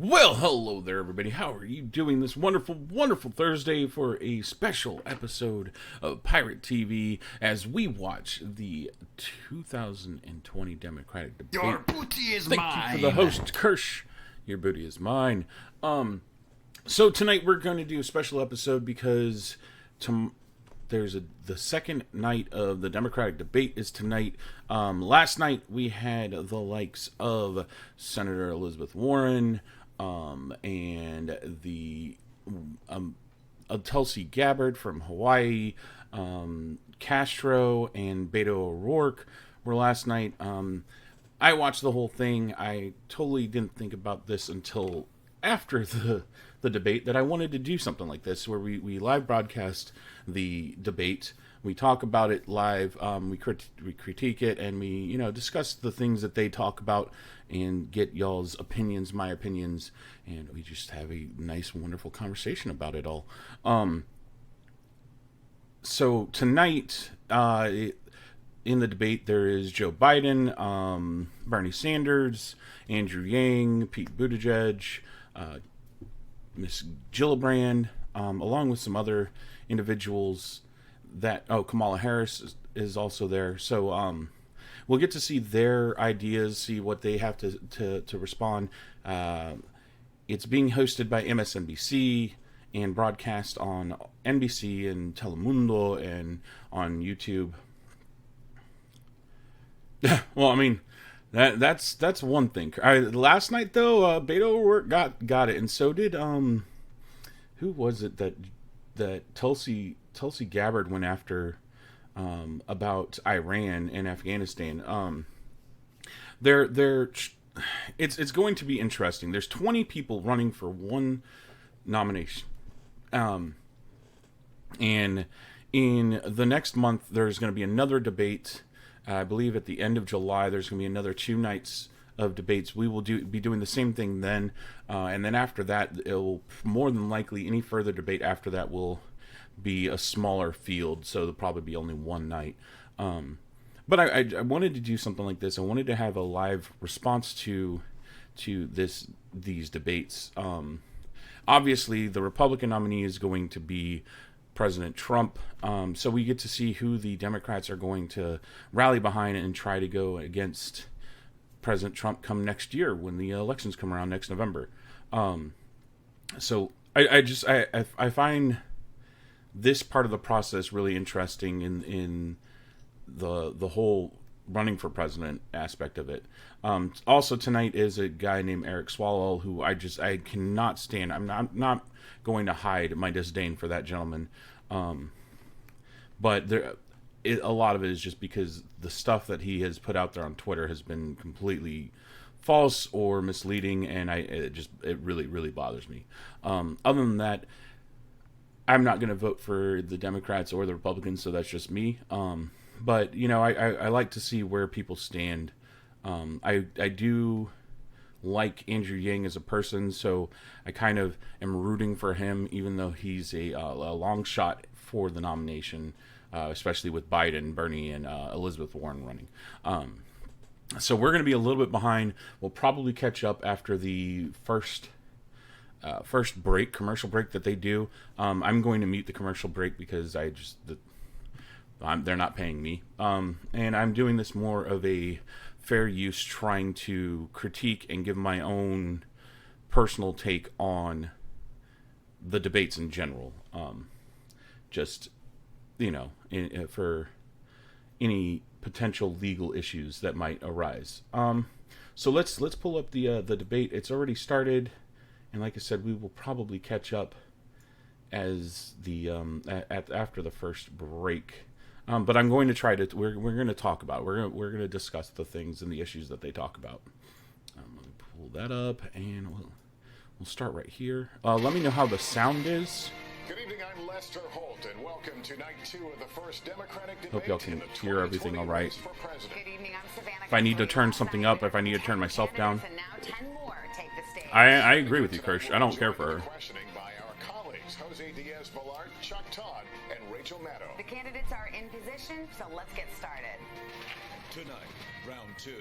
Well, hello there, everybody. How are you doing this wonderful, wonderful Thursday for a special episode of PieRat TV as we watch the 2020 Democratic debate? Your booty is Thank mine. you for the host, Kirsch. Your booty is mine. So tonight we're going to do a special episode because the second night of the Democratic debate is tonight. Last night we had the likes of Senator Elizabeth Warren and the Tulsi Gabbard from Hawaii, Castro and Beto O'Rourke were last night. I watched the whole thing. I totally didn't think about this until after the debate that I wanted to do something like this where we live broadcast the debate. We talk about it live, we critique it, and we discuss the things that they talk about and get y'all's opinions, my opinions, and we just have a nice, wonderful conversation about it all. So tonight, in the debate, there is Joe Biden, Bernie Sanders, Andrew Yang, Pete Buttigieg, Miss Gillibrand, along with some other individuals that Kamala Harris is also there. So we'll get to see their ideas, see what they have to respond. It's being hosted by MSNBC and broadcast on NBC and Telemundo and on YouTube. Well, I mean, that's one thing. Last night though, Beto O'Rourke got it, and so did who was it that Tulsi Gabbard went after about Iran and Afghanistan. It's going to be interesting. There's 20 people running for one nomination, and in the next month there's going to be another debate. I believe at the end of July there's going to be another 2 nights of debates. We will be doing the same thing then, and then after that, it will more than likely any further debate after that will be a smaller field, so there'll probably be only one night. But I wanted to do something like this. I wanted to have a live response to these debates. Obviously, the Republican nominee is going to be President Trump, so we get to see who the Democrats are going to rally behind and try to go against President Trump come next year when the elections come around next November. So I find this part of the process really interesting in the whole running for president aspect of it. Also tonight is a guy named Eric Swalwell who I cannot stand. I'm not going to hide my disdain for that gentleman. But a lot of it is just because the stuff that he has put out there on Twitter has been completely false or misleading, and it really, really bothers me. Other than that, I'm not going to vote for the Democrats or the Republicans, so that's just me. But I like to see where people stand. I do like Andrew Yang as a person, so I kind of am rooting for him, even though he's a long shot for the nomination, especially with Biden, Bernie, and Elizabeth Warren running. So we're going to be a little bit behind. We'll probably catch up after the first commercial break that they do. I'm going to mute the commercial break because they're not paying me. And I'm doing this more of a fair use, trying to critique and give my own personal take on the debates in general. For any potential legal issues that might arise. So let's pull up the debate. It's already started, and like I said, we will probably catch up as after the first break. But I'm going to try to. We're going to talk about it. We're going to discuss the things and the issues that they talk about. Let me pull that up, and we'll start right here. Let me know how the sound is. Good evening, I'm Lester Holt, and welcome to night 2 of the first Democratic debate. Hope y'all can hear everything all right. Good evening, I'm Savannah. If I need to turn something up, if I need to turn myself down. I agree with you, Kirsch. I don't care for her. Questioning by our colleagues, Jose Diaz-Balart, Chuck Todd, and Rachel Maddow. The candidates are in position, so let's get started. Tonight, round 2,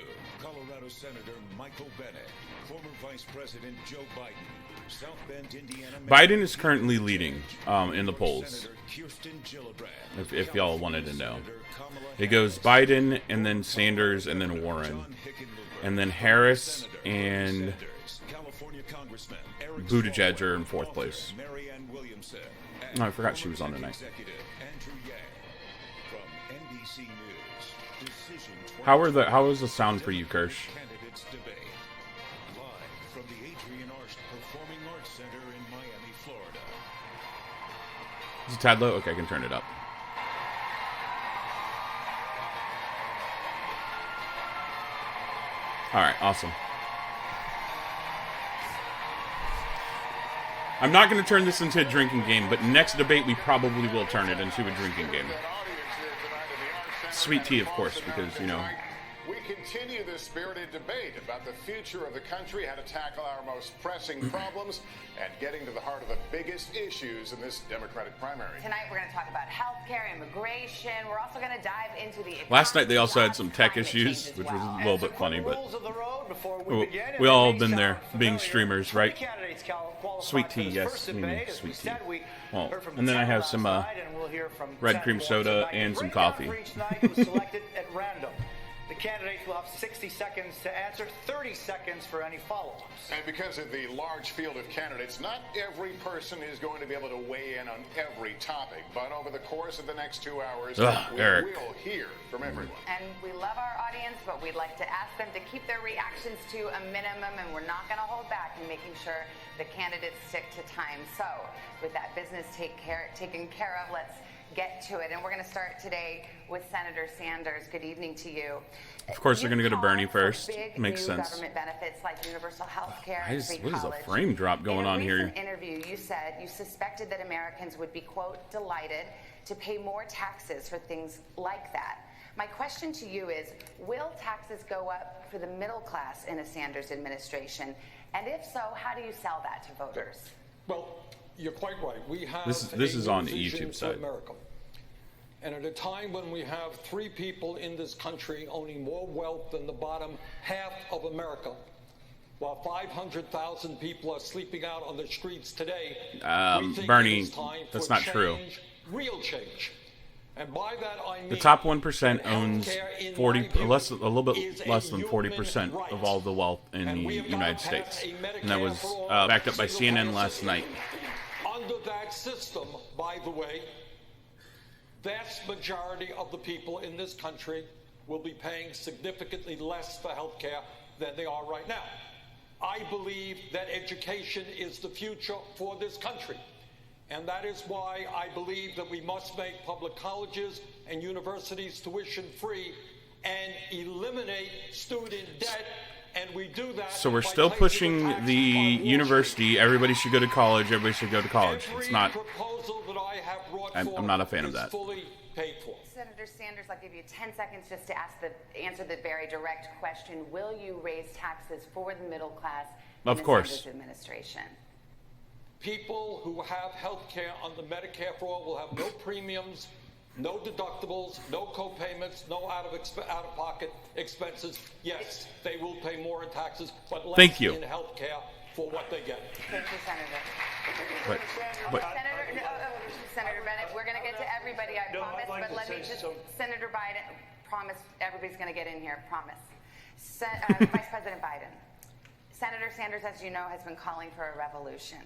Colorado Senator Michael Bennet, former Vice President Joe Biden, South Bend, Indiana. Biden is currently leading in the polls, Senator Kirsten Gillibrand, if y'all wanted to know. Senator Kamala It goes Harris, Biden, and then Sanders, and then Warren, and then Harris and California Congressman Eric Buttigieg Swalwell, are in fourth place. Marianne Williamson, Oh, I forgot she was on tonight. Executive Andrew Yang. From NBC News, Decision How is the sound for you, Kirsch? Candidates Debate. Live from the Adrian Arst Performing Arts Center in Miami, Florida. Is it tad low? Okay, I can turn it up. All right, awesome. I'm not going to turn this into a drinking game, but next debate we probably will turn it into a drinking game. Sweet tea, of course, because, you know. We continue this spirited debate about the future of the country, how to tackle our most pressing problems, and getting to the heart of the biggest issues in this Democratic primary. Tonight we're going to talk about healthcare, immigration. We're also going to dive into the Last night they also had some tech climate issues, change as which well. was a little bit funny, but we we all have been there, being streamers, right? Sweet tea, yes, sweet tea. Well, and then I have some red cream soda and some coffee. The candidates will have 60 seconds to answer, 30 seconds for any follow-ups. And because of the large field of candidates, not every person is going to be able to weigh in on every topic. But over the course of the next 2 hours, we Eric. will hear from everyone. And we love our audience, but we'd like to ask them to keep their reactions to a minimum, and we're not going to hold back in making sure the candidates stick to time. So with that business taken care of, let's get to it. And we're going to start today with Senator Sanders. Good evening to you. Of course, they're going to go to Bernie first. Big Makes new sense. Government benefits like universal health care. What is a frame drop going on here? In a recent interview, you said you suspected that Americans would be, quote, delighted to pay more taxes for things like that. My question to you is, will taxes go up for the middle class in a Sanders administration? And if so, how do you sell that to voters? Well, you're quite right. We have This is a on the new vision YouTube for side. America. And at a time when we have 3 people in this country owning more wealth than the bottom half of America, while 500,000 people are sleeping out on the streets today, we think Bernie, it is time that's for not true. change, real change. And by that I mean The top 1% owns healthcare, in 40, my view, a little bit is a less than human 40% right. of all the wealth in And the we have United not States, passed a and that was Medicare for all backed up by single CNN last system. night. Under that system, by the way, vast majority of the people in this country will be paying significantly less for health care than they are right now. I believe that education is the future for this country. And that is why I believe that we must make public colleges and universities tuition free and eliminate student debt. And we do that. So we're by still placing pushing a tax the on Wall university. Street. Everybody should go to college. Everybody should go to college. It's Every not. proposal that I have brought I'm forward not a fan of is that. fully paid for. Senator Sanders, I'll give you 10 seconds just to answer the very direct question. Will you raise taxes for the middle class in Of the course. Sanders administration? People who have health care under Medicare for all will have no premiums, no deductibles, no co-payments, no out-of-pocket expenses. Yes, they will pay more in taxes, but less Thank you. in health care for what they get. Thank you, Senator. But Senator Bennett, we're going to get to everybody, I No, promise, I'd like but to let me say just, something. Senator Biden, promise everybody's going to get in here, promise. Vice President Biden, Senator Sanders, as you know, has been calling for a revolution.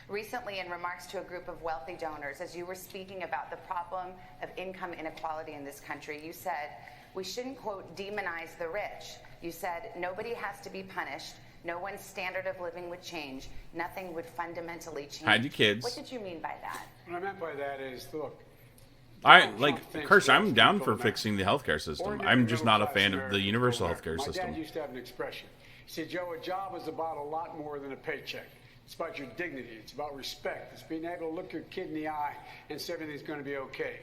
Recently, in remarks to a group of wealthy donors, as you were speaking about the problem of income inequality in this country, you said, we shouldn't, quote, demonize the rich. You said, nobody has to be punished. No one's standard of living would change. Nothing would fundamentally change. Hide your kids. What did you mean by that? What I meant by that is, look, I Kirsch, I'm down for fixing the healthcare system. ordinary I'm just not a middle-class fan of the Americans universal don't healthcare My system. dad used to have an expression. He said, Joe, a job is about a lot more than a paycheck. It's about your dignity. It's about respect. It's being able to look your kid in the eye and say everything's going to be okay.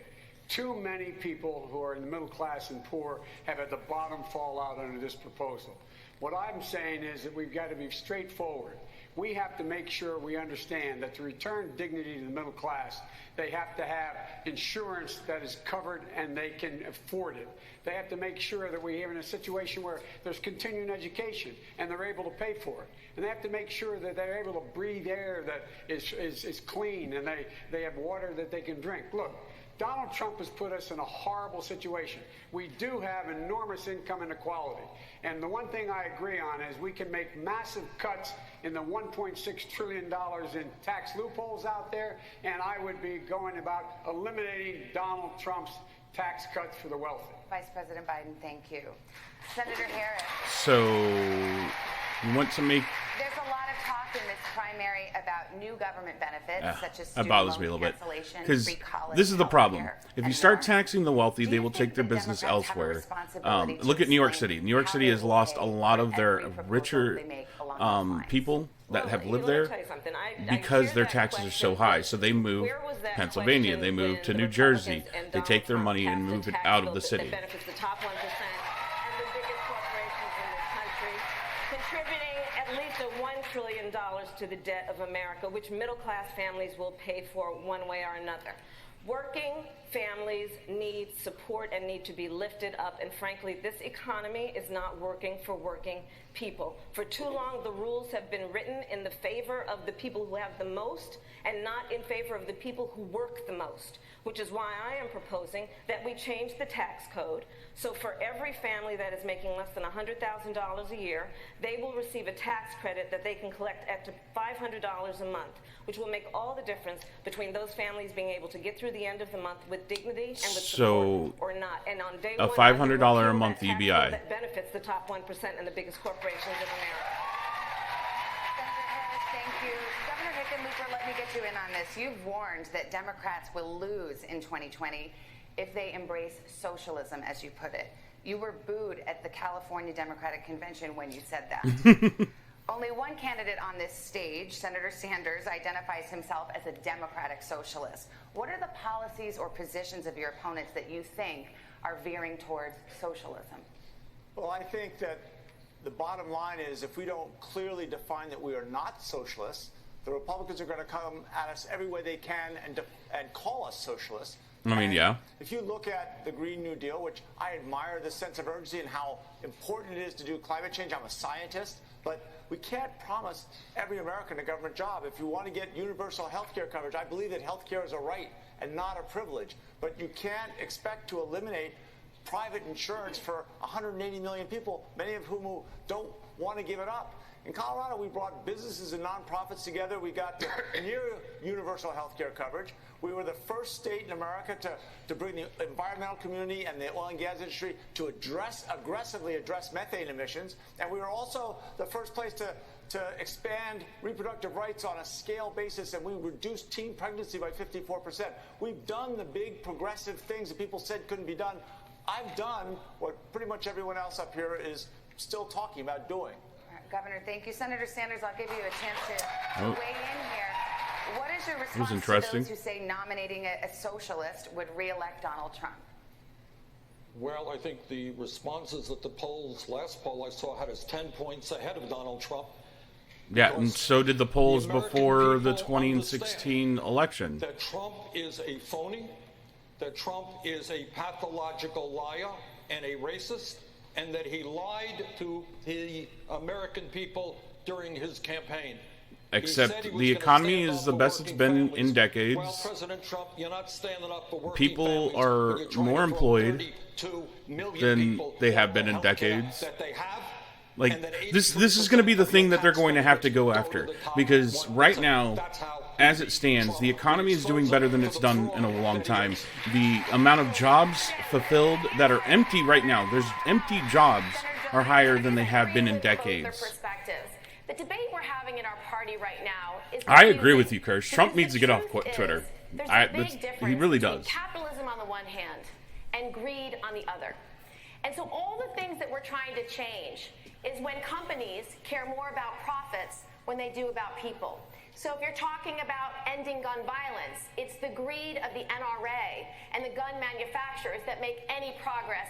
Too many people who are in the middle class and poor have at the bottom fall out under this proposal. What I'm saying is that we've got to be straightforward. We have to make sure we understand that to return dignity to the middle class, they have to have insurance that is covered and they can afford it. They have to make sure that we are in a situation where there's continuing education and they're able to pay for it. And they have to make sure that they're able to breathe air that is clean and they have water that they can drink. Look, Donald Trump has put us in a horrible situation. We do have enormous income inequality. And the one thing I agree on is we can make massive cuts in the $1.6 trillion in tax loopholes out there, and I would be going about eliminating Donald Trump's tax cuts for the wealthy. Vice President Biden, thank you. Senator Harris. So you want to make... There's a lot of talk in this primary about new government benefits, such as that student bothers me a loan little bit. cancellation, Because free college, this is the problem. healthcare, If you and start more. taxing the wealthy, Do they you will think take their the business Democrats have a elsewhere. responsibility to Look at New York explain City. New York how City they has will lost pay a lot for of their every proposal richer they make along those lines? people that have lived let me there tell you something. I because hear their that taxes are question, so high. but So they move where was that Pennsylvania, question they move when to the New Jersey, Republicans and they Donald take their Trump money and passed a move it tax out of bill the that city. benefits the top 1% and the biggest corporations in this country, contributing at least $1 trillion to the debt of America, which middle-class families will pay for one way or another. Working families need support and need to be lifted up, and frankly, this economy is not working for working people. For too long, the rules have been written in the favor of the people who have the most and not in favor of the people who work the most, which is why I am proposing that we change the tax code. So for every family that is making less than $100,000 a year, they will receive a tax credit that they can collect up to $500 a month, which will make all the difference between those families being able to get through the end of the month with dignity and with support or not. And on day a one, $500 a month that tax EBI. code that benefits the top 1% and the biggest corporations of America. Senator Harris, thank you. Governor Hickenlooper, let me get you in on this. You've warned that Democrats will lose in 2020 if they embrace socialism, as you put it. You were booed at the California Democratic Convention when you said that. Only one candidate on this stage, Senator Sanders, identifies himself as a democratic socialist. What are the policies or positions of your opponents that you think are veering towards socialism? Well, I think that the bottom line is if we don't clearly define that we are not socialists, the Republicans are going to come at us every way they can and call us socialists. I mean, yeah. If you look at the Green New Deal, which I admire the sense of urgency and how important it is to do climate change. I'm a scientist, but we can't promise every American a government job. If you want to get universal health care coverage, I believe that health care is a right and not a privilege. But you can't expect to eliminate private insurance for 180 million people, many of whom don't want to give it up. In Colorado, we brought businesses and nonprofits together. We got near universal health care coverage. We were the first state in America to bring the environmental community and the oil and gas industry to aggressively address methane emissions. And we were also the first place to expand reproductive rights on a scale basis, and we reduced teen pregnancy by 54%. We've done the big progressive things that people said couldn't be done. I've done what pretty much everyone else up here is still talking about doing. Governor, thank you. Senator Sanders, I'll give you a chance to weigh in here. What is your response to those who say nominating a socialist would re-elect Donald Trump? Well, I think the responses that the last poll I saw had us 10 points ahead of Donald Trump. Yeah, and so did the polls the American before the people 2016 election. That Trump is a phony, that Trump is a pathological liar and a racist, and that he lied to the American people during his campaign. Except the economy is the best it's been in decades. Well, President Trump, you're not standing up for working People families. are You're trying more to employed 32 million than people they have off been the in healthcare decades. That they have, Like, and that this is going to be the thing that they're going to have to go after. Because right now, as it stands, the economy is doing better than it's done in a long time. The amount of jobs fulfilled that are empty right now, there's empty jobs, are higher than they have been in decades. The debate we're having in our party right now is... I agree with you, Kirsch. Trump needs to get off Twitter. He really does. Capitalism on the one hand and greed on the other. And so all the things that we're trying to change is when companies care more about profits when they do about people. So if you're talking about ending gun violence, it's the greed of the NRA and the gun manufacturers that make any progress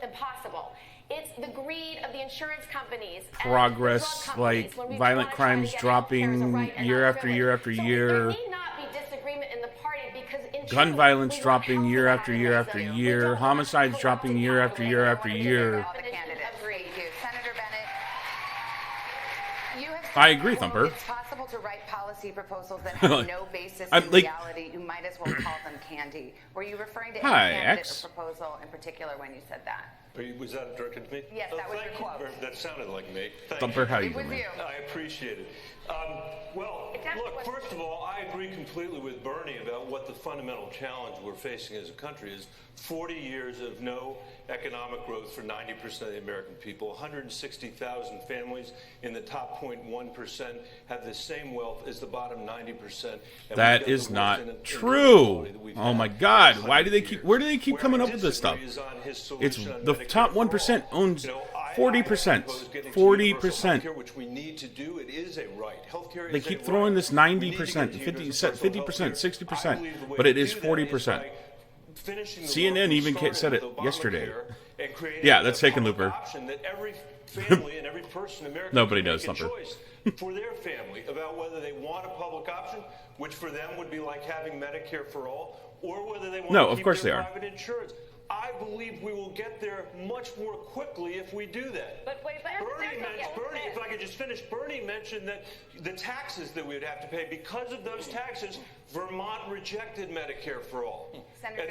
impossible. It's the greed of the insurance companies. Progress, like violent crimes dropping year after year after year. There need not be disagreement in the party because gun violence dropping year after year after year. Homicides dropping year after year after year. Senator Bennett, you have I agree, Thumper. It's possible to write policy proposals that have no basis in reality. You might as well call them candy. Were you referring to any candidate or proposal in particular when you said that? Was that directed to me? Yes, that was your quote. That sounded like me. Thumper, how you doing? I appreciate it. Well, look, first of all, I agree completely with Bernie about what the fundamental challenge we're facing as a country is. 40 years of no economic growth for 90% of the American people. 160,000 families in the top 0.1% have the same wealth as the bottom 90%. That is not true. Oh my God! Why do they keep? Where do they keep coming up with this stuff? It's the top 1% owns 40%. 40%. Which we need to do. It is a right. Healthcare. They keep throwing this 90%, 50%, 60%, but it is 40%. CNN even said it yesterday. Yeah, that's taken, Looper. Nobody does, Thumper. For their family about whether they want a public option, which for them would be like having Medicare for all, or whether they want to keep their private insurance. I believe we will get there much more quickly if we do that. But wait, Bernie, if I could just finish, Bernie mentioned that the taxes that we would have to pay, because of those taxes, Vermont rejected Medicare for all. Senator,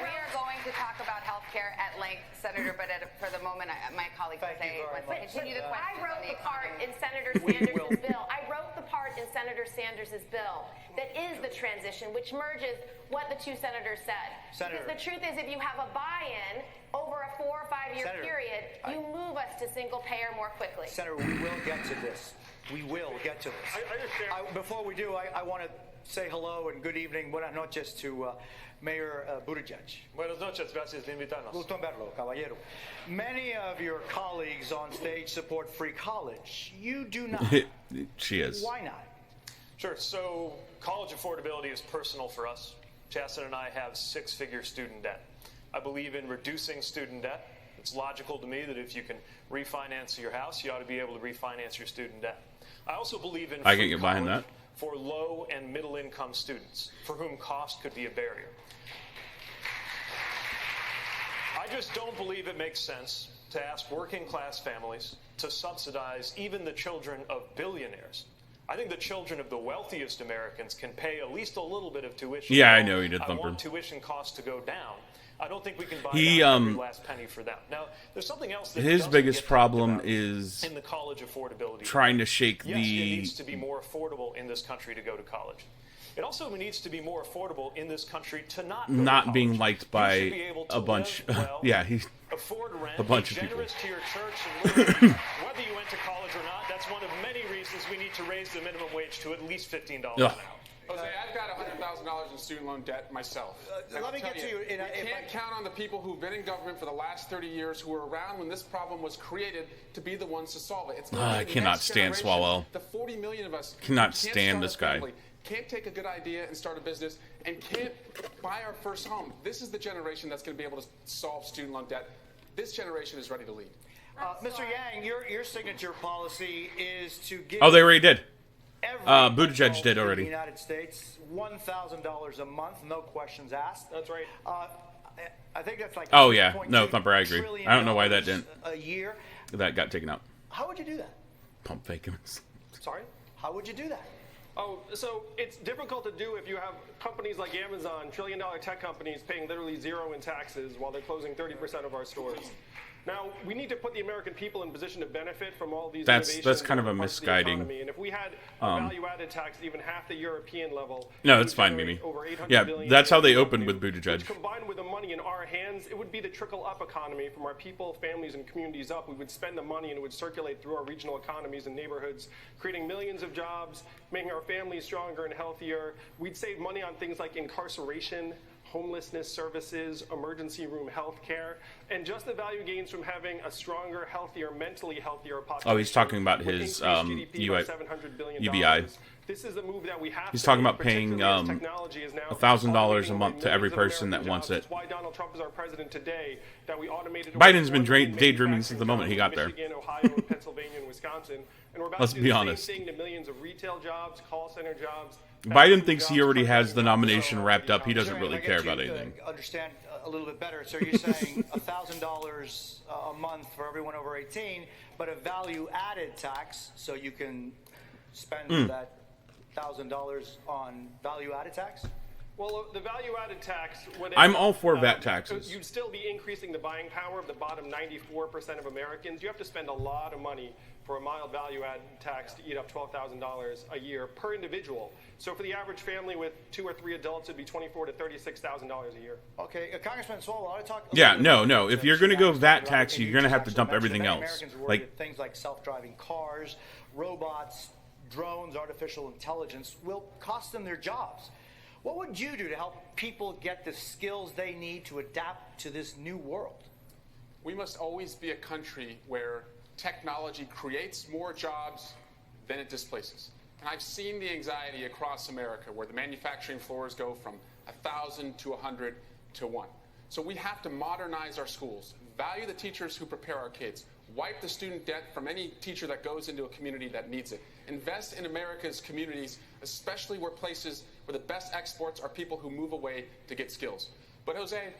we are going to talk about health care at length, Senator, but for the moment, my colleague will say, let's continue the question. I wrote the part in Senator Sanders' bill. I wrote the part in Senator Sanders' bill that is the transition, which merges what the two senators said. Because the truth is, if you have a buy-in over a 4 or 5 year period, you move us to single payer more quickly. Senator, we will get to this. We will get to this. I understand. Before we do, I want to say hello and good evening, buenas noches to Mayor Buttigieg. Buenas noches, gracias de invitarnos. Gusto en verlo, caballero. Many of your colleagues on stage support free college. You do not. She is. Why not? Sure. So college affordability is personal for us. Chasten and I have 6-figure student debt. I believe in reducing student debt. It's logical to me that if you can refinance your house, you ought to be able to refinance your student debt. I also believe in free college for low and middle income students for whom cost could be a barrier. I just don't believe it makes sense to ask working class families to subsidize even the children of billionaires. I think the children of the wealthiest Americans can pay at least a little bit of tuition. Yeah, I know he did, I Thumper. want tuition costs to go down. I don't think we can buy every last penny for them. Now, there's something else that his biggest problem is in the college affordability. Trying to shake yes, it needs to be more affordable in this country to go to college. It also needs to be more affordable in this country to not being liked by a bunch. Yeah, he's afford rent, a bunch of people. Generous to your church and whether you went to college or not, that's one of many reasons we need to raise the minimum wage to at least $15 an hour. Jose, I've got $100,000 in student loan debt myself. Let me get to you. You can't count on the people who've been in government for the last 30 years who were around when this problem was created to be the ones to solve it. It's not I cannot stand Swalwell. The 40 million of us cannot stand this guy. Can't take a good idea and start a business and can't buy our first home. This is the generation that's going to be able to solve student loan debt. This generation is ready to lead. Mr. Yang, your signature policy is to give. Oh, they already did. Buttigieg did already. In the United States, $1,000 a month, no questions asked. That's right. I think that's like. Oh yeah, no, Thumper, I agree. I don't know why that didn't. A year. That got taken out. How would you do that? Pump fake. Sorry. How would you do that? Oh, so it's difficult to do if you have companies like Amazon, trillion-dollar tech companies paying literally zero in taxes while they're closing 30% of our stores. Now, we need to put the American people in position to benefit from all these innovations. That's kind of a misguiding. And if we had a value-added tax even half the European level, no, it's fine, Mimi. Yeah, that's how they opened with Buttigieg. Combined with the money in our hands, it would be the trickle-up economy from our people, families, and communities up. We would spend the money and it would circulate through our regional economies and neighborhoods, creating millions of jobs, making our families stronger and healthier. We'd save money on things like incarceration, homelessness services, emergency room health care, and just the value gains from having a stronger, healthier, mentally healthier population. Oh, he's talking about his UBI. This is a move that we have. He's talking about paying $1,000 a month to every person that wants it. That's why Donald Trump is our president today. That we automated. Biden's been daydreaming since the moment he got there. Michigan, Ohio, Pennsylvania, and Wisconsin. And we're about Let's to do be the honest. same thing to millions of retail jobs, call center jobs. Biden thinks he already has the nomination wrapped up. He doesn't really care about anything. Understand a little bit better. So you're saying $1,000 a month for everyone over 18, but a value-added tax, so you can spend that $1,000 on value-added tax? Well, the value-added tax. I'm all for VAT taxes. You'd still be increasing the buying power of the bottom 94% of Americans. You have to spend a lot of money for a mild value-add tax to eat up $12,000 a year per individual. So for the average family with 2 or 3 adults, it'd be $24,000 to $36,000 a year. Okay, Congressman Swalwell, I talk. Yeah, no. If you're going to go VAT tax, you're going to have to dump everything else. Like things like self-driving cars, robots, drones, artificial intelligence will cost them their jobs. What would you do to help people get the skills they need to adapt to this new world? We must always be a country where technology creates more jobs than it displaces. And I've seen the anxiety across America where the manufacturing floors go from 1,000 to 100 to 1. So we have to modernize our schools, value the teachers who prepare our kids, wipe the student debt from any teacher that goes into a community that needs it. Invest in America's communities, especially where the best exports are people who move away to get skills. But Jose,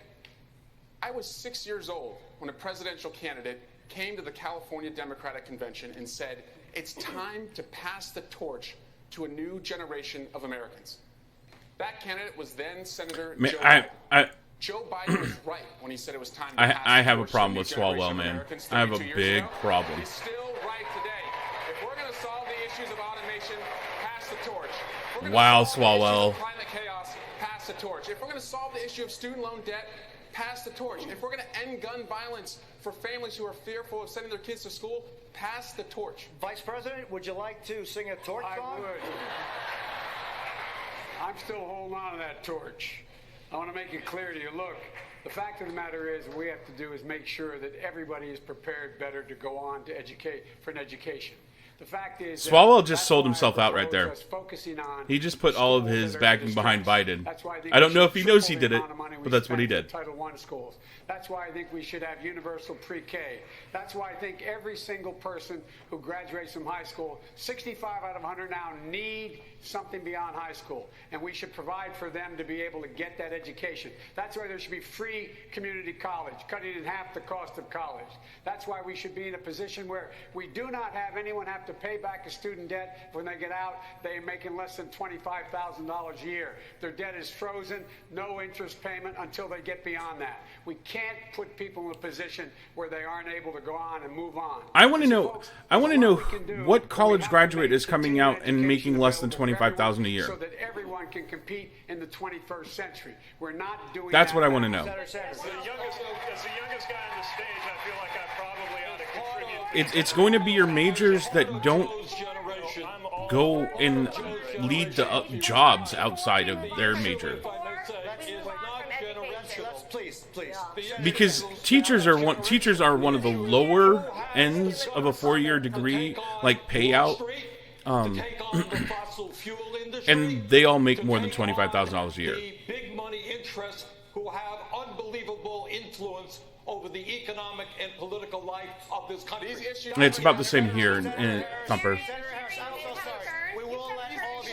I was 6 years old when a presidential candidate came to the California Democratic Convention and said, it's time to pass the torch to a new generation of Americans. That candidate was then Senator Joe Biden. Joe Biden was right when he said it was time to pass I have a the torch problem to a with new generation Swalwell, of man. Americans I have a 32 years big ago. problem. He's still right today. If we're going to solve the issues of automation, pass the torch. If we're gonna Wow, solve the issues Swalwell. of climate chaos, pass the torch. If we're going to solve the issue of student loan debt, pass the torch. If we're going to end gun violence for families who are fearful of sending their kids to school, pass the torch. Vice President, would you like to sing a torch song? I would. I'm still holding on to that torch. I want to make it clear to you. Look, the fact of the matter is, what we have to do is make sure that everybody is prepared better to go on to educate for an education. The fact is, Swalwell just sold himself out right there. Focusing on He just put all of his backing behind Biden. That's why I don't know if he knows he did it, but that's what he did. Title I schools. That's why I think we should have universal pre-K. That's why I think every single person who graduates from high school, 65 out of 100 now, need something beyond high school. And we should provide for them to be able to get that education. That's why there should be free community college, cutting in half the cost of college. That's why we should be in a position where we do not have anyone have to pay back a student debt when they get out. They're making less than $25,000 a year. Their debt is frozen, no interest payment until they get beyond that. We can't put people in a position where they aren't able to go on and move on. I want to know. I want to know what college graduate is coming out and making less than $25,000 a year. So that everyone can compete in the 21st century. We're not doing That's that what I want to now. know. As the youngest guy on the stage, I feel like I probably ought to contribute. It's going to be your majors that don't go and lead to jobs outside of their major. Please. Because teachers are one of the lower ends of a 4-year degree, like payout, and they all make more than $25,000 a year. The big money interests who have unbelievable influence over the economic and political life of this country. And it's about the same here in Thumper.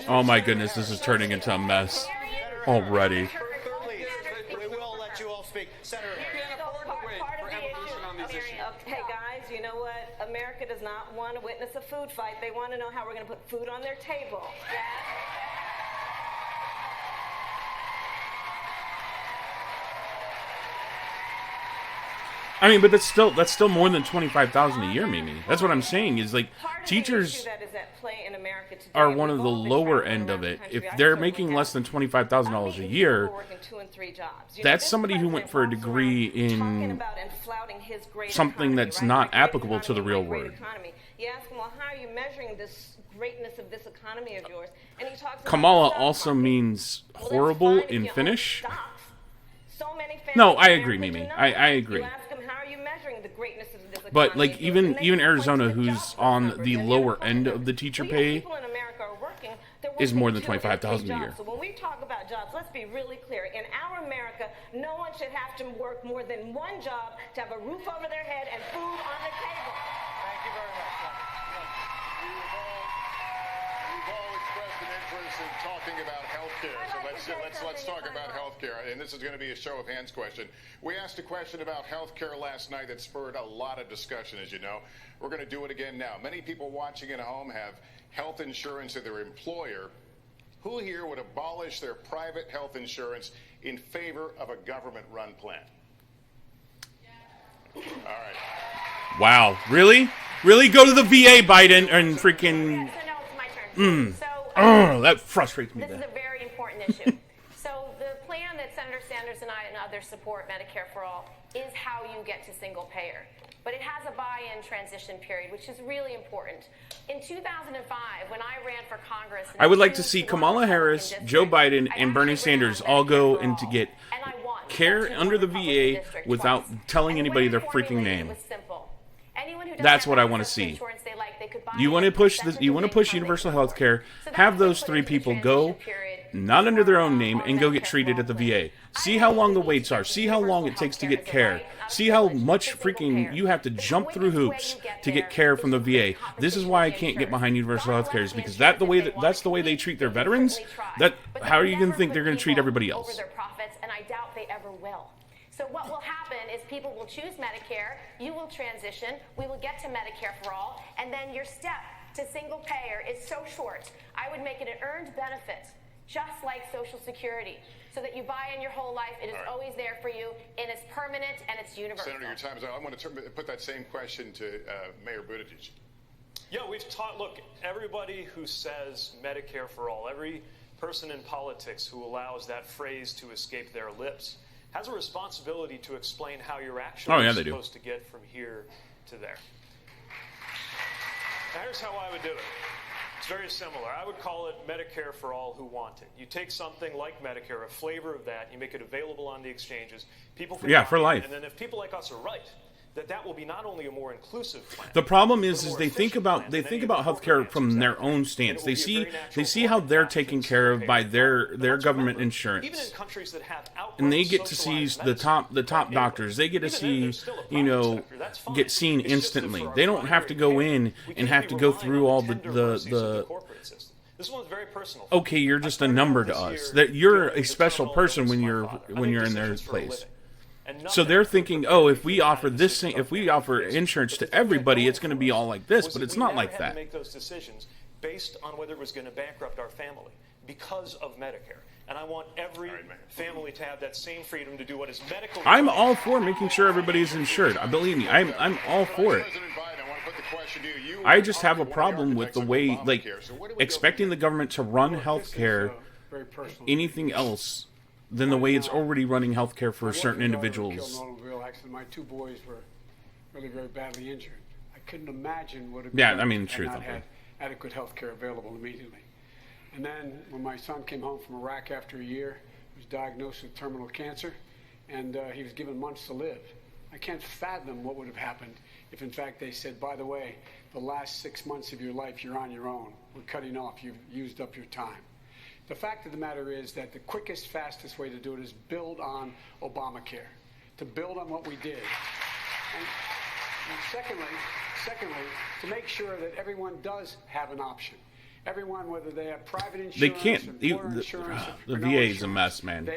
Oh my goodness, this is turning into a mess already. We will let you all speak. Senator. Hey guys, you know what? America does not want to witness a food fight. They want to know how we're going to put food on their table. I mean, but that's still more than $25,000 a year, Mimi. That's what I'm saying. Is like teachers are one of the lower end of it. If they're making less than $25,000 a year, that's somebody who went for a degree in something that's not applicable to the real world. You ask him, well, how are you measuring this greatness of this economy of yours? And he talks about Kamala also means horrible in Finnish. No, I agree, Mimi. I agree. You ask them, how are you measuring the greatness of this economy? But like even Arizona, who's on the lower end of the teacher pay, people in America are working, is more than $25,000 a year. So when we talk about jobs, let's be really clear. In our America, no one should have to work more than one job to have a roof over their head and food on the table. Thank you very much. We've all expressed an interest in talking about healthcare. So let's talk about healthcare. And this is going to be a show of hands question. We asked a question about healthcare last night that spurred a lot of discussion, as you know. We're going to do it again now. Many people watching at home have health insurance at their employer. Who here would abolish their private health insurance in favor of a government-run plan? All right. Wow, really? Really? Go to the VA, Biden, and freaking. So no, it's my turn. That frustrates me. This is a very important issue. So the plan that Senator Sanders and I and others support, Medicare for All, is how you get to single payer. But it has a buy-in transition period, which is really important. In 2005, when I ran for Congress, I would like to see Kamala Harris, Joe Biden, and Bernie Sanders all go and to get care under the VA without telling anybody their freaking name. That's what I want to see. You want to push this? You want to push universal health care? Have those three people go, not under their own name, and go get treated at the VA. See how long the waits are. See how long it takes to get care. See how much freaking you have to jump through hoops to get care from the VA. This is why I can't get behind universal health care, is because that's the way they treat their veterans. How are you going to think they're going to treat everybody else? Over their profits, and I doubt they ever will. So what will happen is people will choose Medicare, you will transition, we will get to Medicare for All, and then your step to single payer is so short. I would make it an earned benefit, just like Social Security, so that you buy in your whole life. It is always there for you, and it's permanent, and it's universal. Senator, your time is up. I want to put that same question to Mayor Buttigieg. Yeah, we've taught, look, everybody who says Medicare for All, every person in politics who allows that phrase to escape their lips, has a responsibility to explain how you're actually supposed to get from here to there. Now, here's how I would do it. It's very similar. I would call it Medicare for all who want it. You take something like Medicare, a flavor of that, you make it available on the exchanges. People can for life. And then if people like us are right, that will be not only a more inclusive plan. The problem is they think about healthcare from their own stance. They see how they're taken care of by their government insurance. Even in countries that have and they get to see the top doctors. They get to see, get seen instantly. They don't have to go in and have to go through all the This one's very personal. Okay, you're just a number to us. That you're a special person when you're in their place. So they're thinking, oh, if we offer insurance to everybody, it's going to be all like this, but it's not like that. We make those decisions based on whether it was going to bankrupt our family because of Medicare. And I want every family to have that same freedom to do what is medically. I'm all for making sure everybody's insured. Believe me, I'm all for it. I just have a problem with the way, expecting the government to run healthcare, anything else than the way it's already running healthcare for certain individuals. My two boys were really very badly injured. I couldn't imagine what it would truth. Had adequate healthcare available immediately. And then when my son came home from Iraq after a year, he was diagnosed with terminal cancer, and he was given months to live. I can't fathom what would have happened if, in fact, they said, by the way, the last 6 months of your life, you're on your own. We're cutting off. You've used up your time. The fact of the matter is that the quickest, fastest way to do it is build on Obamacare, to build on what we did. And secondly, to make sure that everyone does have an option. Everyone, whether they have private insurance, they can't. The VA is a mess, man.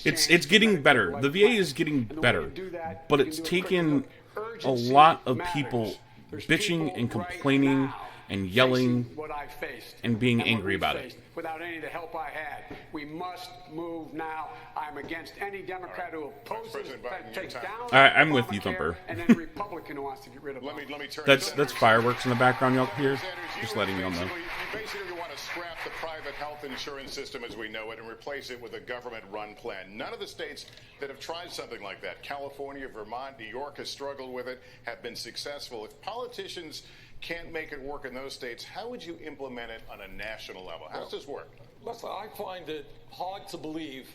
It's getting better. The VA is getting better, but it's taken a lot of people bitching and complaining and yelling and being angry about it. Without any of the help I had, we must move now. I'm against any Democrat who opposes, takes down. I'm with you, Thumper. And any Republican who wants to get rid of. Let me turn. That's fireworks in the background, y'all hear. Just letting y'all know. You basically want to scrap the private health insurance system as we know it and replace it with a government-run plan. None of the states that have tried something like that, California, Vermont, New York, has struggled with it, have been successful. If politicians can't make it work in those states, how would you implement it on a national level? How does this work? Listen, I find it hard to believe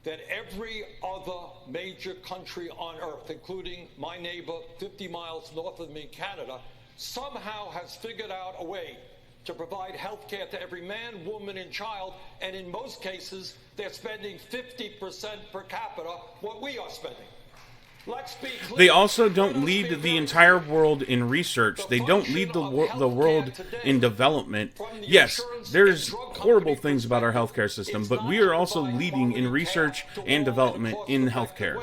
that every other major country on earth, including my neighbor 50 miles north of me, Canada, somehow has figured out a way to provide health care to every man, woman, and child, and in most cases, they're spending 50% per capita what we are spending. Let's be clear. They also don't lead the entire world in research. They don't lead the world in development. Yes, there's horrible things about our healthcare system, but we are also leading in research and development in healthcare.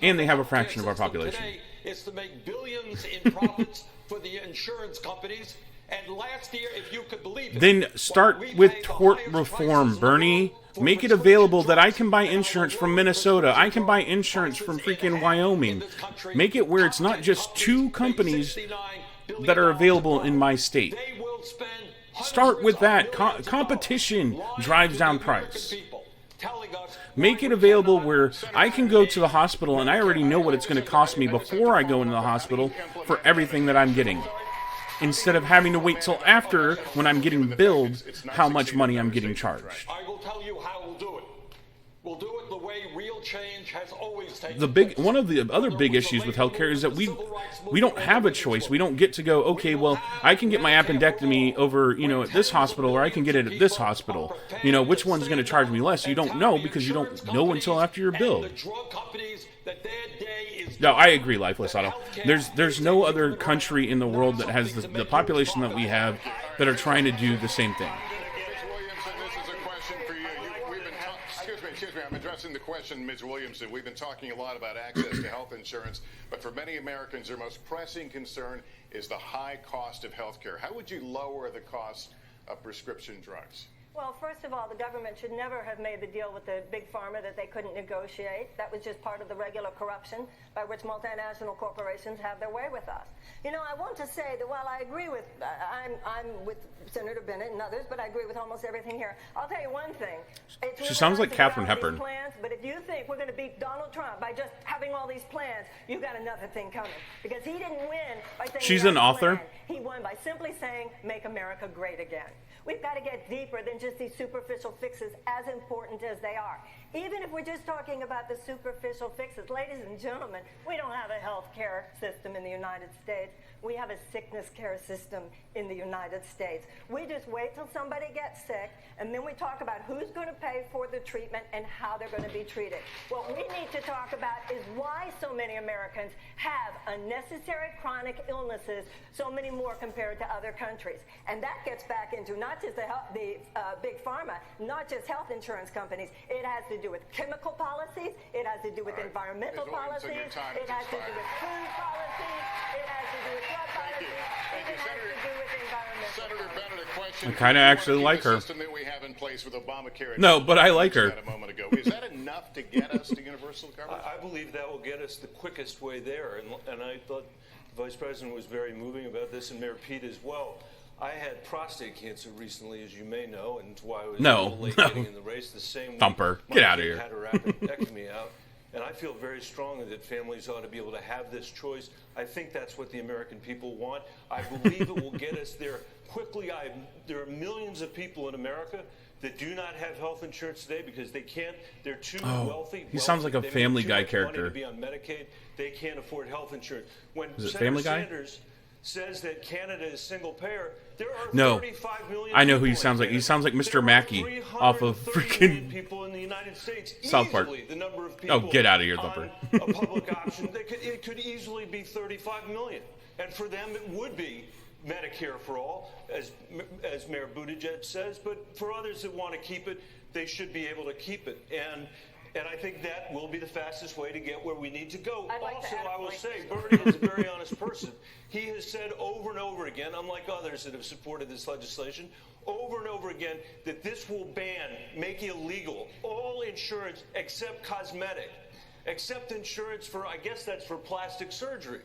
And they have a fraction of our population. Is to make billions in profits for the insurance companies. And last year, if you could believe it, then start with tort reform, Bernie. Make it available that I can buy insurance from Minnesota. I can buy insurance from freaking Wyoming. Make it where it's not just 2 companies that are available in my state. Start with that. Competition drives down price. Make it available where I can go to the hospital and I already know what it's going to cost me before I go into the hospital for everything that I'm getting. Instead of having to wait till after, when I'm getting billed, how much money I'm getting charged. I will tell you how we'll do it. We'll do it the way real change has always taken place. One of the other big issues with healthcare is that we don't have a choice. We don't get to go, okay, well, I can get my appendectomy over, at this hospital, or I can get it at this hospital. Which one's going to charge me less? You don't know because you don't know until after you're billed. No, I agree, Lifeless Auto. There's no other country in the world that has the population that we have that are trying to do the same thing. Excuse me, I'm addressing the question, Ms. Williamson. We've been talking a lot about access to health insurance, but for many Americans, their most pressing concern is the high cost of health care. How would you lower the cost of prescription drugs? Well, first of all, the government should never have made the deal with the big pharma that they couldn't negotiate. That was just part of the regular corruption by which multinational corporations have their way with us. I want to say that while I agree with, I'm with Senator Bennett and others, but I agree with almost everything here. I'll tell you one thing. She sounds like Katharine Hepburn. Plans, but if you think we're going to beat Donald Trump by just having all these plans, you've got another thing coming. Because he didn't win by saying she's an author. He won by simply saying, make America great again. We've got to get deeper than just these superficial fixes, as important as they are. Even if we're just talking about the superficial fixes, ladies and gentlemen, we don't have a health care system in the United States. We have a sickness care system in the United States. We just wait till somebody gets sick, and then we talk about who's going to pay for the treatment and how they're going to be treated. What we need to talk about is why so many Americans have unnecessary chronic illnesses, so many more compared to other countries. And that gets back into not just the big pharma, not just health insurance companies. It has to do with chemical policies. It has to do with environmental policies. It has to do with food policies. It has to do with drug policies. It has to do with environmental. Senator Bennett, a question. I kind of actually like her. System that we have in place with Obamacare. No, but I like her. A moment ago. Is that enough to get us to universal coverage? I believe that will get us the quickest way there. And I thought the Vice President was very moving about this, and Mayor Pete as well. I had prostate cancer recently, as you may know, and it's why I was a little late getting in the race. The same Thumper, week, get out of here. Had her appendectomy out. And I feel very strongly that families ought to be able to have this choice. I think that's what the American people want. I believe it will get us there quickly. There are millions of people in America that do not have health insurance today because they can't. They're too wealthy. He sounds like a Family Guy character. To be on Medicaid, they can't afford health insurance. When Is it Senator Family Guy? Sanders says that Canada is single payer, there are no, 35 million I know who he people sounds like. He sounds like Mr. Mackey off of freaking people in the United States. South Park. The number of people Get out of here, Thumper. A public option. It could easily be 35 million, and for them it would be Medicare for all, as Mayor Buttigieg says. But for others that want to keep it, they should be able to keep it. And I think that will be the fastest way to get where we need to go. Also, I will say, Bernie is a very honest person. He has said over and over again, unlike others that have supported this legislation, over and over again, that this will make illegal all insurance except cosmetic, except insurance for, I guess that's for plastic surgery.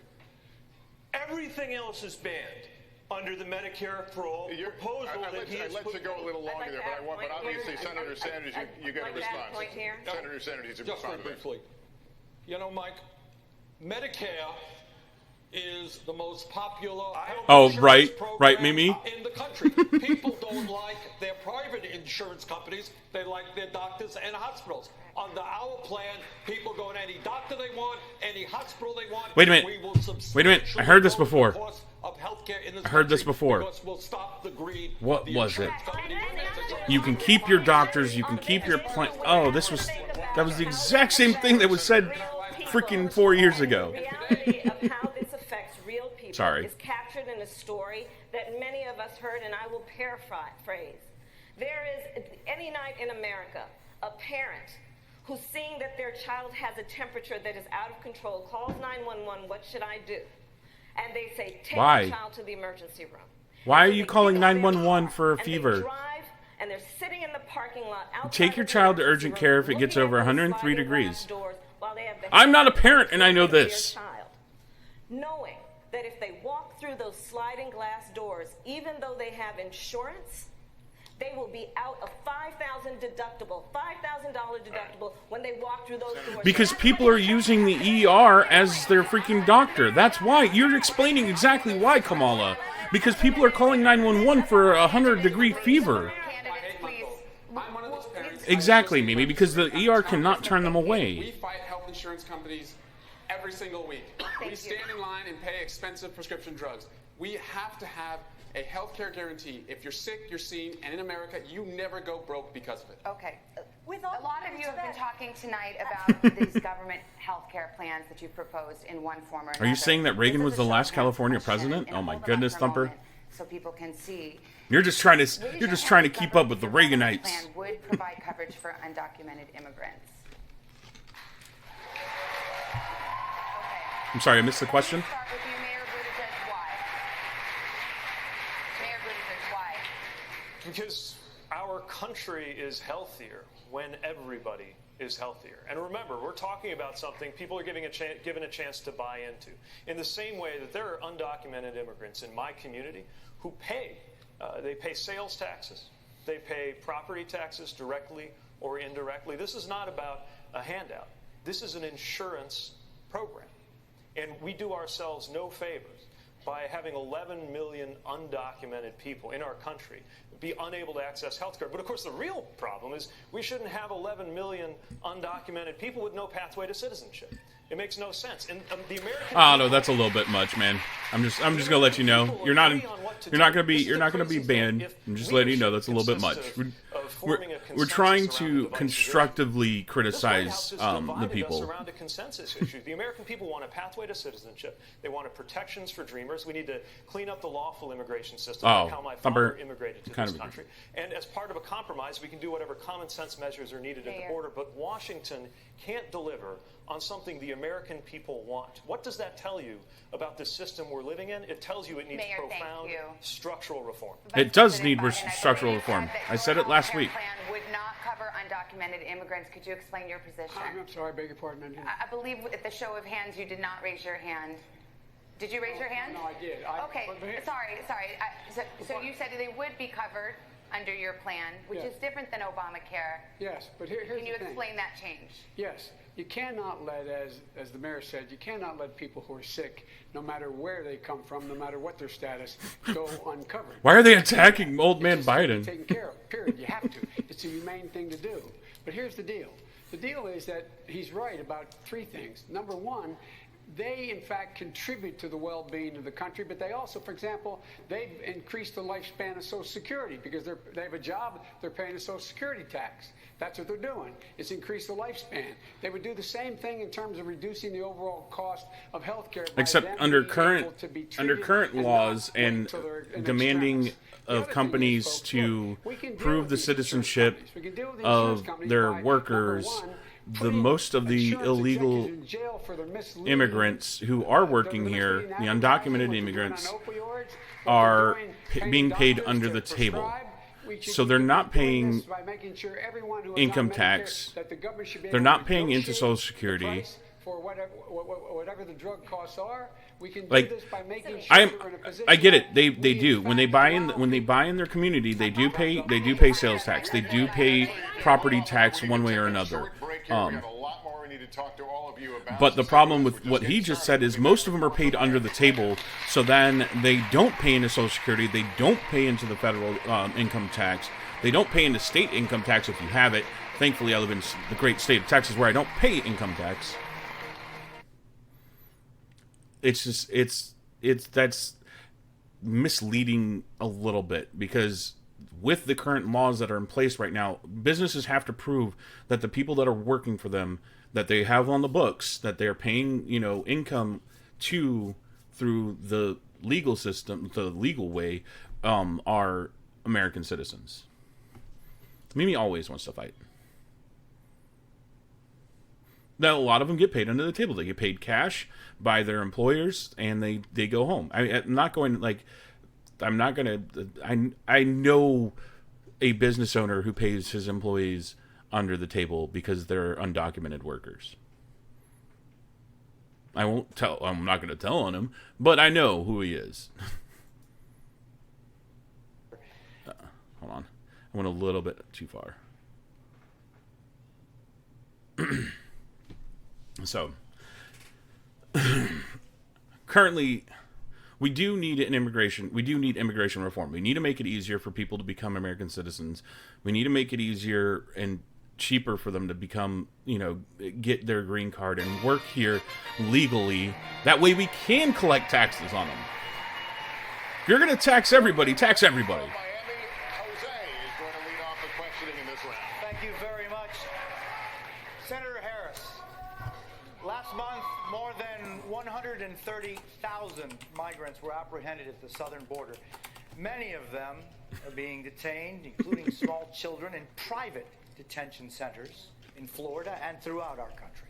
Everything else is banned under the Medicare for All proposal that he has I'd let you go a little longer there, but obviously, Senator Sanders, you got a response. Senator Sanders, you just very briefly. Mike, Medicare is the most popular health Oh, insurance right, program Mimi? in the country. People don't like their private insurance companies. They like their doctors and hospitals. Under our plan, people go to any doctor they want, any hospital they want. Wait a minute. We will Wait a minute. I heard this substantially before. lower the cost of healthcare in this I heard this country before. because we'll stop the greed of What the was it? insurance companies. You can keep your doctors, you can keep your plan. Oh, that was the exact same thing that was said freaking 4 years ago. The reality of how this affects real people Sorry. is captured in a story that many of us heard, and I will paraphrase. There is, any night in America, a parent who's seeing that their child has a temperature that is out of control, calls 911, what should I do? And they say, take Why? your child to the emergency room. Why are So you they calling get out of their 911 car, for a and they fever? drive, and they're sitting in the parking lot outside Take your of the child to emergency urgent room, care if it gets looking over at those 103 sliding glass degrees. doors while they have the I'm not a health parent, and I know of their this. child, knowing that if they walk through those sliding glass doors, even though they have insurance, they will be out a $5,000 deductible when they walk through those doors. Because people are using the ER as their freaking doctor. That's why. You're explaining exactly why, Kamala. Because people are calling 911 for a 100-degree fever. I'm one of those parents. Exactly, Mimi, because the ER cannot turn them We away. fight health insurance companies every single week. We stand in line and pay expensive prescription drugs. We have to have a health care guarantee. If you're sick, you're seen, and in America, you never go broke because of it. Okay. A lot of you have been talking tonight about these government health care plans that you've proposed in one form or another. Are you saying that Reagan was the last California president? And Oh my hold them up goodness, for a Thumper. moment so people can see. You're just trying to keep up with the Reaganites. Plan would provide coverage for undocumented immigrants. I'm sorry, I missed the question. Start with you, Mayor Buttigieg. Why? Mayor Buttigieg, why? Because our country is healthier when everybody is healthier. And remember, we're talking about something people are given a chance to buy into. In the same way that there are undocumented immigrants in my community who they pay sales taxes, they pay property taxes directly or indirectly. This is not about a handout. This is an insurance program. And we do ourselves no favors by having 11 million undocumented people in our country be unable to access health care. But of course, the real problem is we shouldn't have 11 million undocumented people with no pathway to citizenship. It makes no sense. And the American No, that's a little bit much, man. I'm just gonna let you know you're not gonna be banned. I'm just letting you know that's a little bit much. We're trying to constructively criticize the people. Around a consensus issue. The American people want a pathway to citizenship. They want protections for dreamers. We need to clean up the lawful immigration system, like how my father immigrated to this country. And as part of a compromise, we can do whatever common sense measures are needed at the border. But Washington can't deliver on something the American people want. What does that tell you about the system we're living in? It tells you it needs profound structural reform. It does need structural reform. I said it last week. Plan would not cover undocumented immigrants. Could you explain your position? I'm sorry, I beg your pardon. I believe at the show of hands you did not raise your hand. Did you raise your hand? No, I did. Okay, sorry. So you said they would be covered under your plan, which is different than Obamacare. Yes, but here's the thing. Can you explain that change? Yes. You cannot let, as the mayor said, you cannot let people who are sick, no matter where they come from, no matter what their status, go uncovered. Why are they attacking old man Biden? Taken care of, period. You have to. It's a humane thing to do. But here's the deal. The deal is that he's right about three things. Number one, they, in fact, contribute to the well-being of the country, but they also, for example, they've increased the lifespan of Social Security because they have a job, they're paying a Social Security tax. That's what they're doing. It's increase the lifespan. They would do the same thing in terms of reducing the overall cost of health care. Except under current laws and demanding of companies to prove the citizenship of their workers. Most of the illegal immigrants who are working here, the undocumented immigrants, are being paid under the table. So they're not paying income tax. They're not paying into Social Security. For whatever the drug costs are, we can do Like, this by making sure we're in a position. I get it. They do when they buy in their community. They do pay sales tax. They do pay property tax one way or another. we need to talk to all of you about. But the problem with what he just said is most of them are paid under the table, so then they don't pay into Social Security, they don't pay into the federal income tax, they don't pay into state income tax if you have it. Thankfully, I live in the great state of Texas where I don't pay income tax. It's just, that's misleading a little bit, because with the current laws that are in place right now, businesses have to prove that the people that are working for them, that they have on the books, that they're paying, income to through the legal system, the legal way, are American citizens. Mimi always wants to fight. Now, a lot of them get paid under the table. They get paid cash by their employers, and they go home. I'm not going to, I know a business owner who pays his employees under the table because they're undocumented workers. I'm not going to tell on him, but I know who he is. Hold on. I went a little bit too far. So, currently, we do need immigration reform. We need to make it easier for people to become American citizens. We need to make it easier and cheaper for them to become, get their green card and work here legally. That way we can collect taxes on them. If you're going to tax everybody, tax everybody. Thank you very much. Senator Harris, last month, more than 130,000 migrants were apprehended at the southern border. Many of them are being detained, including small children, in private detention centers in Florida and throughout our country.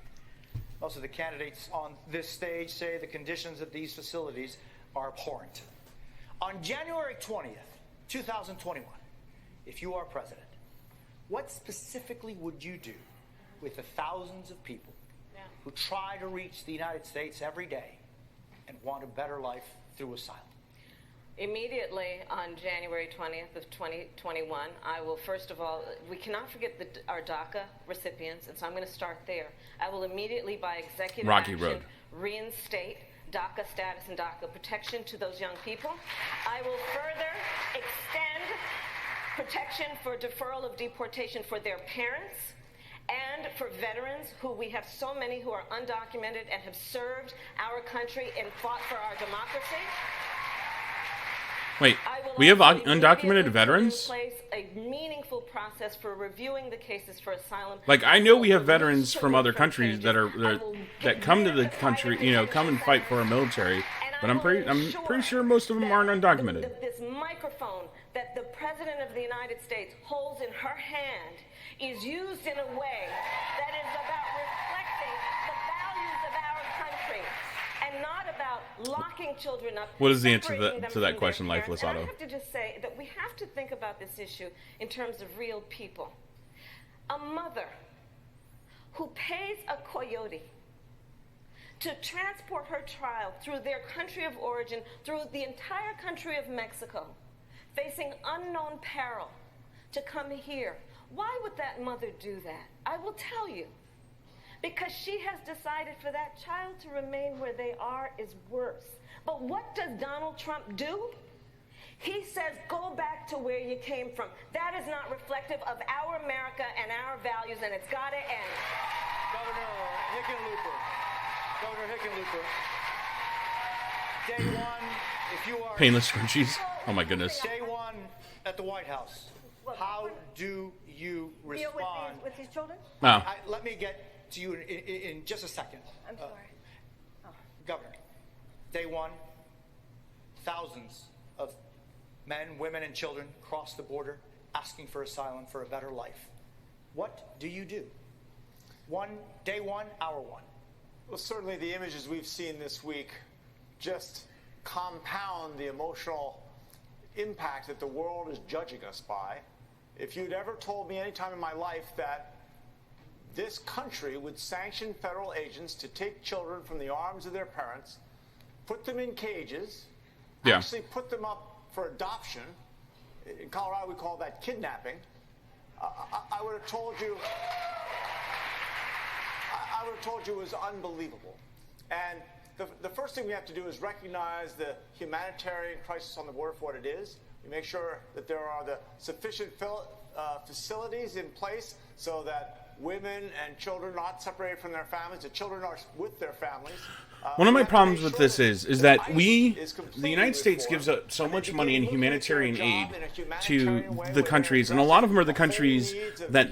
Most of the candidates on this stage say the conditions at these facilities are abhorrent. On January 20th, 2021, if you are president, what specifically would you do with the thousands of people who try to reach the United States every day and want a better life through asylum? Immediately on January 20th of 2021, I will, first of all, we cannot forget our DACA recipients, and so I'm going to start there. I will immediately, by executive action, reinstate DACA status and DACA protection to those young people. I will further extend protection for deferral of deportation for their parents and for veterans, who we have so many who are undocumented and have served our country and fought for our democracy. Wait, we have undocumented veterans? Place a meaningful process for reviewing the cases for asylum. Like, I know we have veterans from other countries that come to the country, come and fight for our military, but I'm pretty sure most of them aren't undocumented. This microphone that the President of the United States holds in her hand is used in a way that is about reflecting the values of our country and not about locking children up. What is the answer to that question, Lifeless Auto? I have to just say that we have to think about this issue in terms of real people. A mother who pays a coyote to transport her child through their country of origin, through the entire country of Mexico, facing unknown peril, to come here. Why would that mother do that? I will tell you. Because she has decided for that child to remain where they are is worse. But what does Donald Trump do? He says, go back to where you came from. That is not reflective of our America and our values, and it's got to end. Governor Hickenlooper, day one, if you are... Painless scrunchies. Oh, my goodness. Day one at the White House, how do you respond... With these children? Oh. Let me get to you in just a second. I'm sorry. Governor, day one, thousands of men, women, and children cross the border asking for asylum for a better life. What do you do? Day one, hour one. Well, certainly the images we've seen this week just compound the emotional impact that the world is judging us by. If you'd ever told me any time in my life that this country would sanction federal agents to take children from the arms of their parents, put them in cages, actually put them up for adoption, in Colorado we call that kidnapping, I would have told you, I would have told you it was unbelievable. And the first thing we have to do is recognize the humanitarian crisis on the border for what it is. We make sure that there are the sufficient facilities in place so that women and children are not separated from their families. The children are with their families. One of my problems with this is that the United States gives up so much money in humanitarian aid to the countries, and a lot of them are the countries that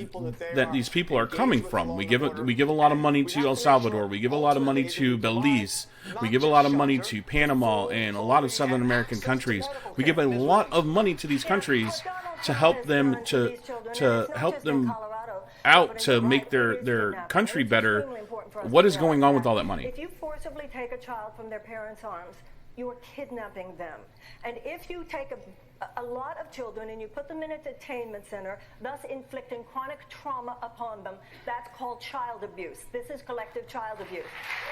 these people are coming from. We give a lot of money to El Salvador. We give a lot of money to Belize. We give a lot of money to Panama and a lot of Southern American countries. We give a lot of money to these countries to help them out to make their country better. What is going on with all that money? If you forcibly take a child from their parents' arms, you are kidnapping them. And if you take a lot of children and you put them in a detainment center, thus inflicting chronic trauma upon them, that's called child abuse. This is collective child abuse.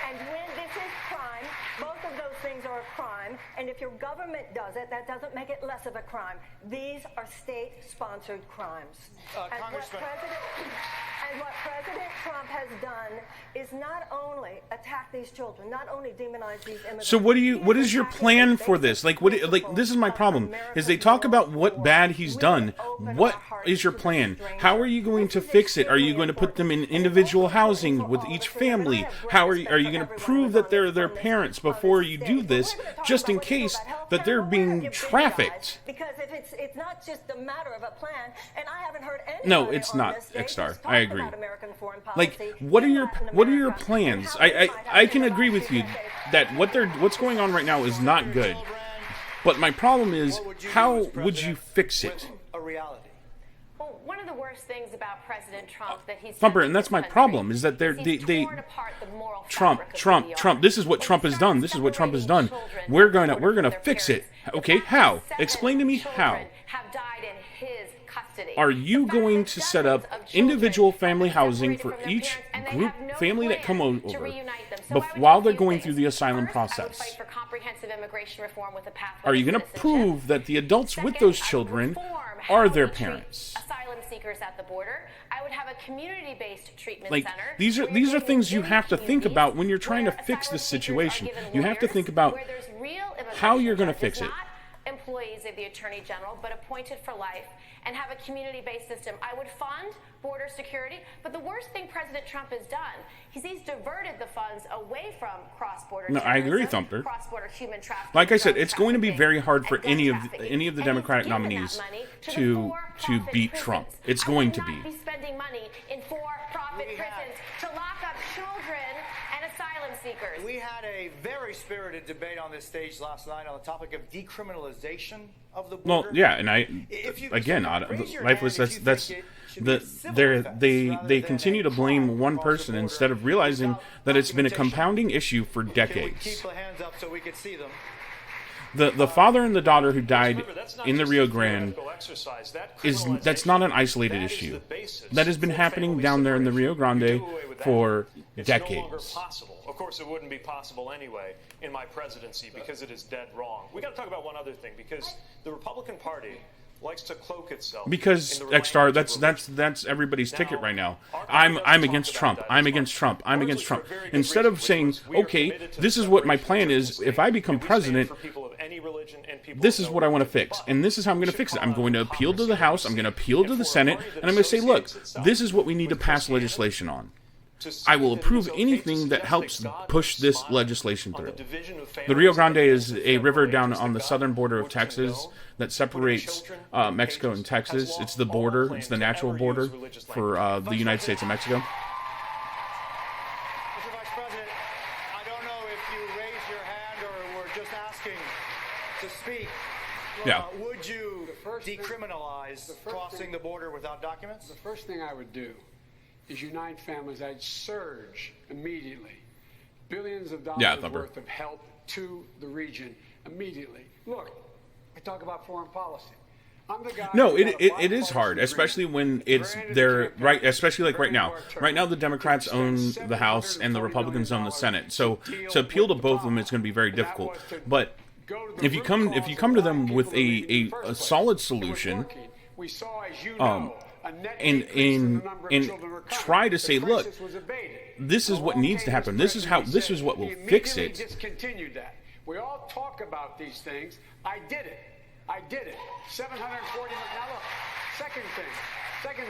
And when this is crime, both of those things are a crime. And if your government does it, that doesn't make it less of a crime. These are state-sponsored crimes. And what President Trump has done is not only attack these children, not only demonize these immigrants. So what is your plan for this? Like this is my problem. Is they talk about what bad he's done. What is your plan? How are you going to fix it? Are you going to put them in individual housing with each family? How are you going to prove that they're their parents before you do this, just in case that they're being trafficked? Because if it's not just a matter of a plan, and I haven't heard any. No, it's not, X-Star. I agree. Like, what are your plans? I can agree with you that what's going on right now is not good. But my problem is, how would you fix it? Well, one of the worst things about President Trump that he's Thumper, and that's my problem, is that they Trump. This is what Trump has done. This is what Trump has done. We're gonna fix it. Okay, how? Explain to me how. Have died in his custody. Are you going to set up individual family housing for each group family that come over while they're going through the asylum process? Are you going to prove that the adults with those children are their parents? Asylum seekers at the border. I would have a community-based treatment center. These are things you have to think about when you're trying to fix this situation. You have to think about how you're going to fix it. Employees of the Attorney General, but appointed for life, and have a community-based system. I would fund border security, but the worst thing President Trump has done is he's diverted the funds away from cross-border terrorism. I agree, Thumper. Cross-border human trafficking. Like I said, it's going to be very hard for any of the Democratic nominees to beat Trump. It's going to be. Be spending money in for-profit prisons to lock up children and asylum seekers. We had a very spirited debate on this stage last night on the topic of decriminalization of the border. Well, yeah, and lifeless. They continue to blame one person instead of realizing that it's been a compounding issue for decades. Keep the hands up so we could see them. The father and the daughter who died in the Rio Grande that's not an isolated issue. That has been happening down there in the Rio Grande for decades. Of course, it wouldn't be possible anyway in my presidency because it is dead wrong. We got to talk about one other thing, because the Republican Party likes to cloak itself. Because X-Star, that's everybody's ticket right now. I'm against Trump. I'm against Trump. I'm against Trump. Instead of saying, okay, this is what my plan is. If I become president, this is what I want to fix, and this is how I'm going to fix it. I'm going to appeal to the House. I'm going to appeal to the Senate, and I'm going to say, look, this is what we need to pass legislation on. I will approve anything that helps push this legislation through. The Rio Grande is a river down on the southern border of Texas that separates Mexico and Texas. It's the border. It's the natural border for the United States and Mexico. Mr. Vice President, I don't know if you raised your hand or were just asking to speak. Yeah. Would you decriminalize crossing the border without documents? The first thing I would do is unite families. I'd surge immediately billions of dollars worth of help to the region immediately. Look, I talk about foreign policy. I'm the guy. No, it is hard, especially when it's there, right? Especially like right now. Right now, the Democrats own the House and the Republicans own the Senate. So to appeal to both of them, it's going to be very difficult. But if you come to them with a solid solution, and try to say, look, this is what needs to happen. This is what will fix it. Discontinued that. We all talk about these things. I did it. 740 million. Now look, second thing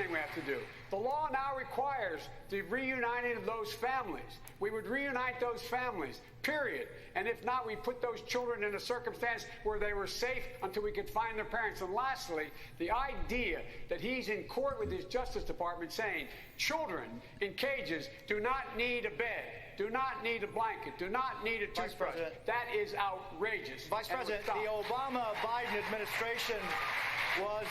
we have to do. The law now requires the reuniting of those families. We would reunite those families, period. And if not, we put those children in a circumstance where they were safe until we could find their parents. And lastly, the idea that he's in court with his Justice Department saying children in cages do not need a bed, do not need a blanket, do not need a toothbrush. That is outrageous. Vice President, the Obama-Biden administration was...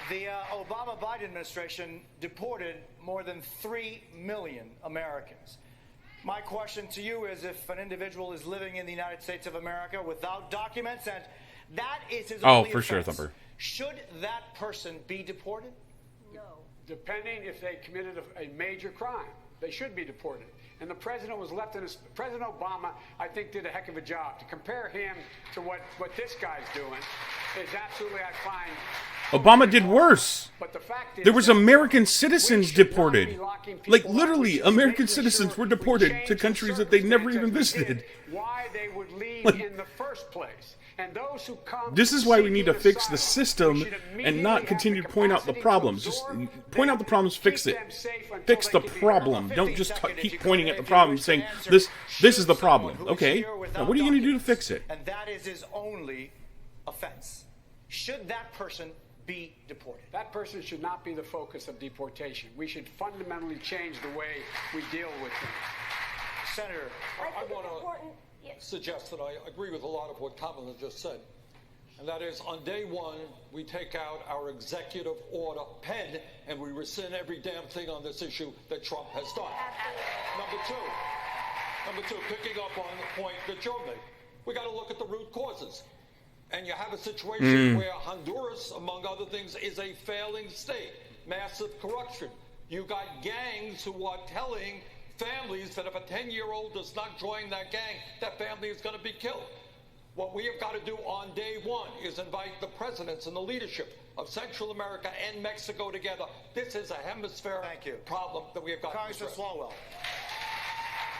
The Obama-Biden administration deported more than 3 million Americans. My question to you is, if an individual is living in the United States of America without documents, and that is his only for sure, offense, Thumper. should that person be deported? No. Depending if they committed a major crime, they should be deported. And the president was left in his... President Obama, I think, did a heck of a job. To compare him to what this guy's doing is absolutely, I find... Obama did worse. But the fact is, there was American citizens deported. Like, literally, American citizens were deported to countries that they never even visited. Why they would leave in the first place. And those who come... This is why we need to fix the system and not continue to point out the problems. Just point out the problems, fix it. Fix the problem. Don't just keep pointing at the problem saying, this is the problem. Okay, now what are you going to do to fix it? And that is his only offense. Should that person be deported? That person should not be the focus of deportation. We should fundamentally change the way we deal with them. Senator, I want to suggest that I agree with a lot of what Kamala just said. And that is, on day one, we take out our executive order pen and we rescind every damn thing on this issue that Trump has done. Number two, picking up on the point that Joe made, we got to look at the root causes. And you have a situation where Honduras, among other things, is a failing state. Massive corruption. You got gangs who are telling families that if a 10-year-old does not join that gang, that family is going to be killed. What we have got to do on day one is invite the presidents and the leadership of Central America and Mexico together. This is a hemisphere problem that we have got to address. Congressman Swalwell,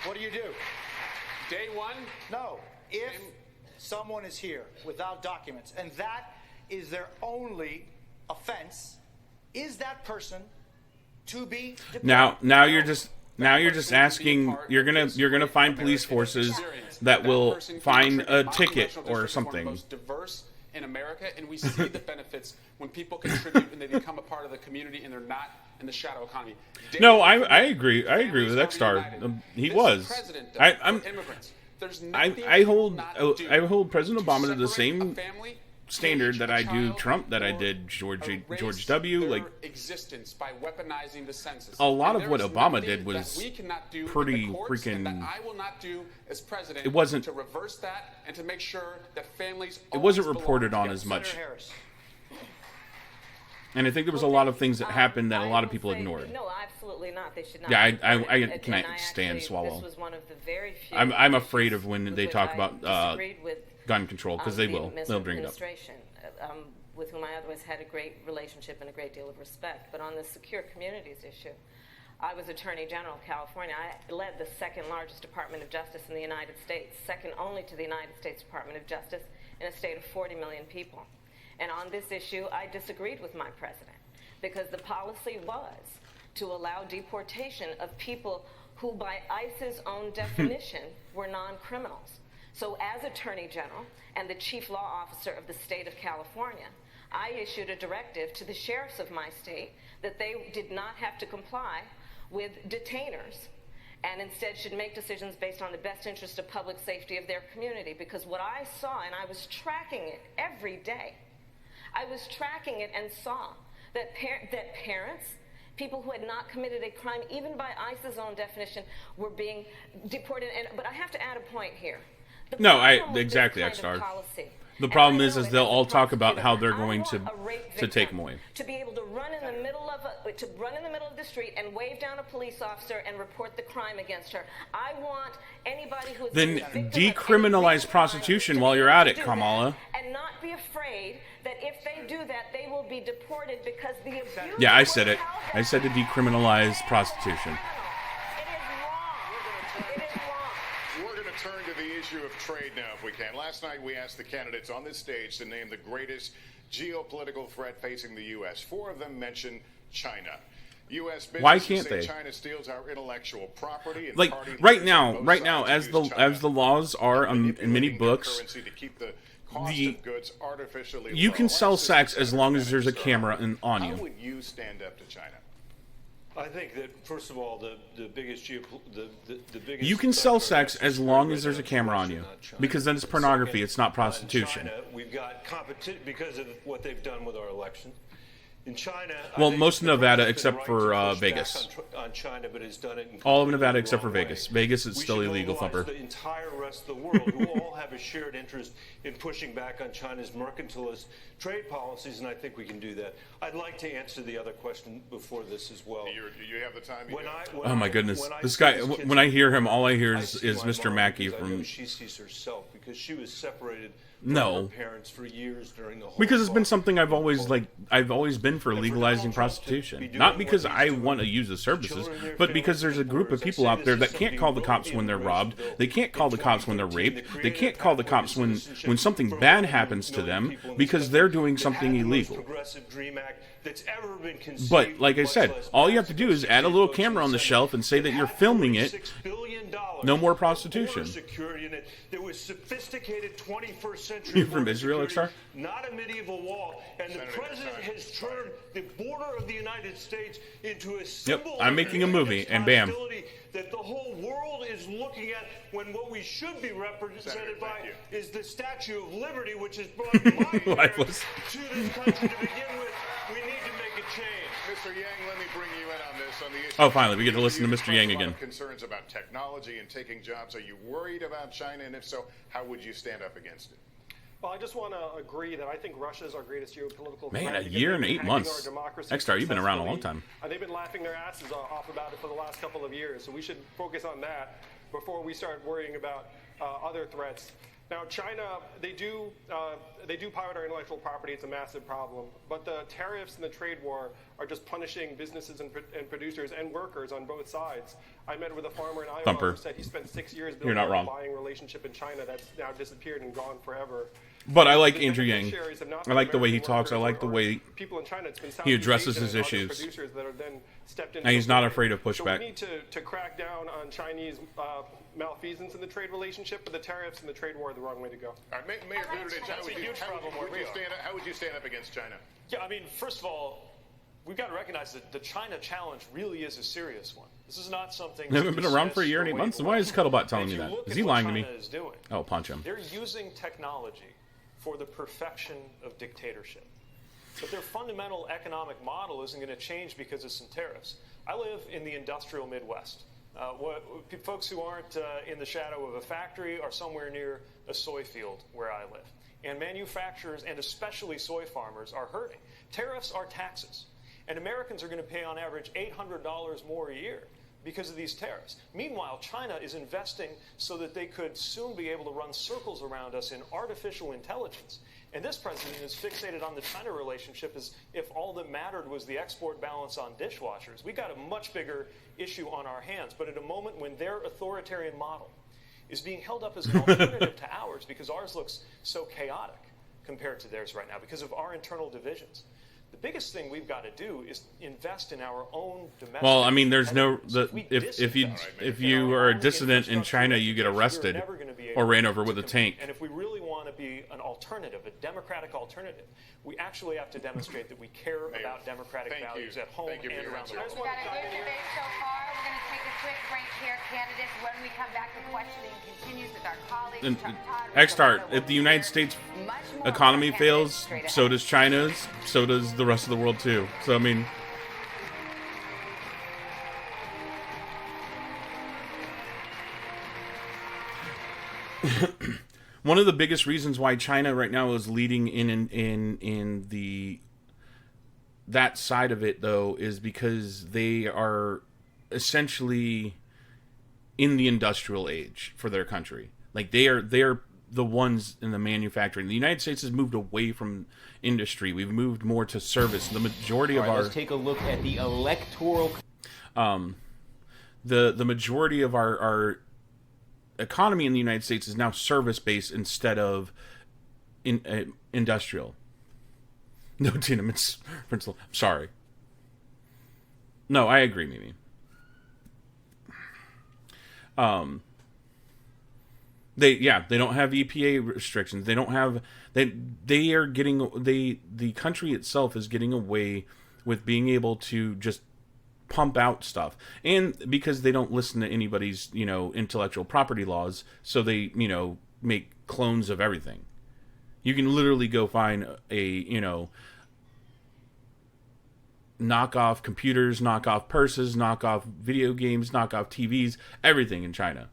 what do you do? Day one? No. If someone is here without documents, and that is their only offense, is that person to be deported? Now you're just asking. You're gonna find police forces that will find a ticket or something. Most diverse in America, and we see the benefits when people contribute and they become a part of the community, and they're not in the shadow economy. No, I agree. I agree with X-Star. He was. I hold President Obama to the same standard that I do Trump, that I did George W. Like, existence by weaponizing the census. A lot of what Obama did was pretty freaking. I will not do as president. It wasn't to reverse that and to make sure that families. It wasn't reported on as much. And I think there was a lot of things that happened that a lot of people ignored. No, absolutely not. They should not. Yeah, I can't stand Swalwell. This was one of the very few. I'm afraid of when they talk about gun control, because they will. They'll bring it up. With whom I otherwise had a great relationship and a great deal of respect. But on the secure communities issue, I was Attorney General of California. I led the second largest Department of Justice in the United States, second only to the United States Department of Justice, in a state of 40 million people. And on this issue, I disagreed with my president, because the policy was to allow deportation of people who, by ICE's own definition, were non-criminals. So as Attorney General and the Chief Law Officer of the state of California, I issued a directive to the sheriffs of my state that they did not have to comply with detainers, and instead should make decisions based on the best interest of public safety of their community. Because what I saw, and I was tracking it every day, I was tracking it and saw that parents, people who had not committed a crime, even by ICE's own definition, were being deported. But I have to add a point here. No, exactly, X-Star. The problem is they'll all talk about how they're going to take them away. To be able to run in the middle of the street and wave down a police officer and report the crime against her. I want anybody who's then decriminalize prostitution while you're at it, Kamala. And not be afraid that if they do that, they will be deported because the abuse. Yeah, I said it. I said to decriminalize prostitution. Turn to the issue of trade now, if we can. Last night, we asked the candidates on this stage to name the greatest geopolitical threat facing the U.S. 4 of them mentioned China. U.S. Why can't say they? China steals our intellectual property. And like right now, as the laws are in many books, you can sell sex as long as there's a camera on you. How would you stand up to China? I think that first of all, the biggest you can sell sex as long as there's a camera on you, because then it's pornography. It's not prostitution. In China, we've got competition because of what they've done with our election. In China, well, most of Nevada except for Vegas. On China, but has done it in all of Nevada except for Vegas. Vegas is still illegal, Thumper. The entire rest of the world, who all have a shared interest in pushing back on China's mercantilist trade policies, and I think we can do that. I'd like to answer the other question before this as well. You have the time. Oh my goodness, this guy! When I hear him, all I hear is Mr. Mackey from. She sees herself because she was separated. No, her parents for years during the whole because it's been something I've always been for legalizing prostitution. Not because I want to use the services, but because there's a group of people out there that can't call the cops when they're robbed. They can't call the cops when they're raped. They can't call the cops when something bad happens to them because they're doing something illegal. But like I said, all you have to do is add a little camera on the shelf and say that you're filming it. No more prostitution. There was sophisticated 21st century. You're from Israel, X-Star? Not a medieval wall. And the president has turned the border of the United States into a symbol. Yep, I'm making a movie, and bam. That the whole world is looking at when what we should be represented by is the Statue of Liberty, which has brought my parents to this country to begin with. We need to make a change. Mr. Yang, let me bring you in on this. On the issue. Oh, finally, we get to listen to Mr. Yang again. Concerns about technology and taking jobs. Are you worried about China? And if so, how would you stand up against it? Well, I just want to agree that I think Russia is our greatest geopolitical threat. Man, a year year and 8 months. X-Star, you've been around a long time. They've been laughing their asses off about it for the last couple of years, so we should focus on that before we start worrying about other threats. Now, China, they do pirate our intellectual property. It's a massive problem. But the tariffs and the trade war are just punishing businesses and producers and workers on both sides. I met with a farmer in Iowa who said he spent 6 years building a buying relationship in China that's now disappeared and gone forever. But I like Andrew Yang. I like the way he talks. I like the way he addresses his issues. And he's not afraid of pushback. So we need to crack down on Chinese malfeasance in the trade relationship, but the tariffs and the trade war are the wrong way to go. All right, Mayor Buttigieg, how would you stand up against China? Yeah, I mean, first of all, we've got to recognize that the China challenge really is a serious one. This is not something. They haven't been around for a year and 8 months. Why is Scuttlebot telling me that? Is he lying to me? Oh, punch him. They're using technology for the perfection of dictatorship. But their fundamental economic model isn't going to change because of some tariffs. I live in the industrial Midwest. Folks who aren't in the shadow of a factory are somewhere near a soy field where I live. And manufacturers, and especially soy farmers, are hurting. Tariffs are taxes. And Americans are going to pay on average $800 more a year because of these tariffs. Meanwhile, China is investing so that they could soon be able to run circles around us in artificial intelligence. And this president is fixated on the China relationship as if all that mattered was the export balance on dishwashers. We got a much bigger issue on our hands. But at a moment when their authoritarian model is being held up as an alternative to ours because ours looks so chaotic compared to theirs right now because of our internal divisions. The biggest thing we've got to do is invest in our own domestic. Well, I mean, there's no if you are a dissident in China, you get arrested or ran over with a tank. And if we really want to be an alternative, a democratic alternative, we actually have to demonstrate that we care about democratic values at home and around the world. We've got a good debate so far. We're going to take a quick break here, candidates. When we come back, the questioning continues with our colleagues. And X-Star, if the United States economy fails, so does China's, so does the rest of the world too. So I mean, One of the biggest reasons why China right now is leading in the that side of it, though, is because they are essentially in the industrial age for their country. Like they're the ones in the manufacturing. The United States has moved away from industry. We've moved more to service. The majority of our let's take a look at the electoral. The majority of our economy in the United States is now service based instead of industrial. No tenements, principal. I'm sorry. No, I agree, Mimi. They don't have EPA restrictions. They don't have they are getting the country itself is getting away with being able to just pump out stuff. And because they don't listen to anybody's, intellectual property laws, so they, make clones of everything. You can literally go find a, knockoff computers, knockoff purses, knockoff video games, knockoff TVs, everything in China.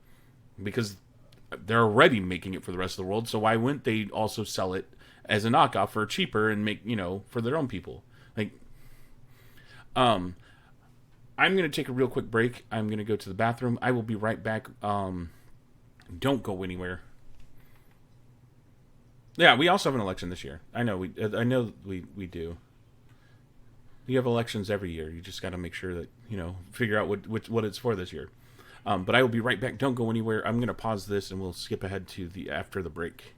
Because they're already making it for the rest of the world, so why wouldn't they also sell it as a knockoff for cheaper and make, for their own people? Like, I'm going to take a real quick break. I'm going to go to the bathroom. I will be right back. Don't go anywhere. Yeah, we also have an election this year. I know we do. You have elections every year. You just got to make sure that, figure out what it's for this year. But I will be right back. Don't go anywhere. I'm going to pause this and we'll skip ahead to after the break.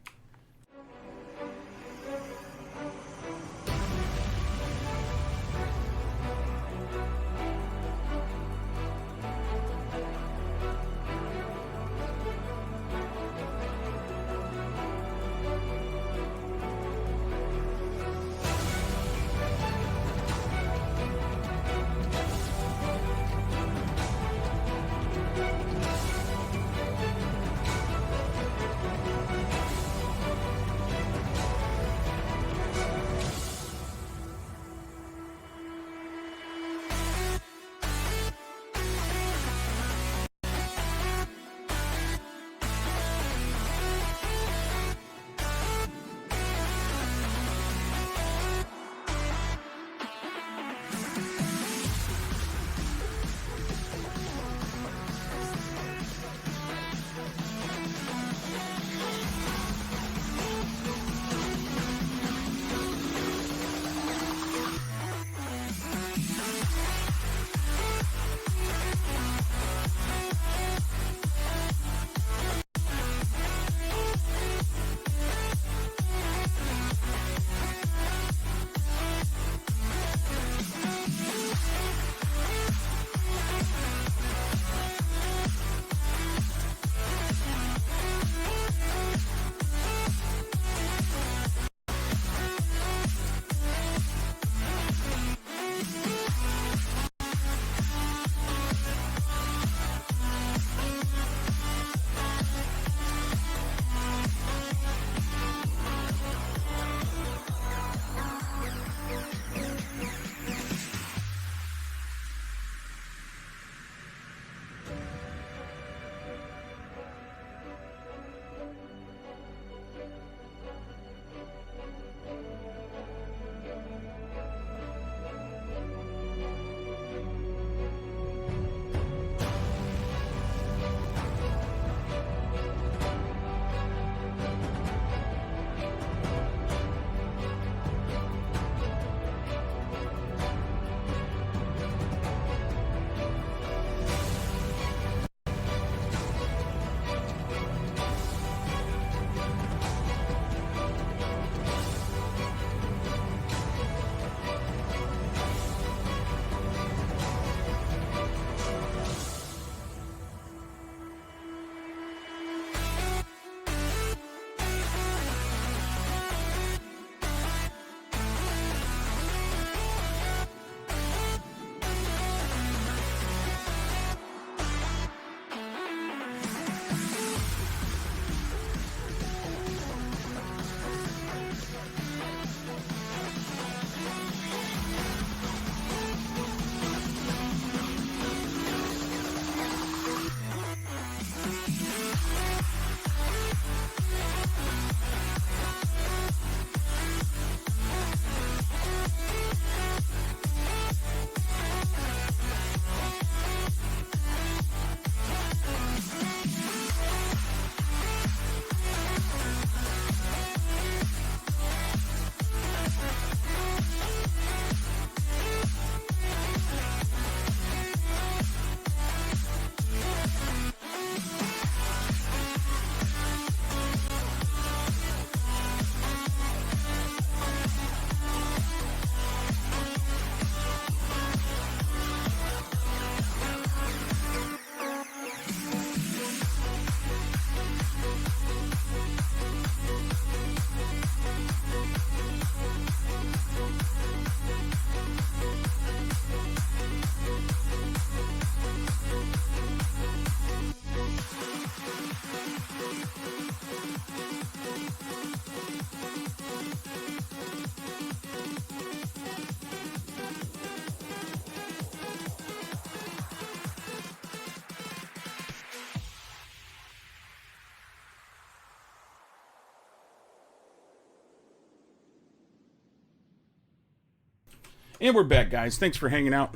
And we're back, guys. Thanks for hanging out.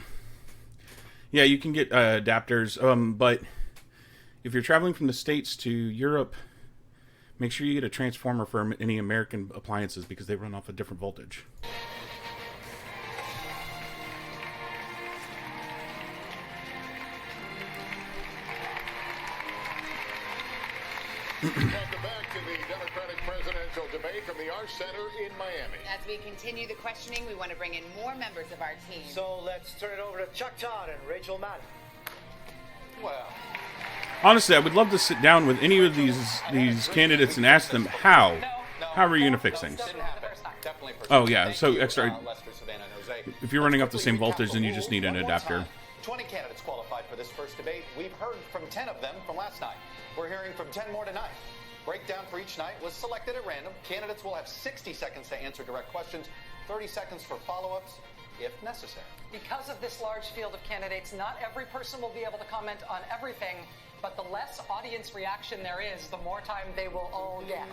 Yeah, you can get adapters, but if you're traveling from the States to Europe, make sure you get a transformer for any American appliances because they run off a different voltage. Welcome back to the Democratic presidential debate from the Arts Center in Miami. As we continue the questioning, we want to bring in more members of our team. So let's turn it over to Chuck Todd and Rachel Madden. Well, honestly, I would love to sit down with any of these candidates and ask them how are you going to fix things? Oh yeah, so extra. If you're running off the same voltage, then you just need an adapter. 20 candidates qualified for this first debate. We've heard from 10 of them from last night. We're hearing from 10 more tonight. Breakdown for each night was selected at random. Candidates will have 60 seconds to answer direct questions, 30 seconds for follow-ups if necessary. Because of this large field of candidates, not every person will be able to comment on everything, but the less audience reaction there is, the more time they will all get.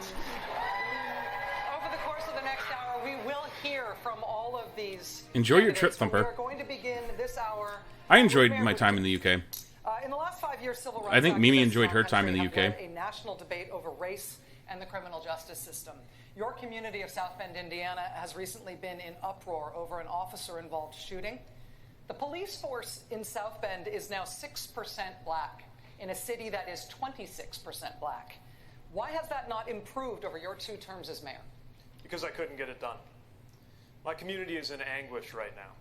Over the course of the next hour, we will hear from all of these. Enjoy your trip, Thumper. We're going to begin this hour. I enjoyed my time in the UK. In the last 5 years, civil rights. I think Mimi enjoyed her time in the UK. A national debate over race and the criminal justice system. Your community of South Bend, Indiana, has recently been in uproar over an officer-involved shooting. The police force in South Bend is now 6% black in a city that is 26% black. Why has that not improved over your 2 terms as mayor? Because I couldn't get it done. My community is in anguish right now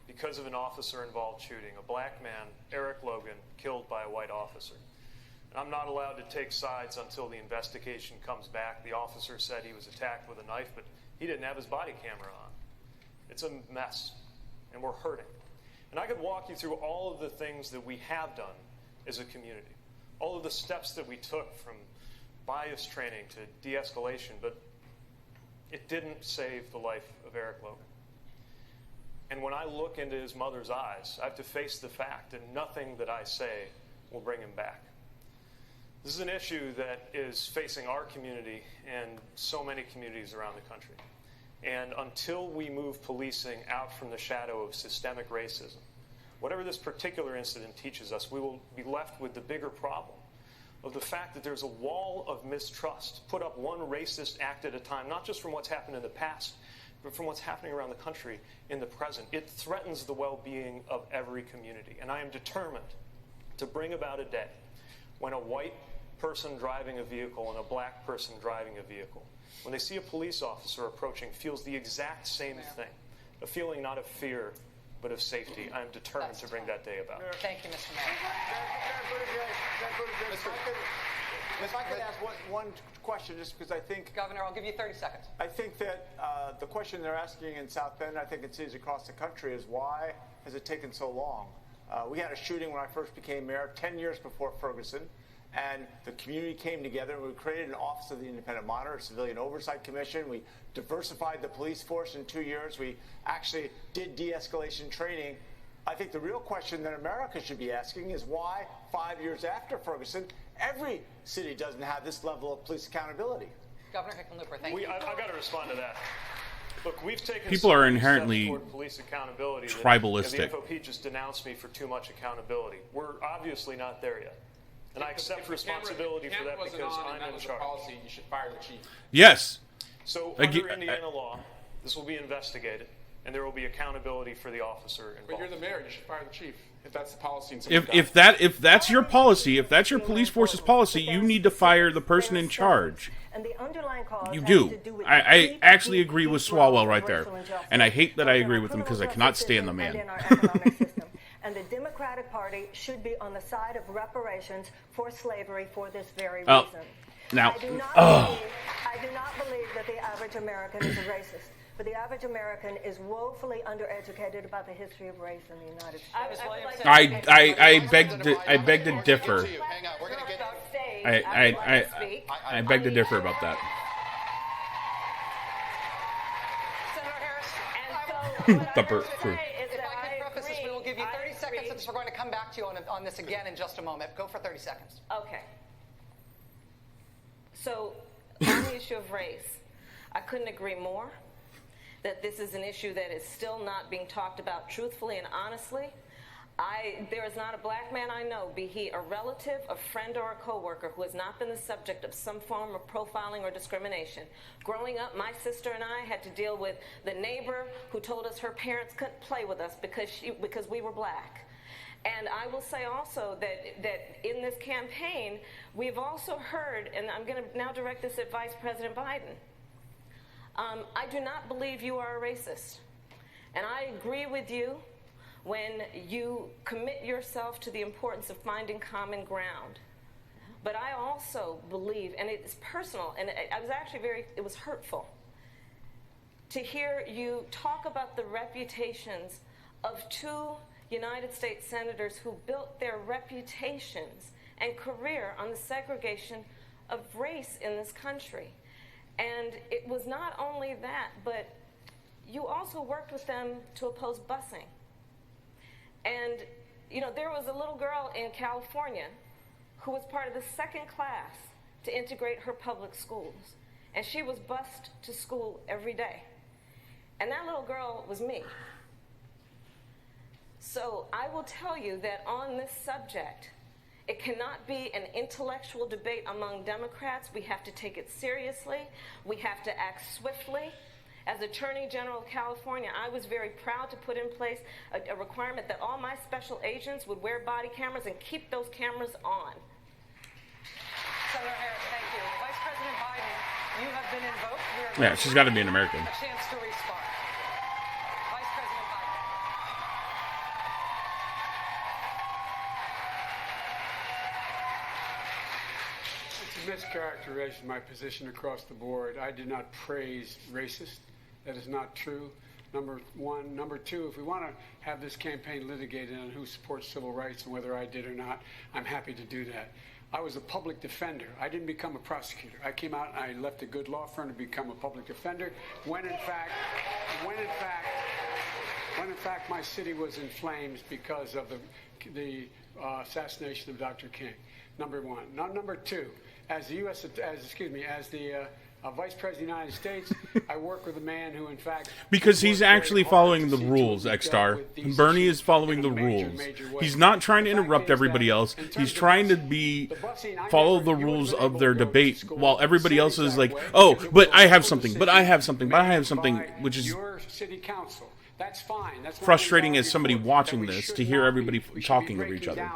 because of an officer-involved shooting. A black man, Eric Logan, killed by a white officer. And I'm not allowed to take sides until the investigation comes back. The officer said he was attacked with a knife, but he didn't have his body camera on. It's a mess, and we're hurting. And I could walk you through all of the things that we have done as a community, all of the steps that we took from bias training to de-escalation, but it didn't save the life of Eric Logan. And when I look into his mother's eyes, I have to face the fact that nothing that I say will bring him back. This is an issue that is facing our community and so many communities around the country. And until we move policing out from the shadow of systemic racism, whatever this particular incident teaches us, we will be left with the bigger problem of the fact that there's a wall of mistrust put up one racist act at a time, not just from what's happened in the past, but from what's happening around the country in the present. It threatens the well-being of every community. And I am determined to bring about a day when a white person driving a vehicle and a black person driving a vehicle, when they see a police officer approaching, feels the exact same thing, a feeling not of fear, but of safety. I am determined to bring that day about. Thank you, Mr. Mayor. If I could ask one question, just because I think... Governor, I'll give you 30 seconds. I think that the question they're asking in South Bend, I think it sees across the country, is why has it taken so long? We had a shooting when I first became mayor 10 years before Ferguson, and the community came together and we created an Office of the Independent Monitor, a Civilian Oversight Commission. We diversified the police force in 2 years. We actually did de-escalation training. I think the real question that America should be asking is why 5 years after Ferguson, every city doesn't have this level of police accountability. Governor Hickenlooper, thank you. I've got to respond to that. Look, we've taken people are steps inherently toward police accountability tribalistic. That, the FOP just denounced me for too much accountability. We're obviously not there yet. And I accept responsibility for that because I'm in charge. Policy, you should fire the chief. Yes. So under Indiana law, this will be investigated, and there will be accountability for the officer involved. But you're the mayor. You should fire the chief if that's the policy. If that's your policy, if that's your police force's policy, you need to fire the person in charge. And the underlying cause You do. I actually agree with Swalwell right there, and I hate that I agree with him because I cannot stand the man. And the Democratic Party should be on the side of reparations for slavery for this very Oh, reason. now, I do not believe that the average American is a racist, but the average American is woefully undereducated about the history of race in the United States. I beg to differ. I beg to differ about that. Thumper. We will give you 30 seconds since we're going to come back to you on this again in just a moment. Go for 30 seconds. Okay. So, on the issue of race, I couldn't agree more. that this is an issue that is still not being talked about truthfully and honestly. There is not a black man I know, be he a relative, a friend, or a coworker, who has not been the subject of some form of profiling or discrimination. Growing up, my sister and I had to deal with the neighbor who told us her parents couldn't play with us because we were black. And I will say also that in this campaign, we've also heard, and I'm going to now direct this at Vice President Biden, I do not believe you are a racist. And I agree with you when you commit yourself to the importance of finding common ground. But I also believe, and it's personal, and I was actually it was hurtful to hear you talk about the reputations of two United States senators who built their reputations and career on the segregation of race in this country. And it was not only that, but you also worked with them to oppose busing. And, you know, there was a little girl in California who was part of the second class to integrate her public schools. And she was bused to school every day. And that little girl was me. So I will tell you that on this subject, it cannot be an intellectual debate among Democrats. We have to take it seriously. We have to act swiftly. As Attorney General of California, I was very proud to put in place a requirement that all my special agents would wear body cameras and keep those cameras on. Senator Harris, thank you. Vice President Biden, you have been invoked. Yeah, she's got to be an American. A chance to respond. Vice President Biden. It's a mischaracterization of my position across the board. I did not praise racist. That is not true, number one. Number two, if we want to have this campaign litigated on who supports civil rights and whether I did or not, I'm happy to do that. I was a public defender. I didn't become a prosecutor. I came out and I left a good law firm to become a public defender when in fact my city was in flames because of the assassination of Dr. King. Number one. Now, number two, as the Vice President of the United States, I work with a man who, in fact... Because he's actually following the rules, X-Star. Bernie is following the rules. He's not trying to interrupt everybody else. He's trying to follow the rules of their debate, while everybody else is like, oh, but I have something, but I have something, but I have something, which is frustrating as somebody watching this to hear everybody talking over each other.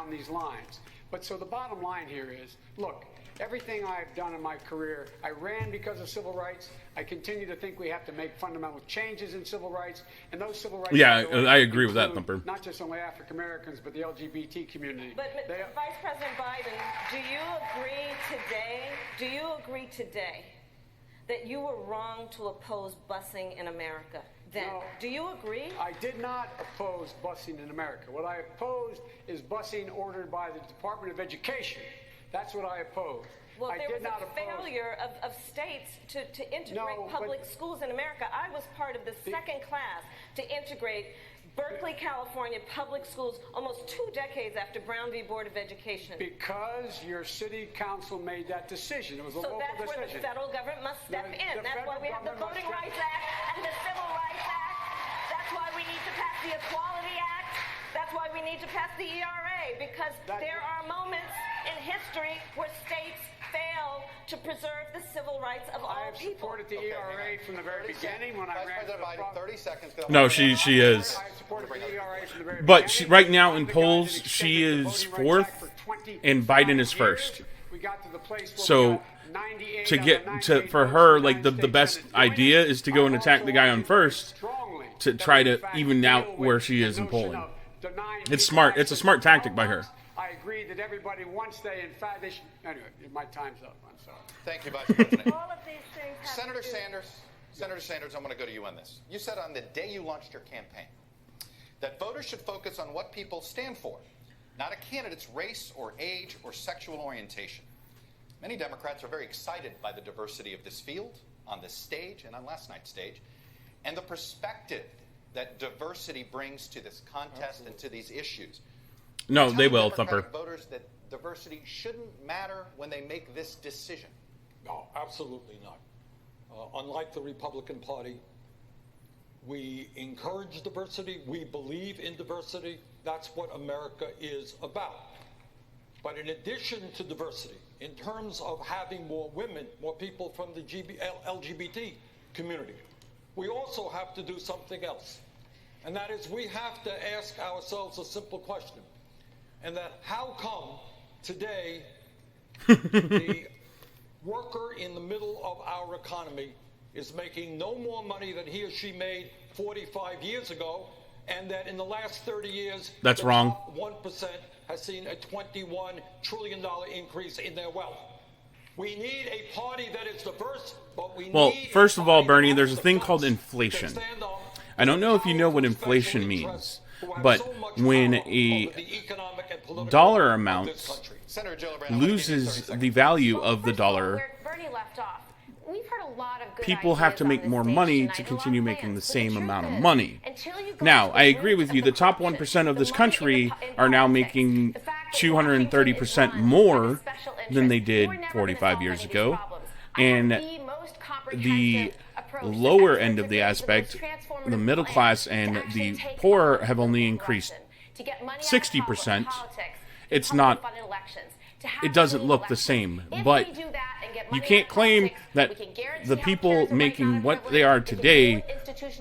But so the bottom line here is, look, everything I've done in my career, I ran because of civil rights. I continue to think we have to make fundamental changes in civil rights, and those civil rights... Yeah, I agree with that, Thumper. Not just only African Americans, but the LGBT community. But Vice President Biden, do you agree today that you were wrong to oppose busing in America? Then, no, do you agree? I did not oppose busing in America. What I opposed is busing ordered by the Department of Education. That's what I opposed. Well, there was a failure of states to integrate public schools in America. I was part of the second class to integrate Berkeley, California public schools almost 2 decades after Brown v. Board of Education. Because your city council made that decision. It was a local decision. So that's where the federal government must step in. That's why we have the Voting Rights Act and the Civil Rights Act. That's why we need to pass the Equality Act. That's why we need to pass the ERA, because there are moments in history where states fail to preserve the civil rights of all people. I have supported the ERA from the very beginning when I ran for the 30 seconds. No, she is. I supported the ERA from the very But beginning. right now in polls, she is 4th, and Biden is 1st. We got to the place where So for her, like the best idea is to go and attack the guy on 1st to try to even out where she is in polling. It's smart. It's a smart tactic by her. I agree that everybody, once they, in fact, they should... Anyway, my time's up. I'm sorry. Thank you, Vice President. All of these things have Senator Sanders, I'm going to go to you on this. You said on the day you launched your campaign that voters should focus on what people stand for, not a candidate's race or age or sexual orientation. Many Democrats are very excited by the diversity of this field, on this stage and on last night's stage, and the perspective that diversity brings to this contest and to these issues. No, they will, Thumper. Voters that diversity shouldn't matter when they make this decision. No, absolutely not. Unlike the Republican Party, We encourage diversity. We believe in diversity. That's what America is about. But in addition to diversity, in terms of having more women, more people from the LGBT community, we also have to do something else. And that is, we have to ask ourselves a simple question. And that, how come today the worker in the middle of our economy is making no more money than he or she made 45 years ago, and that in the last 30 years, that's wrong. Top 1% has seen a $21 trillion increase in their wealth. We need a party that is diverse, but we need first of all, Bernie, there's a thing called inflation. I don't know if you know what inflation means, but when a dollar amount loses the value of the dollar, people have to make more money to continue making the same amount of money. Now, I agree with you. The top 1% of this country are now making 230% more than they did 45 years ago. And the lower end of the aspect, the middle class and the poor, have only increased 60%. It's not, it doesn't look the same, but you can't claim that the people making what they are today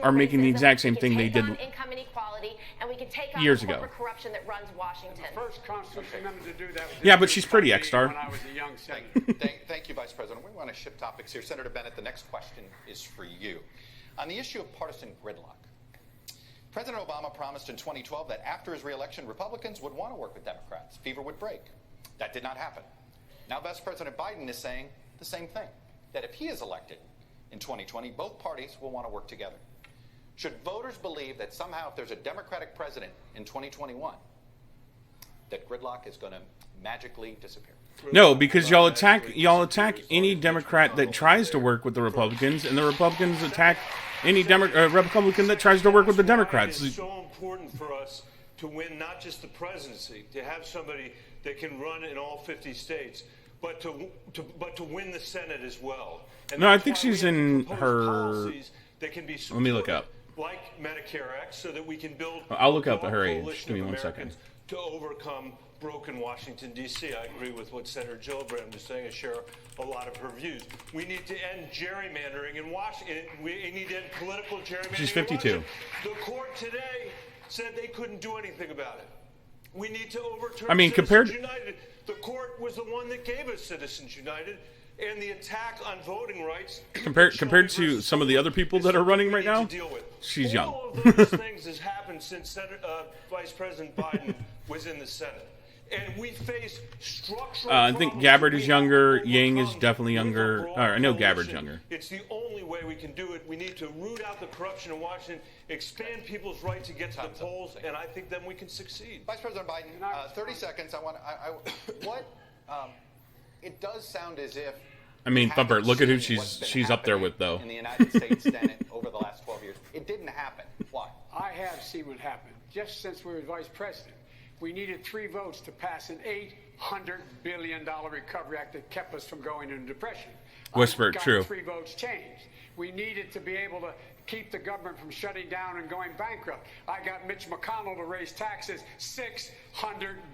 are making the exact same thing they did years ago. Yeah, but she's pretty, X-Star. Thank you, Vice President. We want to shift topics here. Senator Bennett, the next question is for you. On the issue of partisan gridlock, President Obama promised in 2012 that after his re-election, Republicans would want to work with Democrats. Fever would break. That did not happen. Now, Vice President Biden is saying the same thing, that if he is elected in 2020, both parties will want to work together. Should voters believe that somehow if there's a Democratic president in 2021, that gridlock is going to magically disappear? No, because y'all attack any Democrat that tries to work with the Republicans, and the Republicans attack any Republican that tries to work with the Democrats. It's so important for us to win not just the presidency, to have somebody that can run in all 50 states, but to win the Senate as well. And no, I think she's in her. That can be let me look up. Like Medicare Act, so that we can build. I'll look up her age. Give me 1 second. To overcome broken Washington, D.C. I agree with what Senator Gillibrand was saying. I share a lot of her views. We need to end gerrymandering in Washington. We need to end political gerrymandering. She's 52. The court today said they couldn't do anything about it. We need to overturn Citizens United. The court was the one that gave us Citizens United, and the attack on voting rights. Compared to some of the other people that are running right now, she's young. All of those things has happened since Vice President Biden was in the Senate. And we face structural I think Gabbard is younger. Yang is definitely younger. I know Gabbard's younger. It's the only way we can do it. We need to root out the corruption in Washington, expand people's right to get to the polls, and I think then we can succeed. Vice President Biden, 30 seconds. It does sound as if. I mean, Thumper, look at who she's up there with, though. In the United States Senate over the last 12 years, it didn't happen. Why? I have seen what happened. Just since we were vice president, we needed 3 votes to pass an $800 billion recovery act that kept us from going into depression. Whisper, true. 3 votes changed. We needed to be able to keep the government from shutting down and going bankrupt. I got Mitch McConnell to raise taxes $600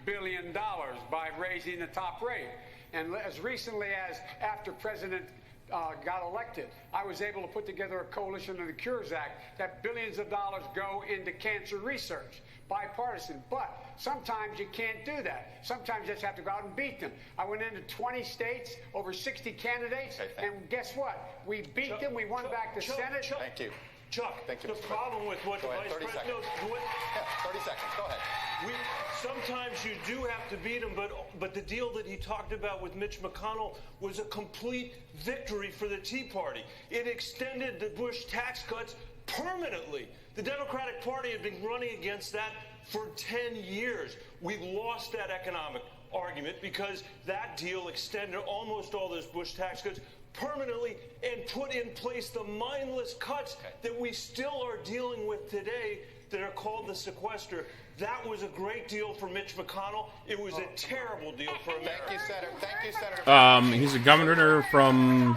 billion by raising the top rate. And as recently as after President got elected, I was able to put together a coalition of the Cures Act that billions of dollars go into cancer research, bipartisan. But sometimes you can't do that. Sometimes you just have to go out and beat them. I went into 20 states, over 60 candidates, and guess what? We beat them. We won back the Senate. Thank you. Chuck, thank you, the problem with what the Vice President... 30 seconds. Go ahead. Sometimes you do have to beat him, but the deal that he talked about with Mitch McConnell was a complete victory for the Tea Party. It extended the Bush tax cuts permanently. The Democratic Party had been running against that for 10 years. We lost that economic argument because that deal extended almost all those Bush tax cuts permanently and put in place the mindless cuts that we still are dealing with today that are called the sequester. That was a great deal for Mitch McConnell. It was a terrible deal for America. Thank you, Senator. He's a governor from...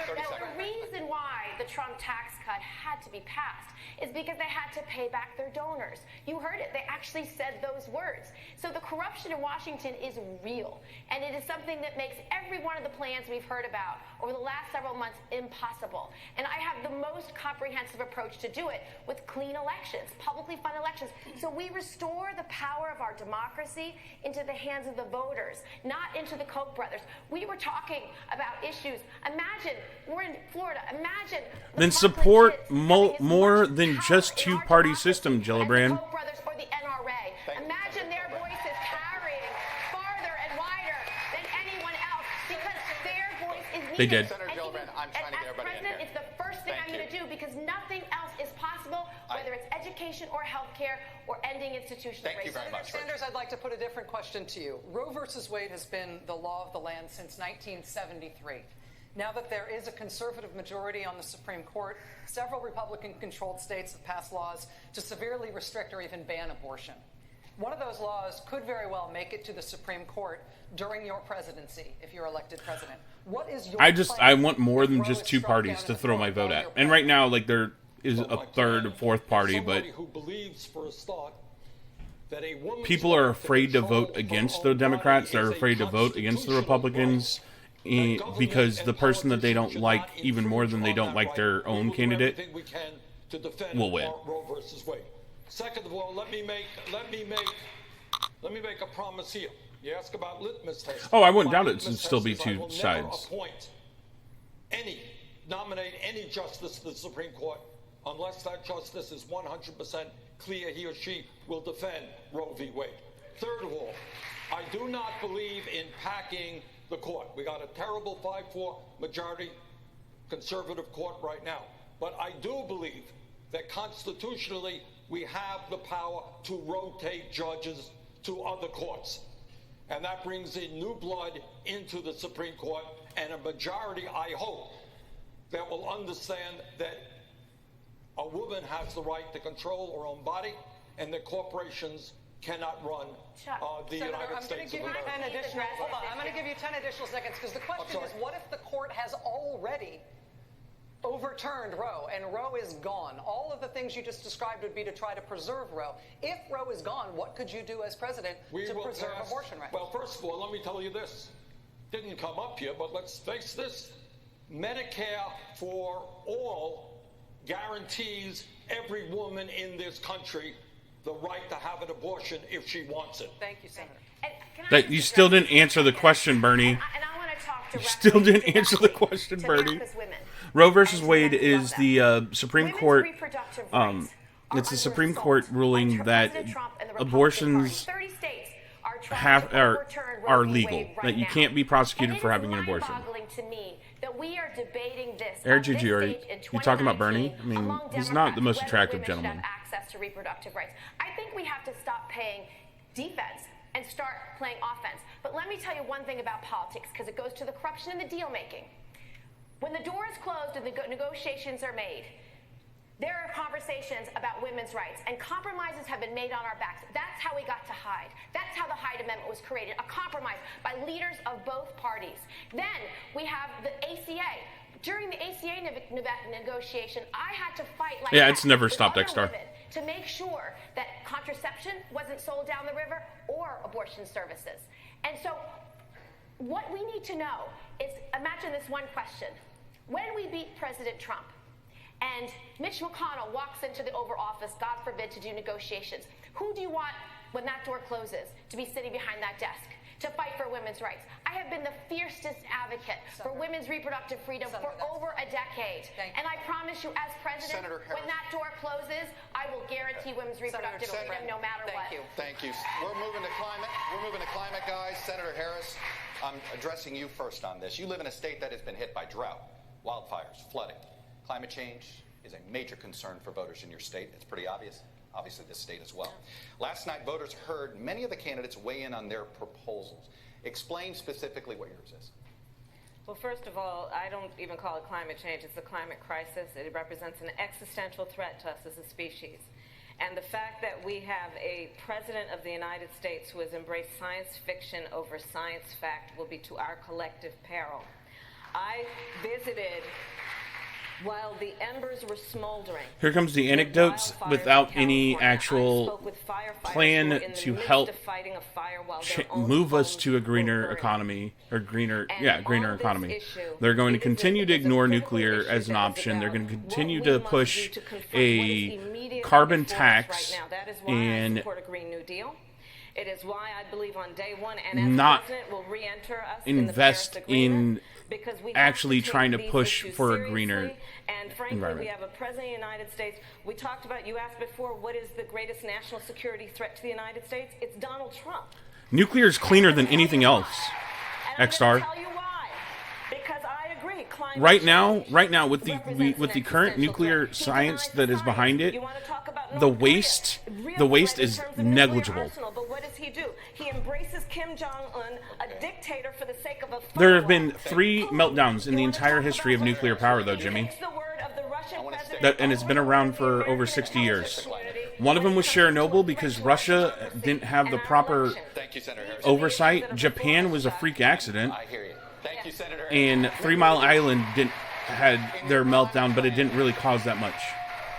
The reason why the Trump tax cut had to be passed is because they had to pay back their donors. You heard it. They actually said those words. So the corruption in Washington is real, and it is something that makes every one of the plans we've heard about over the last several months impossible. And I have the most comprehensive approach to do it with clean elections, publicly funded elections. So we restore the power of our democracy into the hands of the voters, not into the Koch brothers. We were talking about issues. Imagine, we're in Florida. Imagine. Then support more than just two-party system, Gillibrand. Koch brothers or the NRA. Imagine their voices carrying farther and wider than anyone else because their voice is needed. They did. Senator Gillibrand, I'm trying to get everybody in here. It's the first thing I'm going to do because nothing else is possible, whether it's education or healthcare or ending institutional racism. Thank you very much. Sanders, I'd like to put a different question to you. Roe versus Wade has been the law of the land since 1973. Now that there is a conservative majority on the Supreme Court, several Republican-controlled states have passed laws to severely restrict or even ban abortion. One of those laws could very well make it to the Supreme Court during your presidency, if you're elected president. What is your I want more than just two parties to throw my vote at. And right now, like, there is a third or fourth party, but who believes for a start that a woman's people are afraid to vote against the Democrats. They're afraid to vote against the Republicans because the person that they don't like even more than they don't like their own candidate will win. Roe versus Wade. Second of all, let me make a promise here. You ask about litmus tests. Oh, I wouldn't doubt it. It'd still be two sides. Nominate any justice to the Supreme Court unless that justice is 100% clear he or she will defend Roe v. Wade. Third of all, I do not believe in packing the court. We got a terrible 5-4 majority conservative court right now. But I do believe that constitutionally we have the power to rotate judges to other courts. And that brings in new blood into the Supreme Court and a majority, I hope, that will understand that a woman has the right to control her own body and that corporations cannot run the United States of America. Hold on, I'm going to give you 10 additional seconds because the question is, what if the court has already overturned Roe and Roe is gone? All of the things you just described would be to try to preserve Roe. If Roe is gone, what could you do as president to preserve abortion rights? Well, first of all, let me tell you this. Didn't come up here, but let's face this. Medicare for all guarantees every woman in this country the right to have an abortion if she wants it. Thank you, Senator. That you still didn't answer the question, Bernie. And I want to talk You still didn't answer the question, Bernie. Roe versus Wade is the Supreme Court. It's the Supreme Court ruling that abortions are legal. That you can't be prosecuted for having an abortion. Air Gigi, are you talking about Bernie? I mean, he's not the most attractive gentleman. Access to reproductive rights. I think we have to stop playing defense and start playing offense. But let me tell you one thing about politics, because it goes to the corruption and the deal making. When the door is closed and the negotiations are made, there are conversations about women's rights, and compromises have been made on our backs. That's how we got to Hyde. That's how the Hyde Amendment was created, a compromise by leaders of both parties. Then we have the ACA. During the ACA negotiation, I had to fight like it's never stopped X-Star to make sure that contraception wasn't sold down the river or abortion services. And so what we need to know is, imagine this one question. When we beat President Trump and Mitch McConnell walks into the Oval Office, God forbid, to do negotiations, who do you want when that door closes to be sitting behind that desk to fight for women's rights? I have been the fiercest advocate for women's reproductive freedom for over a decade. And I promise you, as president, when that door closes, I will guarantee women's reproductive freedom no matter what. Thank you. We're moving to climate. We're moving to climate, guys. Senator Harris, I'm addressing you first on this. You live in a state that has been hit by drought, wildfires, flooding. Climate change is a major concern for voters in your state. It's pretty obvious. Obviously, this state as well. Last night, voters heard many of the candidates weigh in on their proposals. Explain specifically what yours is. Well, first of all, I don't even call it climate change. It's a climate crisis. It represents an existential threat to us as a species. And the fact that we have a president of the United States who has embraced science fiction over science fact will be to our collective peril. I visited While the embers were smoldering, Here comes the anecdotes without any actual plan to help move us to a greener economy, or greener economy. They're going to continue to ignore nuclear as an option. They're going to continue to push a carbon tax and support a Green New Deal. It is why I believe on day one, and as not president will re-enter us invest in the Paris Agreement, in because we actually have to trying to take these push issues for a seriously. greener And frankly, environment. we have a president of the United States. We talked about, you asked before, what is the greatest national security threat to the United States? It's Donald Trump. Nuclear is cleaner than anything else. X-Star. Tell you why. Because I agree. Climate Right now, with the current nuclear science that is behind it, the waste is negligible. But what does he do? He embraces Kim Jong-un, a dictator, for the sake of a There have been 3 meltdowns in the entire history of nuclear power, though, Jimmy. And it's been around for over 60 years. One of them was Chernobyl because Russia didn't have the proper oversight. Japan was a freak accident. Thank you, Senator. And 3 Mile Island had their meltdown, but it didn't really cause that much.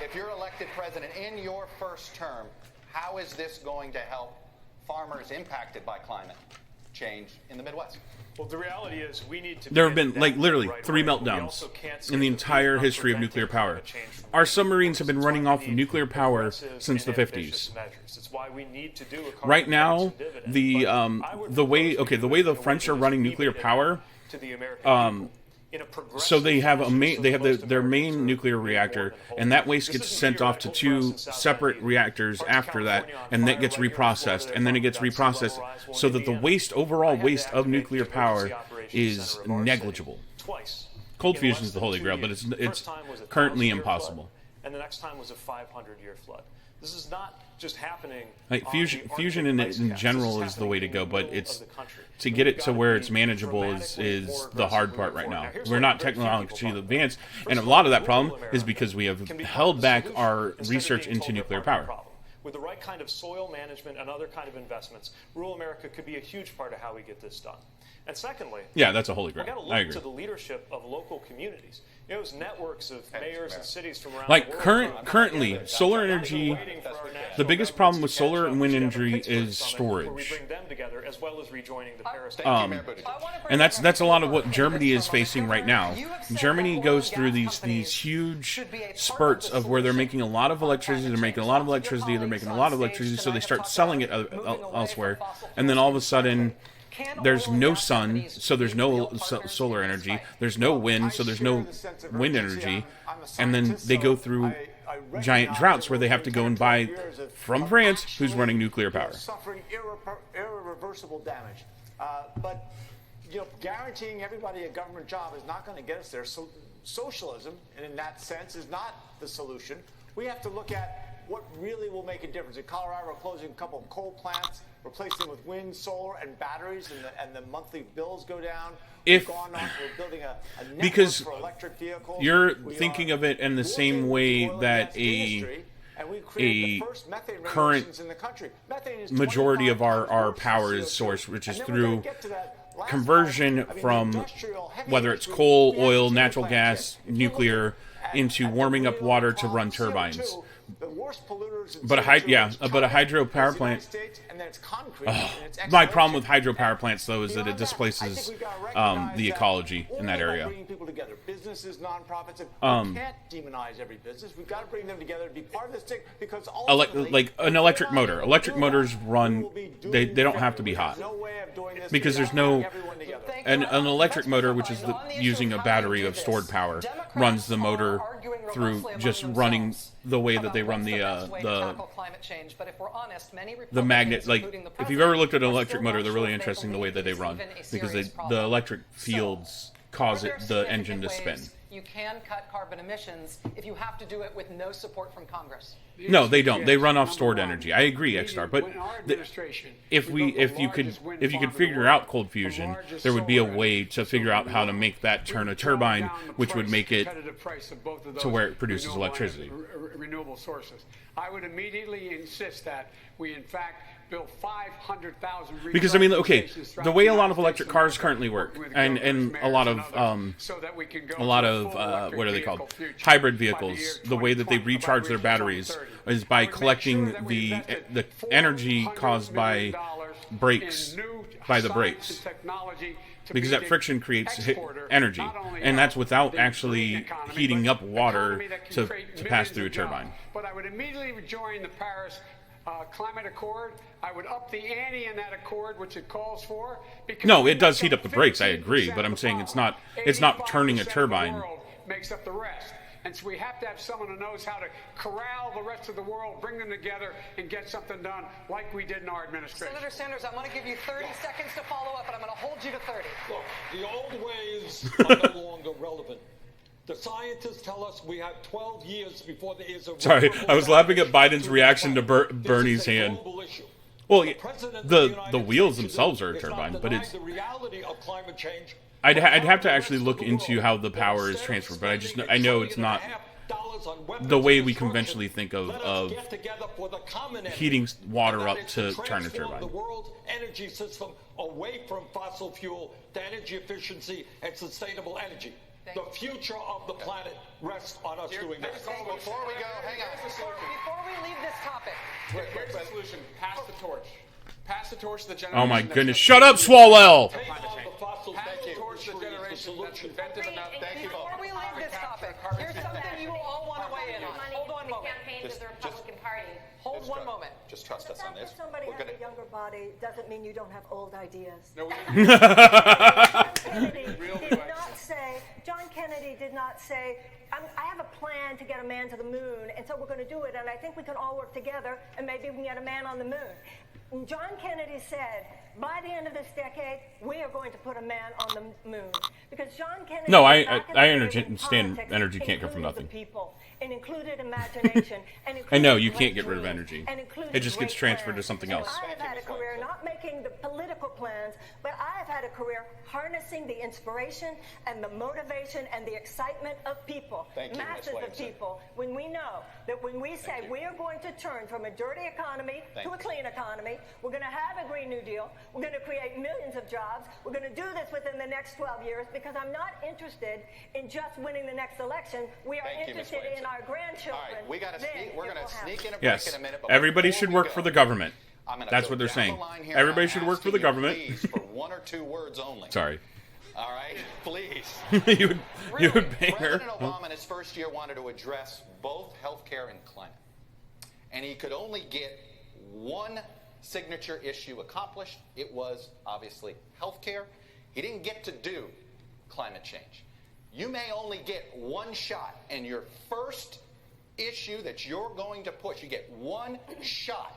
If you're elected president in your first term, how is this going to help farmers impacted by climate change in the Midwest? Well, the reality is we need to. There have been, like, literally 3 meltdowns in the entire history of nuclear power. Our submarines have been running off of nuclear power since the 50s. It's why we need to do a Right now, the way the French are running nuclear power, so they have their main nuclear reactor, and that waste gets sent off to 2 separate reactors after that, and that gets reprocessed, and then it gets reprocessed, so that the overall waste of nuclear power is negligible. Cold fusion is the holy grail, but it's currently impossible. And the next time was a 500-year flood. This is not just happening. Like fusion in general is the way to go, but it's to get it to where it's manageable is the hard part right now. We're not technologically advanced, and a lot of that problem is because we have held back our research into nuclear power. With the right kind of soil management and other kind of investments, rural America could be a huge part of how we get this done. And secondly, yeah, that's a holy grail. We got to I look agree. to the leadership of local communities. You know, those networks of mayors and cities from around Like the world. currently, solar energy. The biggest problem with solar and wind energy is storage. We bring them together as well as rejoining the Paris. And that's a lot of what Germany is facing right now. Germany goes through these huge spurts of where they're making a lot of electricity, they're making a lot of electricity, they're making a lot of electricity, so they start selling it elsewhere, and then all of a sudden there's no sun, so there's no solar energy, there's no wind, so there's no wind energy, and then they go through giant droughts where they have to go and buy from France, who's running nuclear power. Suffering irreversible damage. But guaranteeing everybody a government job is not going to get us there. So socialism, and in that sense, is not the solution. We have to look at what really will make a difference. In Colorado, we're closing a couple of coal plants, replacing them with wind, solar, and batteries, and the monthly bills go down. We're building a network for electric vehicles. You're thinking of it in the same way that a current majority of our power is sourced, which is through conversion from whether it's coal, oil, natural gas, nuclear, into warming up water to run turbines. But a hydropower plant. My problem with hydropower plants, though, is that it displaces the ecology in that area. Businesses, nonprofits, and we can't demonize every business. We've got to bring them together to be part of this thing, because like an electric motor. Electric motors run. They don't have to be hot because there's no. An electric motor, which is using a battery of stored power, runs the motor through just running the way that they run the magnet. Like, if you've ever looked at an electric motor, they're really interesting the way that they run, because the electric fields cause the engine to spin. You can cut carbon emissions if you have to do it with no support from Congress. No, they don't. They run off stored energy. I agree, X-Star. But if you could figure out cold fusion, there would be a way to figure out how to make that turn a turbine, which would make it to where it produces electricity. Renewable sources. I would immediately insist that we, in fact, build 500,000 Because, I mean, okay, stations the throughout way the a lot of United electric States cars and currently work, with and governors, a lot mayors, of, and others, so that we can go a lot to a of, full electric what are they called? vehicle future Hybrid by the year vehicles. The way that they 2020, recharge their by reaching batteries 2030. is by I would make collecting sure that we the invested energy $400 caused by million brakes, in new by the science brakes. and technology to Because be that the friction creates exporter, energy, not only and that's of without the green actually economy, heating but up water economy that can to create pass millions through a of jobs. turbine. But I would immediately join the Paris Climate Accord. I would up the ante in that accord, which it calls for. Because No, it does heat up the brakes. I agree, but I'm saying it's not turning a 85% of the turbine. world makes up the rest. And so we have to have someone who knows how to corral the rest of the world, bring them together, and get something done like we did in our administration. Senator Sanders, I'm going to give you 30 seconds to follow up, and I'm going to hold you to 30. Look, the old ways are no longer relevant. The scientists tell us we have 12 years before there is a... Sorry, I was laughing at Biden's reaction to Bernie's hand. Well, the wheels themselves are a turbine, but it's... the reality of climate change. I'd have to actually look into how the power is transferred, but I know it's not the way we conventionally think of heating water up to turn a turbine. The world's energy system away from fossil fuel to energy efficiency and sustainable energy. The future of the planet rests on us doing that. Before we go, hang on. Before we leave this topic. Here's the solution. Pass the torch. Pass the torch to the generation. Oh my goodness! Shut up, Swalwell! Pass the torch to the generation that's inventive enough. Thank you both. Before we leave this topic, here's something you will all want to weigh in on. Hold on a moment. Hold one moment. Just trust us on this. Somebody has a younger body doesn't mean you don't have old ideas. No, we John Kennedy did not say, I have a plan to get a man to the moon, and so we're going to do it, and I think we can all work together, and maybe we can get a man on the moon. And John Kennedy said, by the end of this decade, we are going to put a man on the moon. Because John Kennedy... No, I understand energy can't come from nothing. People, and included imagination. I know, you can't get rid of energy. It just gets transferred to something else. I have had a career not making the political plans, but I have had a career harnessing the inspiration and the motivation and the excitement of people, masses of people. When we know that when we say we are going to turn from a dirty economy to a clean economy, we're going to have a Green New Deal, we're going to create millions of jobs, we're going to do this within the next 12 years, because I'm not interested in just winning the next election. We are interested in our grandchildren. All right, we're going to sneak in a break Yes, in a minute. But everybody should work for the government. That's go what they're down saying. the line here, Everybody and should I'm work for the asking you, government. Please, for one or two words only. Sorry. All right, please. you would bang her. President Obama in his first year wanted to address both healthcare and climate. And he could only get one signature issue accomplished. It was, obviously, healthcare. He didn't get to do climate change. You may only get one shot, and your first issue that you're going to push, you get one shot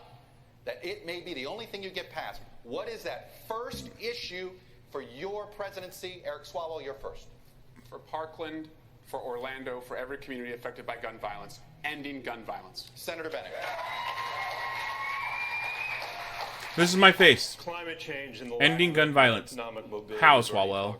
that it may be the only thing you get passed. What is that first issue for your presidency? Eric Swalwell, you're first. For Parkland, for Orlando, for every community affected by gun violence, ending gun violence. Senator Bennett. This is my face. Climate change and the Ending gun violence. How, Swalwell?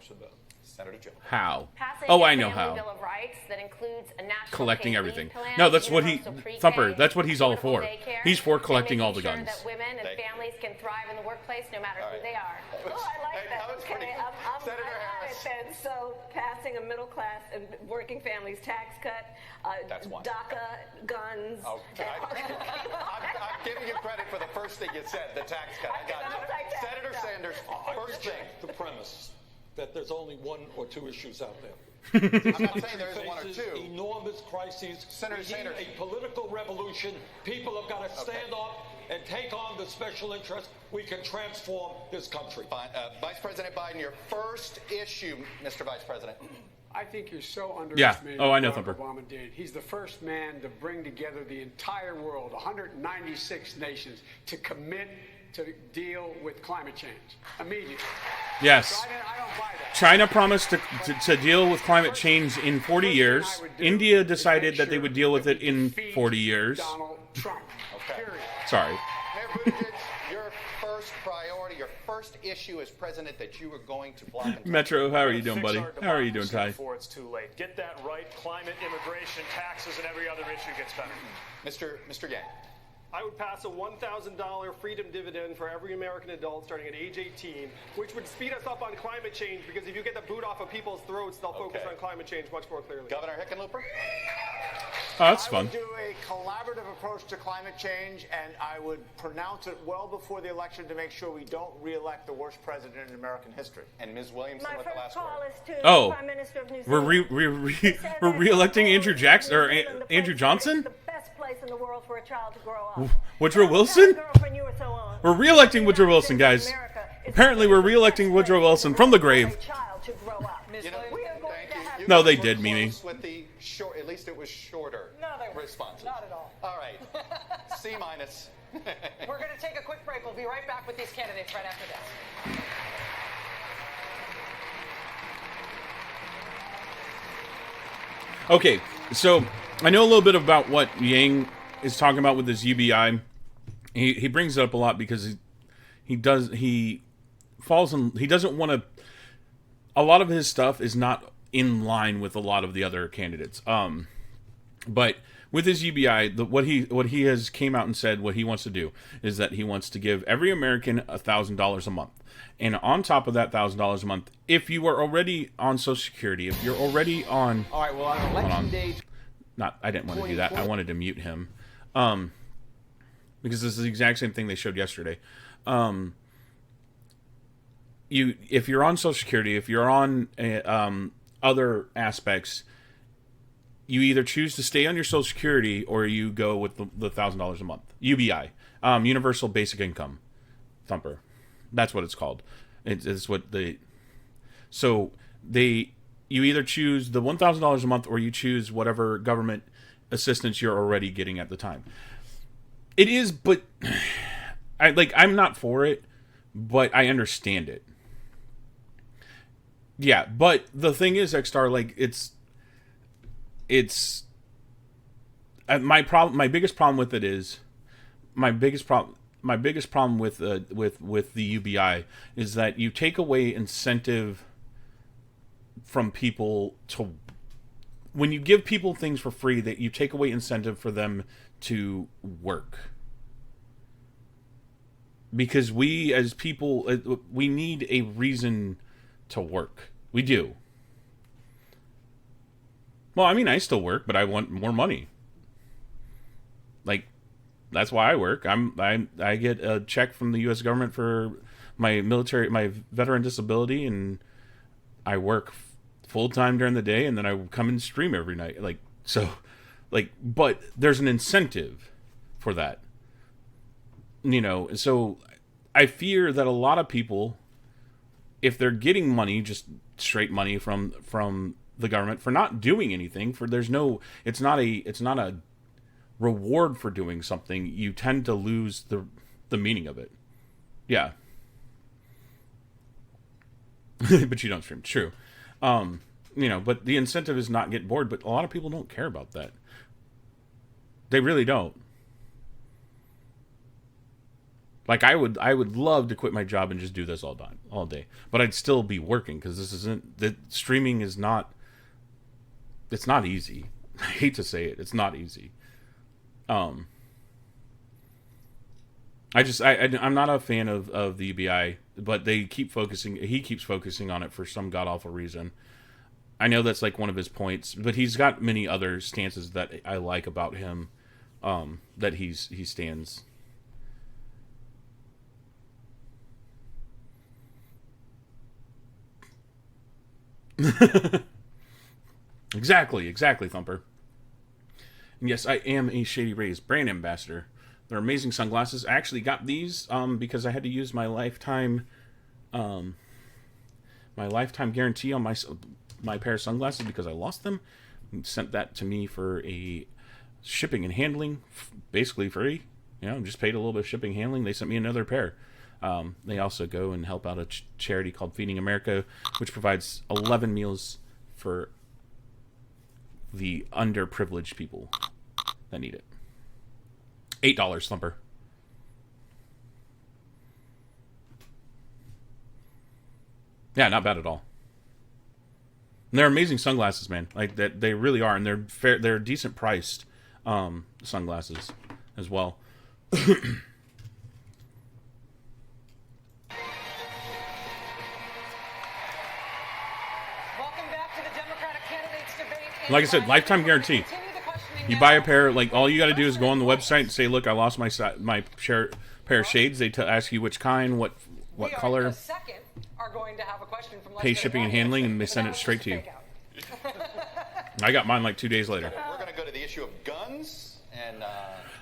Senator Joe. How? Passing Oh, a I know family how. Bill of Rights that includes a national Collecting paid everything. leave plan, No, that's what he... universal pre-K, Thumper, that's what he's all for. daycare, He's for and collecting all the making guns. sure that women and families can thrive in the workplace no matter who they are. Oh, I like that. Okay, I'm Senator at it then. So passing a middle class and working families tax cut, That's one. DACA, guns. Okay. I'm giving you credit for the first thing you said, the tax cut. I got you. Senator Sanders, first thing. The premise that there's only one or two issues out there. I'm not saying there isn't one or two. Enormous crises. Senator We need Sanders. a political revolution. People have got to stand up and take on the special interests. We can transform this country. Fine. Vice President Biden, your first issue, Mr. Vice President. I think you're so Yeah. underestimating Oh, I know, what Thumper. Obama did. He's the first man to bring together the entire world, 196 nations, to commit to deal with climate change immediately. Yes. So I don't buy that. China promised to deal with climate change in 40 years. India decided that they would deal with it in 40 years. Donald Trump. Period. Sorry. Mayor Buttigieg, your first priority, your first issue as president that you were going to block and Metro, how are you doing, Fix buddy? our How are you doing, democracy Ty? Before it's too late. Get that right. Climate, immigration, taxes, and every other issue gets better. Mr. Yang. I would pass a $1,000 freedom dividend for every American adult starting at age 18, which would speed us up on climate change, because if you get the boot off of people's throats, they'll focus on climate change much more clearly. Governor Hickenlooper? Oh, that's fun. I would do a collaborative approach to climate change, and I would pronounce it well before the election to make sure we don't re-elect the worst president in American history. And Ms. Williamson My with the first last call word. is to Oh, the Prime Minister of New Zealand. we're re-electing Andrew Jackson or Andrew Johnson? The best place in the world for a child to grow up. Woodrow Wilson? We're re-electing Woodrow Wilson, guys. Apparently, we're re-electing Woodrow Wilson from the grave. No, they did, Mimi. With the short, at least it was shorter. No, they weren't. Responses. Not at all. All right. C minus. We're going to take a quick break. We'll be right back with these candidates right after this. Okay, so I know a little bit about what Yang is talking about with this UBI. He brings it up a lot because he doesn't want to. A lot of his stuff is not in line with a lot of the other candidates. But with his UBI, what he has came out and said what he wants to do is that he wants to give every American $1,000 a month. And on top of that $1,000 a month, if you are already on Social Security, if you're already on... All right, well, on election day... I didn't want to do that. I wanted to mute him. Because this is the exact same thing they showed yesterday. If you're on Social Security, if you're on other aspects, you either choose to stay on your Social Security or you go with the $1,000 a month. UBI, Universal Basic Income, Thumper. That's what it's called. It's what they. So you either choose the $1,000 a month or you choose whatever government assistance you're already getting at the time. It is, but I'm not for it, but I understand it. Yeah, but the thing is, X-Star, it's my biggest problem with it is my biggest problem with the UBI is that you take away incentive from people to, when you give people things for free, that you take away incentive for them to work. Because we as people, we need a reason to work. We do. Well, I mean, I still work, but I want more money. That's why I work. I get a check from the U.S. government for my veteran disability, and I work full time during the day, and then I come and stream every night. But there's an incentive for that. So I fear that a lot of people, if they're getting money, just straight money from the government for not doing anything, it's not a reward for doing something, you tend to lose the meaning of it. Yeah. But you don't stream. True. But the incentive is not get bored, but a lot of people don't care about that. They really don't. I would love to quit my job and just do this all day. But I'd still be working because streaming is not, it's not easy. I hate to say it. It's not easy. I'm not a fan of the UBI, but he keeps focusing on it for some god-awful reason. I know that's one of his points, but he's got many other stances that I like about him, that he stands. Exactly, Thumper. And yes, I am a Shady Rays brand ambassador. They're amazing sunglasses. I actually got these because I had to use my lifetime guarantee on my pair of sunglasses because I lost them. And sent that to me for a shipping and handling, basically free. Just paid a little bit of shipping and handling. They sent me another pair. They also go and help out a charity called Feeding America, which provides 11 meals for the underprivileged people that need it. $8, Thumper. Yeah, not bad at all. And they're amazing sunglasses, man. They really are, and they're decent priced sunglasses as well. back to the Democratic candidates debate. Like I said, lifetime guarantee. You buy a pair, like all you got to do is go on the website and say, "Look, I lost my pair of shades." They ask you which kind, what color. Are going to have a question from pay shipping and handling, and they send it straight to you. I got mine like 2 days later. We're going to go to the issue of guns and.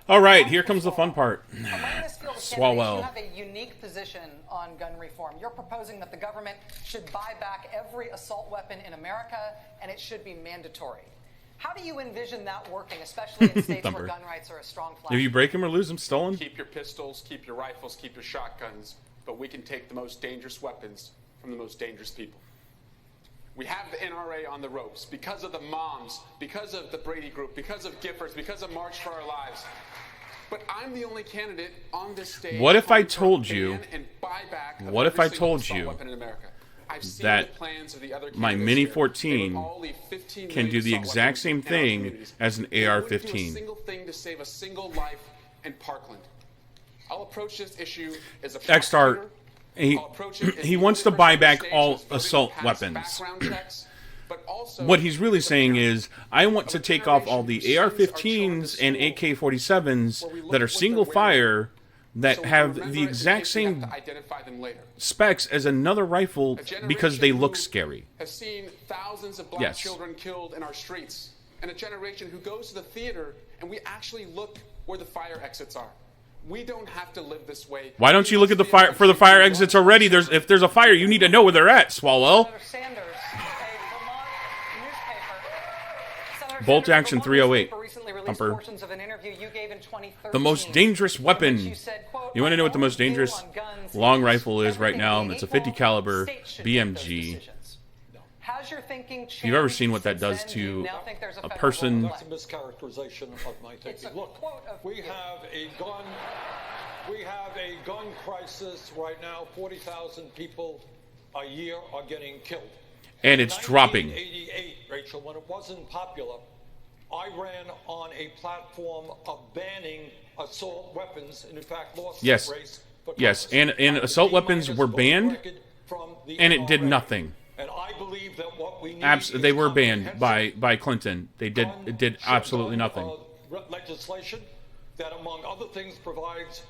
All right, here comes the fun part. Among this field of Swalwell. You have a unique position on gun reform. You're proposing that the government should buy back every assault weapon in America, and it should be mandatory. How do you envision that working, especially in states where gun rights are a strong flag? If you break them or lose them, stolen? Keep your pistols, keep your rifles, keep your shotguns, but we can take the most dangerous weapons from the most dangerous people. We have the NRA on the ropes because of the moms, because of the Brady Group, because of Giffords, because of March for Our Lives. But I'm the only candidate on this stage. What if I told you? What if I told you that my Mini 14 can do the exact same thing as an AR-15? A single thing to save a single life in Parkland. I'll approach this issue as a X-Star, he wants to buy back all assault weapons. What he's really saying is, I want to take off all the AR-15s and AK-47s that are single fire that have the exact same specs as another rifle because they look scary. Has seen thousands of black children killed in our streets, and a generation who goes to the theater and we actually look where the fire exits are. We don't have to live this way. Why don't you look at the fire exits already? If there's a fire, you need to know where they're at, Swalwell. Bolt Action 308. Thumper. The most dangerous weapon. You want to know what the most dangerous long rifle is right now? It's a 50 caliber BMG. If you've ever seen what that does to a person. That's a mischaracterization of my thinking. Look, we have a gun crisis right now. 40,000 people a year are getting killed. And it's dropping. In 1988, Rachel, when it wasn't popular, I ran on a platform of banning assault weapons, and in fact lost the race. Yes, and assault weapons were banned, and it did nothing. And I believe that what we need they were banned by Clinton. It did absolutely nothing. Legislation that, among other things, provides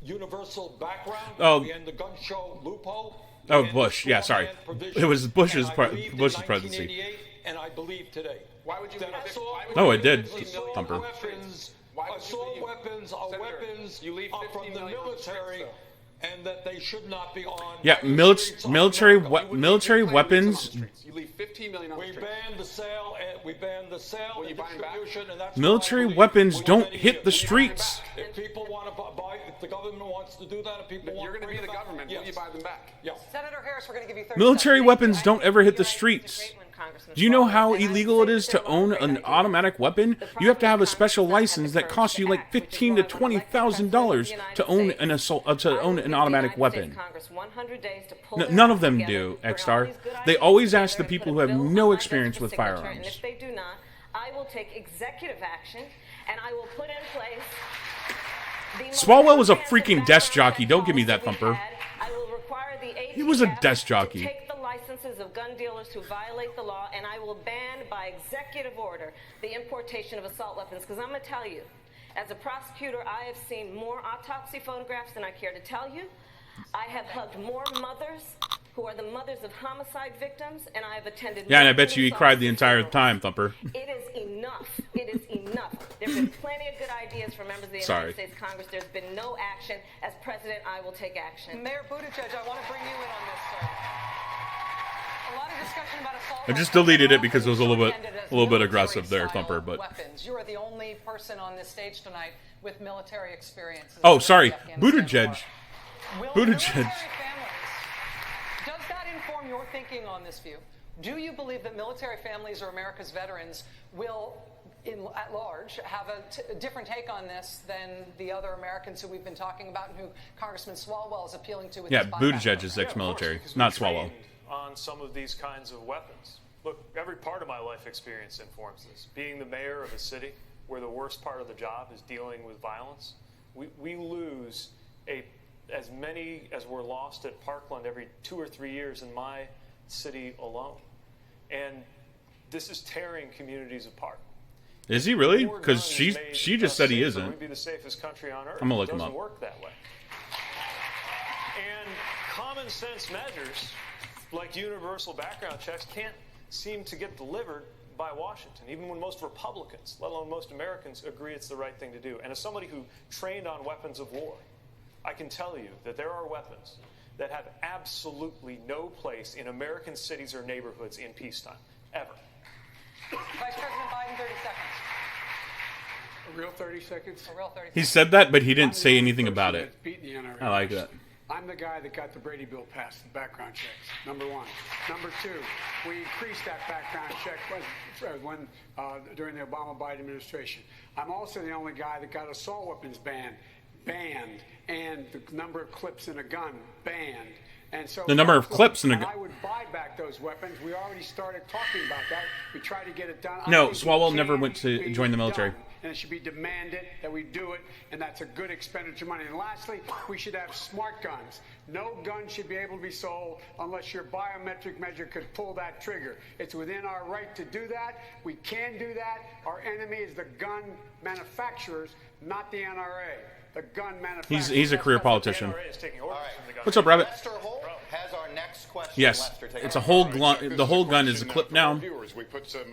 universal background. Oh. And the gun show loophole. Oh, Bush. Yeah, sorry. It was Bush's presidency. And I believe today. Why would you? Oh, it did. Thumper. Assault weapons are weapons from the military, and that they should not be on. Yeah, military weapons. You leave 15 million on the streets. We banned the sale and distribution, and that's military weapons don't hit the streets. If people want to buy, if the government wants to do that, if people want, you're going to be the government. Will you buy them back? Yeah. Senator Harris, we're going to give you 30 military weapons don't ever hit the streets. Do you know how illegal it is to own an automatic weapon? You have to have a special license that costs you like $15,000 to $20,000 to own an automatic weapon. None of them do, X-Star. They always ask the people who have no experience with firearms. And if they do not, I will take executive action, and I will put in place. Swalwell was a freaking desk jockey. Don't give me that, Thumper. I will require the ATF He was a desk jockey. to take the licenses of gun dealers who violate the law, and I will ban by executive order the importation of assault weapons. Because I'm going to tell you, as a prosecutor, I have seen more autopsy photographs than I care to tell you. I have hugged more mothers who are the mothers of homicide victims, and I have attended. Yeah, and I bet you he cried the entire time, Thumper. It is enough. It is enough. There's been plenty of good ideas from members of the United States Congress. There's been no action. As president, I will take action. Mayor Buttigieg, I want to bring you in on this, sir. A lot of discussion about assault. I just deleted it because it was a little bit aggressive there, Thumper. But weapons. You are the only person on this stage tonight with military experience. Oh, sorry, Buttigieg. Buttigieg. Does that inform your thinking on this view? Do you believe that military families or America's veterans will, at large, have a different take on this than the other Americans who we've been talking about and who Congressman Swalwell is appealing to with his buyback? Buttigieg is ex-military, not Swalwell. On some of these kinds of weapons. Look, every part of my life experience informs this. Being the mayor of a city where the worst part of the job is dealing with violence, We lose as many as were lost at Parkland every 2 or 3 years in my city alone. And this is tearing communities apart. Is he really? Because she just said he isn't. We'd be the safest country on earth. I'm gonna look it him doesn't up. work that way. And common sense measures like universal background checks can't seem to get delivered by Washington, even when most Republicans, let alone most Americans, agree it's the right thing to do. And as somebody who trained on weapons of war, I can tell you that there are weapons that have absolutely no place in American cities or neighborhoods in peacetime, ever. Vice President Biden, 30 seconds. A real 30 seconds? A real 30 seconds. He said that, but he didn't say anything about it. Beating the NRA. I like that. I'm the guy that got the Brady bill passed, the background checks, number one. Number two, we increased that background check during the Obama-Biden administration. I'm also the only guy that got assault weapons banned, and the number of clips in a gun banned. And so the number of clips in a gun. I would buy back those weapons. We already started talking about that. We tried to get it done. No, Swalwell never went to join the military. And it should be demanded that we do it, and that's a good expenditure of money. And lastly, we should have smart guns. No gun should be able to be sold unless your biometric measure could pull that trigger. It's within our right to do that. We can do that. Our enemy is the gun manufacturers, not the NRA. The gun manufacturers. He's a career politician. All right. What's up, Rabbit? Lester Holt has our next question. Yes, it's a whole the whole gun is a clip now. Viewers, we put some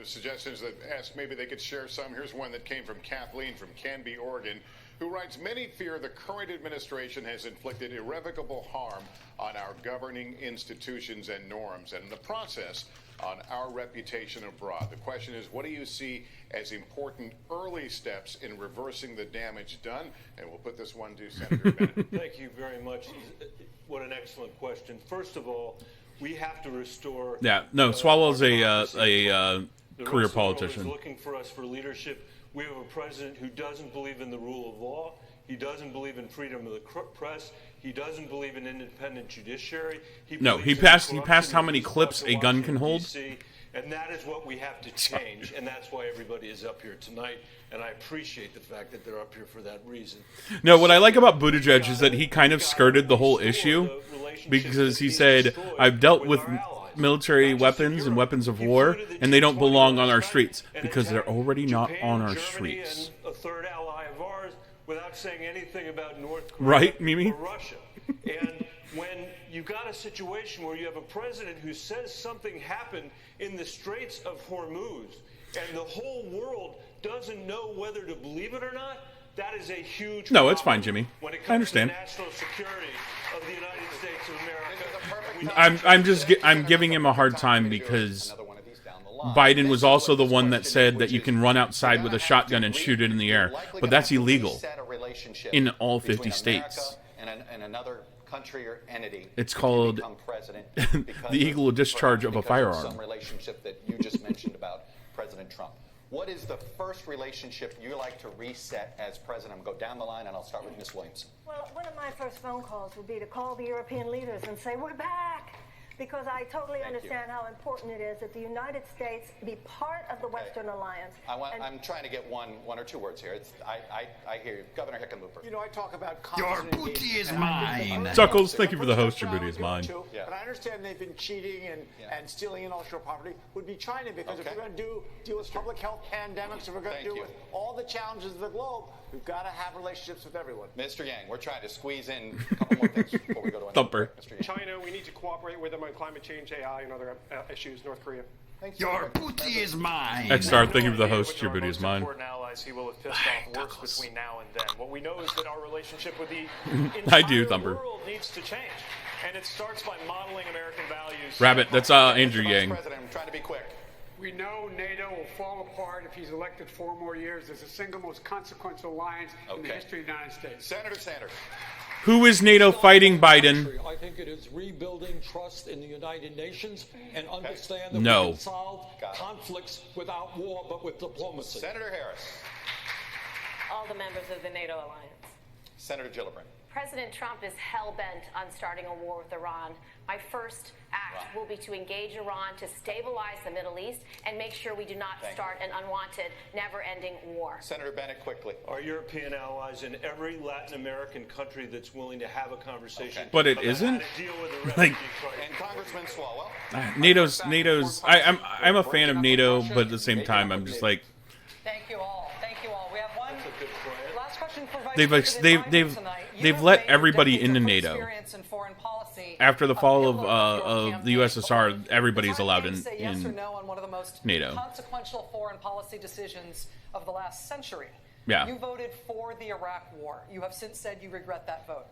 suggestions that ask maybe they could share some. Here's one that came from Kathleen from Canby, Oregon, who writes, many fear the current administration has inflicted irrevocable harm on our governing institutions and norms, and in the process, on our reputation abroad. The question is, what do you see as important early steps in reversing the damage done? And we'll put this one to Senator Bennett. Thank you very much. What an excellent question. First of all, we have to restore. Yeah, no, Swalwell's a career politician. politician. Looking for us for leadership. We have a president who doesn't believe in the rule of law. He doesn't believe in freedom of the press. He doesn't believe in independent judiciary. He passed how many clips a gun can hold. And that is what we have to change, and that's why everybody is up here tonight, and I appreciate the fact that they're up here for that reason. No, what I like about Buttigieg is that he kind of skirted the whole issue, because he said, I've dealt with military weapons and weapons of war, and they don't belong on our streets, because they're already not on our streets. And a third ally of ours, without saying anything about North Korea Right, Mimi? or Russia. And when you've got a situation where you have a president who says something happened in the Straits of Hormuz, and the whole world doesn't know whether to believe it or not, that is a huge No, it's fine, Jimmy. When it comes I understand. to the national security of the United States of America. I'm giving him a hard time because Biden was also the one that said that you can run outside with a shotgun and shoot it in the air, but that's illegal in all 50 states. And another country or entity. It's called the equal discharge of a firearm. Some relationship that you just mentioned about President Trump. What is the first relationship you like to reset as president? Go down the line, and I'll start with Ms. Williamson. Well, one of my first phone calls would be to call the European leaders and say, we're back. Because I totally understand how important it is that the United States be part of the Western Alliance. I'm trying to get one or two words here. I hear you. Governor Hickenlooper. You know, I talk about your booty is mine. Zuckles, thank you for the host. Your booty is mine. But I understand they've been cheating and stealing intellectual property would be China, because if we're going to deal with public health pandemics, if we're going to deal with all the challenges of the globe, we've got to have relationships with everyone. Mr. Yang, we're trying to squeeze in a couple more things before we go to another. Thumper. China, we need to cooperate with them on climate change, AI, and other issues. North Korea. Your booty is mine. X-Star, thank you for the host. Your booty is mine. Allies he will have pissed off worse between now and then. What we know is that our relationship with the I do, Thumper. world needs to change, and it starts by modeling American values. Rabbit, that's Andrew Yang. President, I'm trying to be quick. We know NATO will fall apart if he's elected 4 more years as the single most consequential alliance in the history of the United States. Senator Sanders. Who is NATO fighting Biden? I think it is rebuilding trust in the United Nations and understand that No. we can solve conflicts without war, but with diplomacy. Senator Harris. All the members of the NATO alliance. Senator Gillibrand. President Trump is hell-bent on starting a war with Iran. My first act will be to engage Iran to stabilize the Middle East and make sure we do not start an unwanted, never-ending war. Senator Bennett, quickly. Our European allies in every Latin American country that's willing to have a conversation. But it about isn't? how to deal with the Like, refugee crisis. And Congressman Swalwell. NATO's. I'm a fan of NATO, but at the same time, I'm just like, Thank you all. Thank you all. We have one last question for Vice they've President Biden tonight. they've let everybody into NATO. Experience in foreign policy. After the fall of the USSR, everybody's allowed in Say yes or no on one of the most NATO. consequential foreign policy decisions of the last century. Yeah. You voted for the Iraq War. You have since said you regret that vote.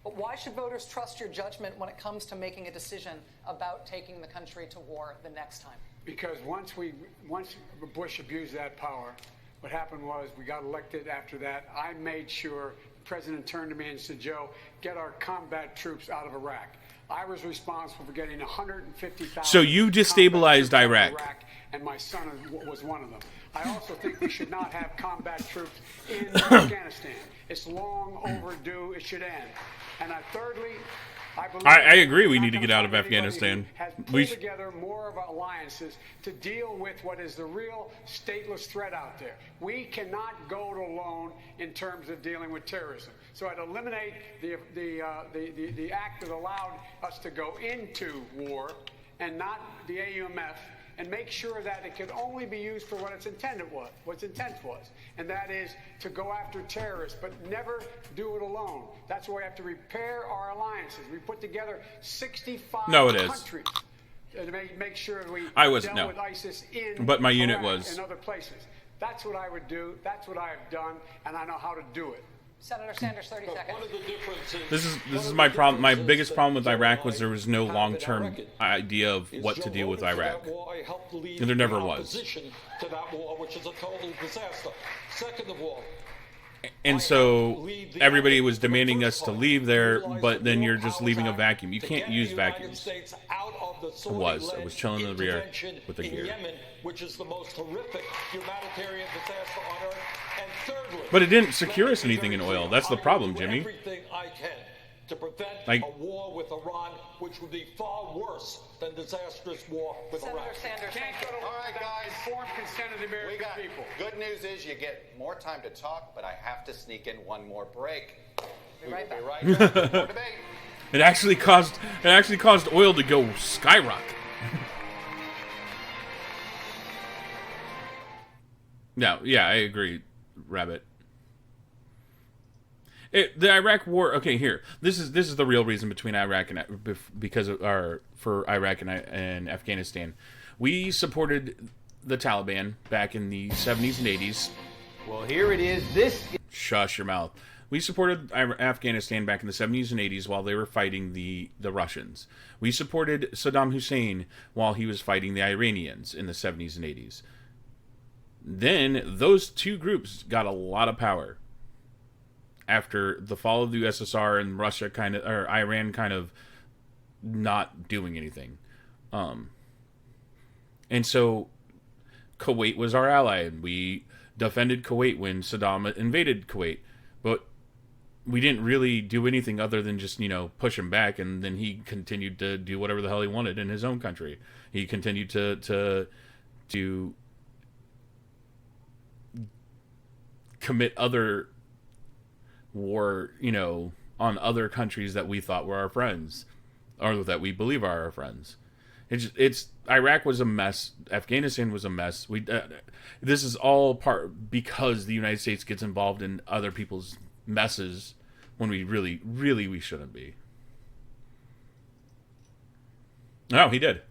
But why should voters trust your judgment when it comes to making a decision about taking the country to war the next time? Because once Bush abused that power, what happened was we got elected after that. I made sure the president turned to me and said, Joe, get our combat troops out of Iraq. I was responsible for getting 150,000. So you destabilized Iraq. And my son was one of them. I also think we should not have combat troops in Afghanistan. It's long overdue. It should end. And thirdly, I believe I agree. We need to get out of Afghanistan. Has pulled together more of alliances to deal with what is the real stateless threat out there. We cannot go it alone in terms of dealing with terrorism. So I'd eliminate the act that allowed us to go into war, and not the AUMF, and make sure that it could only be used for what its intent was, and that is to go after terrorists, but never do it alone. That's why we have to repair our alliances. We put together 65 countries to make sure we dealt with ISIS in but my unit Iraq was and other places. That's what I would do. That's what I have done, and I know how to do it. Senator Sanders, 30 seconds. One of the differences. This is my problem. My biggest problem with Iraq was there was no long-term idea of what to do with Iraq. And there never was. To that war, which is a total disaster. Second of all, And so everybody was demanding us to leave there, but then you're just leaving a vacuum. You can't use vacuums. I was chilling in the rear with the gear. Yemen, which is the most horrific humanitarian disaster on earth. And thirdly, But it didn't secure us anything in oil. That's the problem, Jimmy. Everything I can to prevent Like- a war with Iran, which would be far worse than disastrous war with Iraq. All right, guys. Informed consent of the American people. Good news is you get more time to talk, but I have to sneak in one more break. We will be right back with more debate. It actually caused oil to go skyrocket. No, yeah, I agree, Rabbit. The Iraq War. Okay, here. This is the real reason between Iraq and for Iraq and Afghanistan. We supported the Taliban back in the 70s and 80s. Well, here it is. Shush your mouth. We supported Afghanistan back in the 70s and 80s while they were fighting the Russians. We supported Saddam Hussein while he was fighting the Iranians in the 70s and 80s. Then those two groups got a lot of power after the fall of the USSR and Iran kind of not doing anything. And so Kuwait was our ally, and we defended Kuwait when Saddam invaded Kuwait. But we didn't really do anything other than just, push him back, and then he continued to do whatever the hell he wanted in his own country. He continued to commit other war, on other countries that we thought were our friends, or that we believe are our friends. It's Iraq was a mess. Afghanistan was a mess. This is all part because the United States gets involved in other people's messes when we really we shouldn't be. No, he did.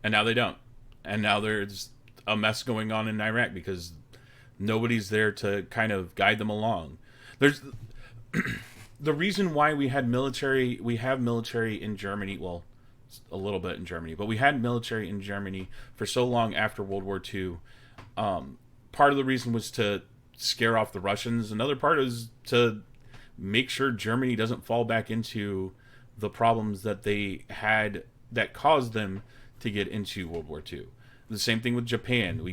And now they don't. And now there's a mess going on in Iraq because nobody's there to kind of guide them along. There's the reason why we have military in Germany, well, a little bit in Germany, but we had military in Germany for so long after World War II. Part of the reason was to scare off the Russians. Another part is to make sure Germany doesn't fall back into the problems that they had that caused them to get into World War II. The same thing with Japan.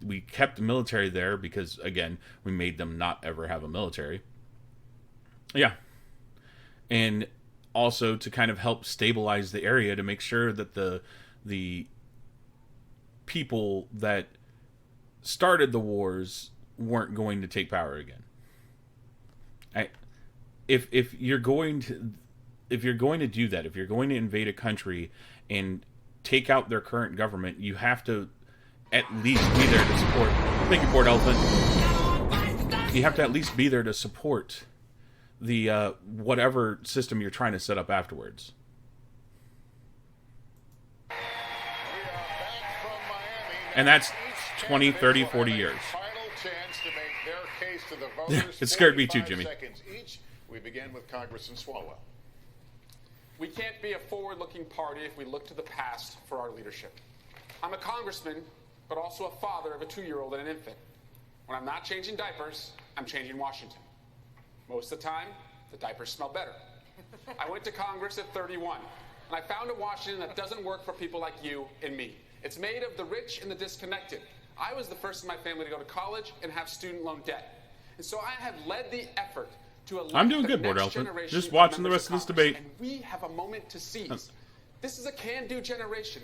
We kept the military there because, again, we made them not ever have a military. Yeah. and also to kind of help stabilize the area to make sure that the people that started the wars weren't going to take power again. If you're going to do that, if you're going to invade a country and take out their current government, you have to at least be there to support. Thank you, Board Elephant. You have to at least be there to support the whatever system you're trying to set up afterwards. And that's 20, 30, 40 years. Final chance to make their case to the voters. It scared me too, 45 Jimmy. seconds each. We begin with Congressman Swalwell. We can't be a forward-looking party if we look to the past for our leadership. I'm a congressman, but also a father of a 2-year-old and an infant. When I'm not changing diapers, I'm changing Washington. Most of the time, the diapers smell better. I went to Congress at 31, and I found a Washington that doesn't work for people like you and me. It's made of the rich and the disconnected. I was the first in my family to go to college and have student loan debt. And so I have led the effort to elect I'm doing the good, next Board Elephant. generation Just of watching the members rest of this Congress. debate. And we have a moment to seize. This is a can-do generation.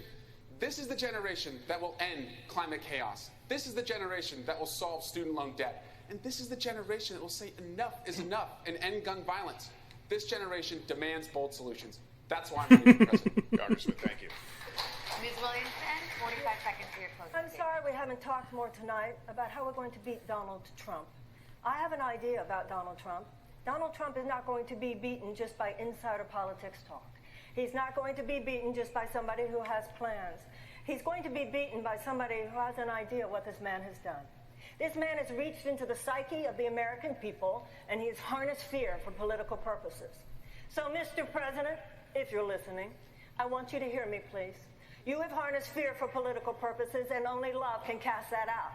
This is the generation that will end climate chaos. This is the generation that will solve student loan debt. And this is the generation that will say enough is enough and end gun violence. This generation demands bold solutions. That's why I'm running for president. Congressman, thank you. Ms. Williamson, 45 seconds for your closing I'm statement. sorry we haven't talked more tonight about how we're going to beat Donald Trump. I have an idea about Donald Trump. Donald Trump is not going to be beaten just by insider politics talk. He's not going to be beaten just by somebody who has plans. He's going to be beaten by somebody who has an idea what this man has done. This man has reached into the psyche of the American people, and he has harnessed fear for political purposes. So, Mr. President, if you're listening, I want you to hear me, please. You have harnessed fear for political purposes, and only love can cast that out.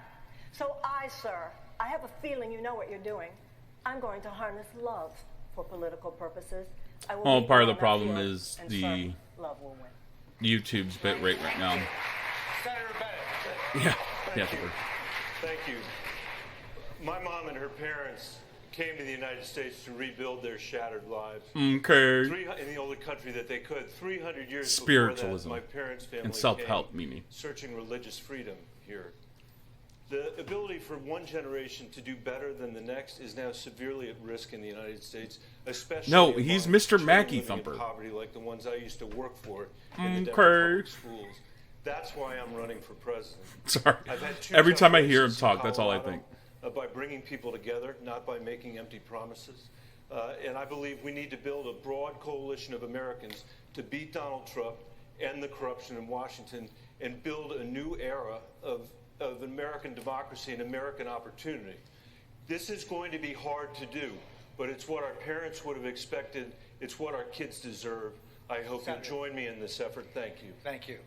So sir, I have a feeling you know what you're doing. I'm going to harness love for political purposes. I will Well, meet part of you the on that problem field, is and the sir, love will win. YouTube's bit rate right now. Senator Bennett. Yeah, Thank you. My mom and her parents came to the United States to rebuild their shattered lives. Okay. In the only country that they could. 300 years Spiritualism before that, my parents' family and self-help, came Mimi. searching religious freedom here. The ability for one generation to do better than the next is now severely at risk in the United States, especially No, he's among Mr. children Mackey living in Thumper. poverty like the ones I used to work for in the Denver Okay. public schools. That's why I'm running for president. Sorry. I've had two Every tough time I hear him races in talk, that's all I Colorado, think. By bringing people together, not by making empty promises. And I believe we need to build a broad coalition of Americans to beat Donald Trump, end the corruption in Washington, and build a new era of American democracy and American opportunity. This is going to be hard to do, but it's what our parents would have expected. It's what our kids deserve. I hope you'll join me in this effort. Thank you. Thank you.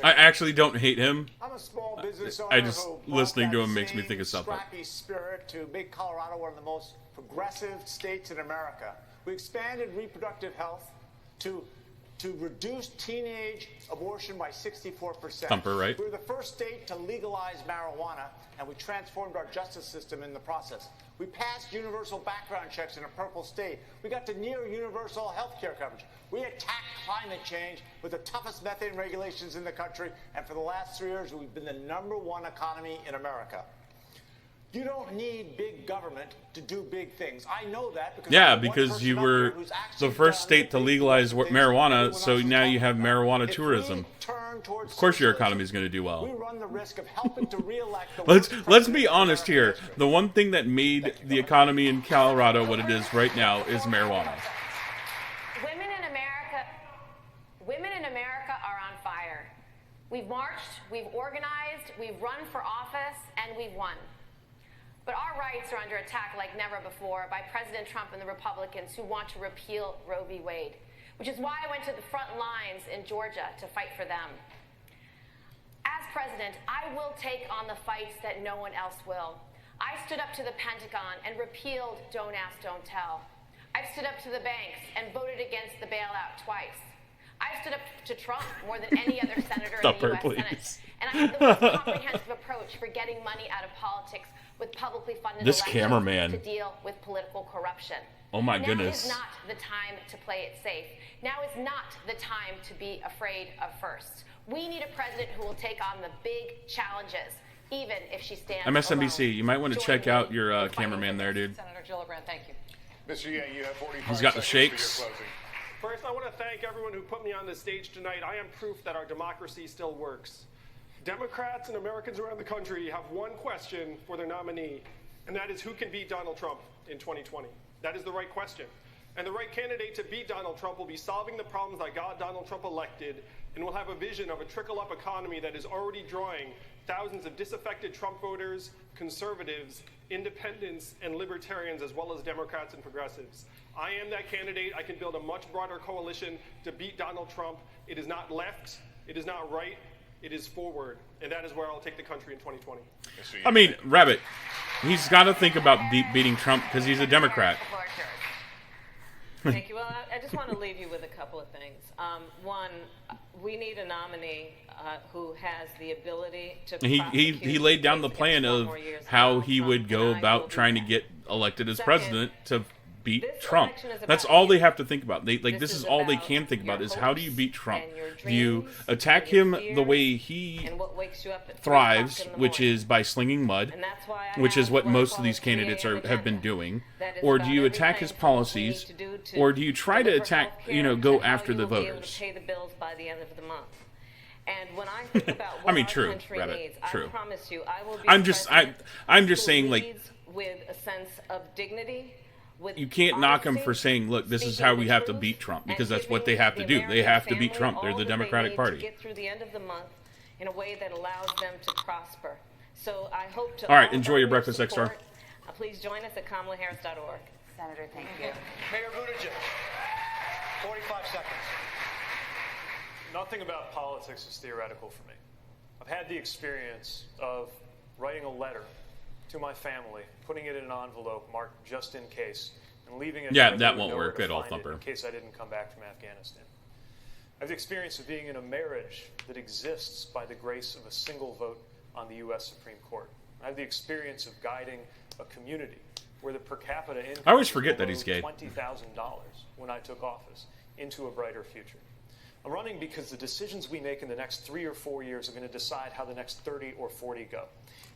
I actually don't hate him. I'm a small business owner I just who listening to brought him that makes me same think of something. scrappy spirit to make Colorado one of the most progressive states in America. We expanded reproductive health to reduce teenage abortion by 64%. Thumper, right? We were the first state to legalize marijuana, and we transformed our justice system in the process. We passed universal background checks in a purple state. We got to near universal health care coverage. We attacked climate change with the toughest methane regulations in the country, and for the last 3 years, we've been the #1 economy in America. You don't need big government to do big things. I know that because Yeah, I'm the one because person you up were here who's actually the first done state to the big legalize things marijuana, everyone so else is now you talking have about. marijuana If tourism. we turn towards Of course, your socialism, economy is going to do we well. run the risk of helping to re-elect the Let's worst be president honest in here. American history. The one thing that made the economy in Colorado what it is right now is marijuana. Women in America are on fire. We've marched, we've organized, we've run for office, and we've won. But our rights are under attack like never before by President Trump and the Republicans who want to repeal Roe v. Wade, which is why I went to the front lines in Georgia to fight for them. As president, I will take on the fights that no one else will. I stood up to the Pentagon and repealed Don't Ask, Don't Tell. I've stood up to the banks and voted against the bailout twice. I've stood up to Trump more than any other senator in the U.S. Senate. And I have the most comprehensive approach for getting money out of politics with publicly funded This elections cameraman. to deal with political corruption. Oh my goodness. Now is not the time to play it safe. Now is not the time to be afraid of firsts. We need a president who will take on the big challenges, even if she stands MSNBC, alone. you might want to Join check me out your in fighting cameraman for there, this. dude. Senator Gillibrand, thank you. Mr. Yang, you have 45 He's got the seconds shakes. for your closing. First, I want to thank everyone who put me on this stage tonight. I am proof that our democracy still works. Democrats and Americans around the country have one question for their nominee, and that is who can beat Donald Trump in 2020? That is the right question. And the right candidate to beat Donald Trump will be solving the problems that got Donald Trump elected, and will have a vision of a trickle-up economy that is already drawing thousands of disaffected Trump voters, conservatives, independents, and libertarians, as well as Democrats and progressives. I am that candidate. I can build a much broader coalition to beat Donald Trump. It is not left. It is not right. It is forward. And that is where I'll take the country in 2020. I mean, Rabbit, he's got to think about beating Trump because he's a Democrat. Thank you. Well, I just want to leave you with a couple of things. One, we need a nominee who has the ability to He laid down the plan of how he would go about trying to get elected as president to beat Trump. That's all they have to think about. This is all they can think about is how do you beat Trump? Do you attack him the way he thrives, which is by slinging mud, which is what most of these candidates have been doing, or do you attack his policies, or do you try to attack, go after the voters? And when I think about what I mean, our true, country Rabbit, needs, true. I promise you, I will be I'm just who saying, like, leads with a sense of dignity. With you can't knock him honesty, for saying, look, this is speaking how we the have to truth, beat Trump, and because that's what they giving have to the do. They American have to beat family Trump. They're all the that they Democratic need Party. to get through the end of the month in a way that allows them to prosper. So I hope to All right, all enjoy of your breakfast, X-Star. support. Please join us at KamalaHarris.org. Senator, thank you. Mayor Buttigieg, 45 seconds. Nothing about politics is theoretical for me. I've had the experience of writing a letter to my family, putting it in an envelope marked just in case, and leaving it. Yeah, where that they won't would know work where at to all, find it Thumper. in case I didn't come back from Afghanistan. I have the experience of being in a marriage that exists by the grace of a single vote on the U.S. Supreme Court. I have the experience of guiding a community where the per capita income I always forget that he's gay. $20,000 when I took office into a brighter future. I'm running because the decisions we make in the next 3 or 4 years are going to decide how the next 30 or 40 go.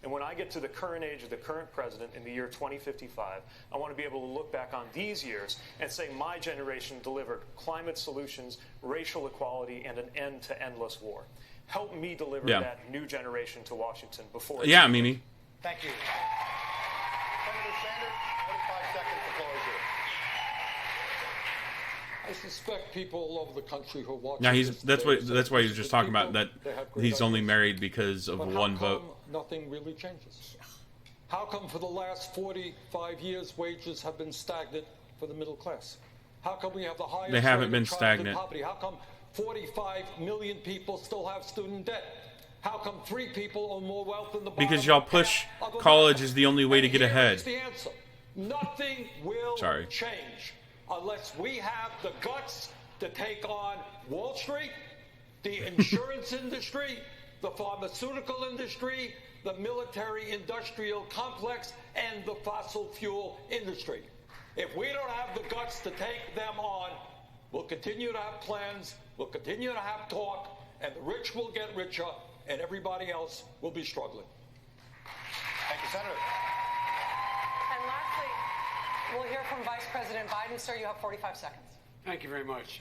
And when I get to the current age of the current president in the year 2055, I want to be able to look back on these years and say my generation delivered climate solutions, racial equality, and an end to endless war. Help me deliver that new generation to Washington before. Yeah, Mimi. Thank you. Senator Sanders, 45 seconds to close here. I suspect people all over the country who are watching. Now that's why he was just talking about that he's only married because of But one how come vote. nothing really changes? How come for the last 45 years wages have been stagnant for the middle class? How come we have the highest They haven't rate of been child stagnant. poverty? How come 45 million people still have student debt? How come 3 people own more wealth than the bottom Because y'all half push of college America? is the only way to And get here ahead. is the answer. Nothing will change unless we have the guts to take on Wall Street, the insurance industry, the pharmaceutical industry, the military-industrial complex, and the fossil fuel industry. If we don't have the guts to take them on, we'll continue to have plans, we'll continue to have talk, and the rich will get richer, and everybody else will be struggling. Thank you, Senator. And lastly, we'll hear from Vice President Biden. Sir, you have 45 seconds. Thank you very much.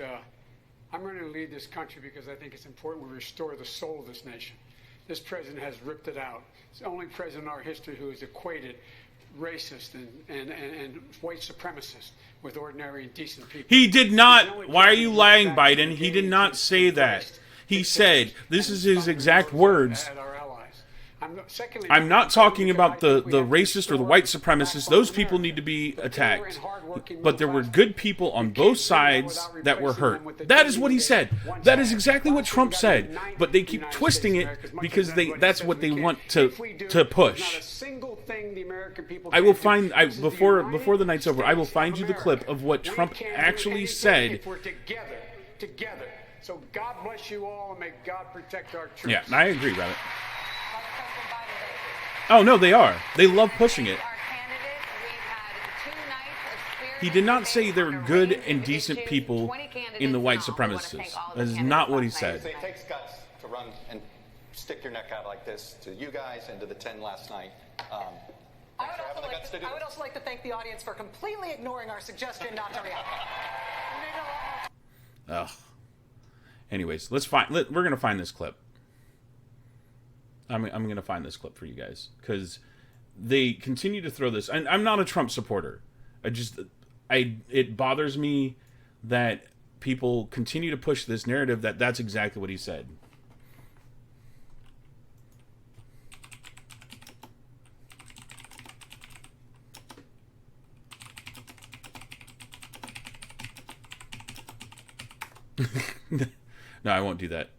I'm ready to lead this country because I think it's important we restore the soul of this nation. This president has ripped it out. It's the only president in our history who has equated racist and white supremacist with ordinary and decent people. He did not. Why are you lying, Biden? He did not say that. He said, this is his exact words. I'm not talking about the racist or the white supremacists. Those people need to be attacked. But there were good people on both sides that were hurt. That is what he said. That is exactly what Trump said. But they keep twisting it because that's what they want to push. I will find before the night's over. I will find you the clip of what Trump actually said. Together, So God bless you all, and may God protect our troops. Yeah, I agree, Rabbit. Oh, no, they are. They love pushing it. He did not say they're good and decent people in the white supremacists. That is not what he said. It takes guts to run and stick your neck out like this to you guys and to the 10 last night. I would also like to thank the audience for completely ignoring our suggestion not to react. Ugh. Anyways, we're gonna find this clip. I'm gonna find this clip for you guys because they continue to throw this. And I'm not a Trump supporter. It bothers me that people continue to push this narrative that that's exactly what he said. No, I won't do that.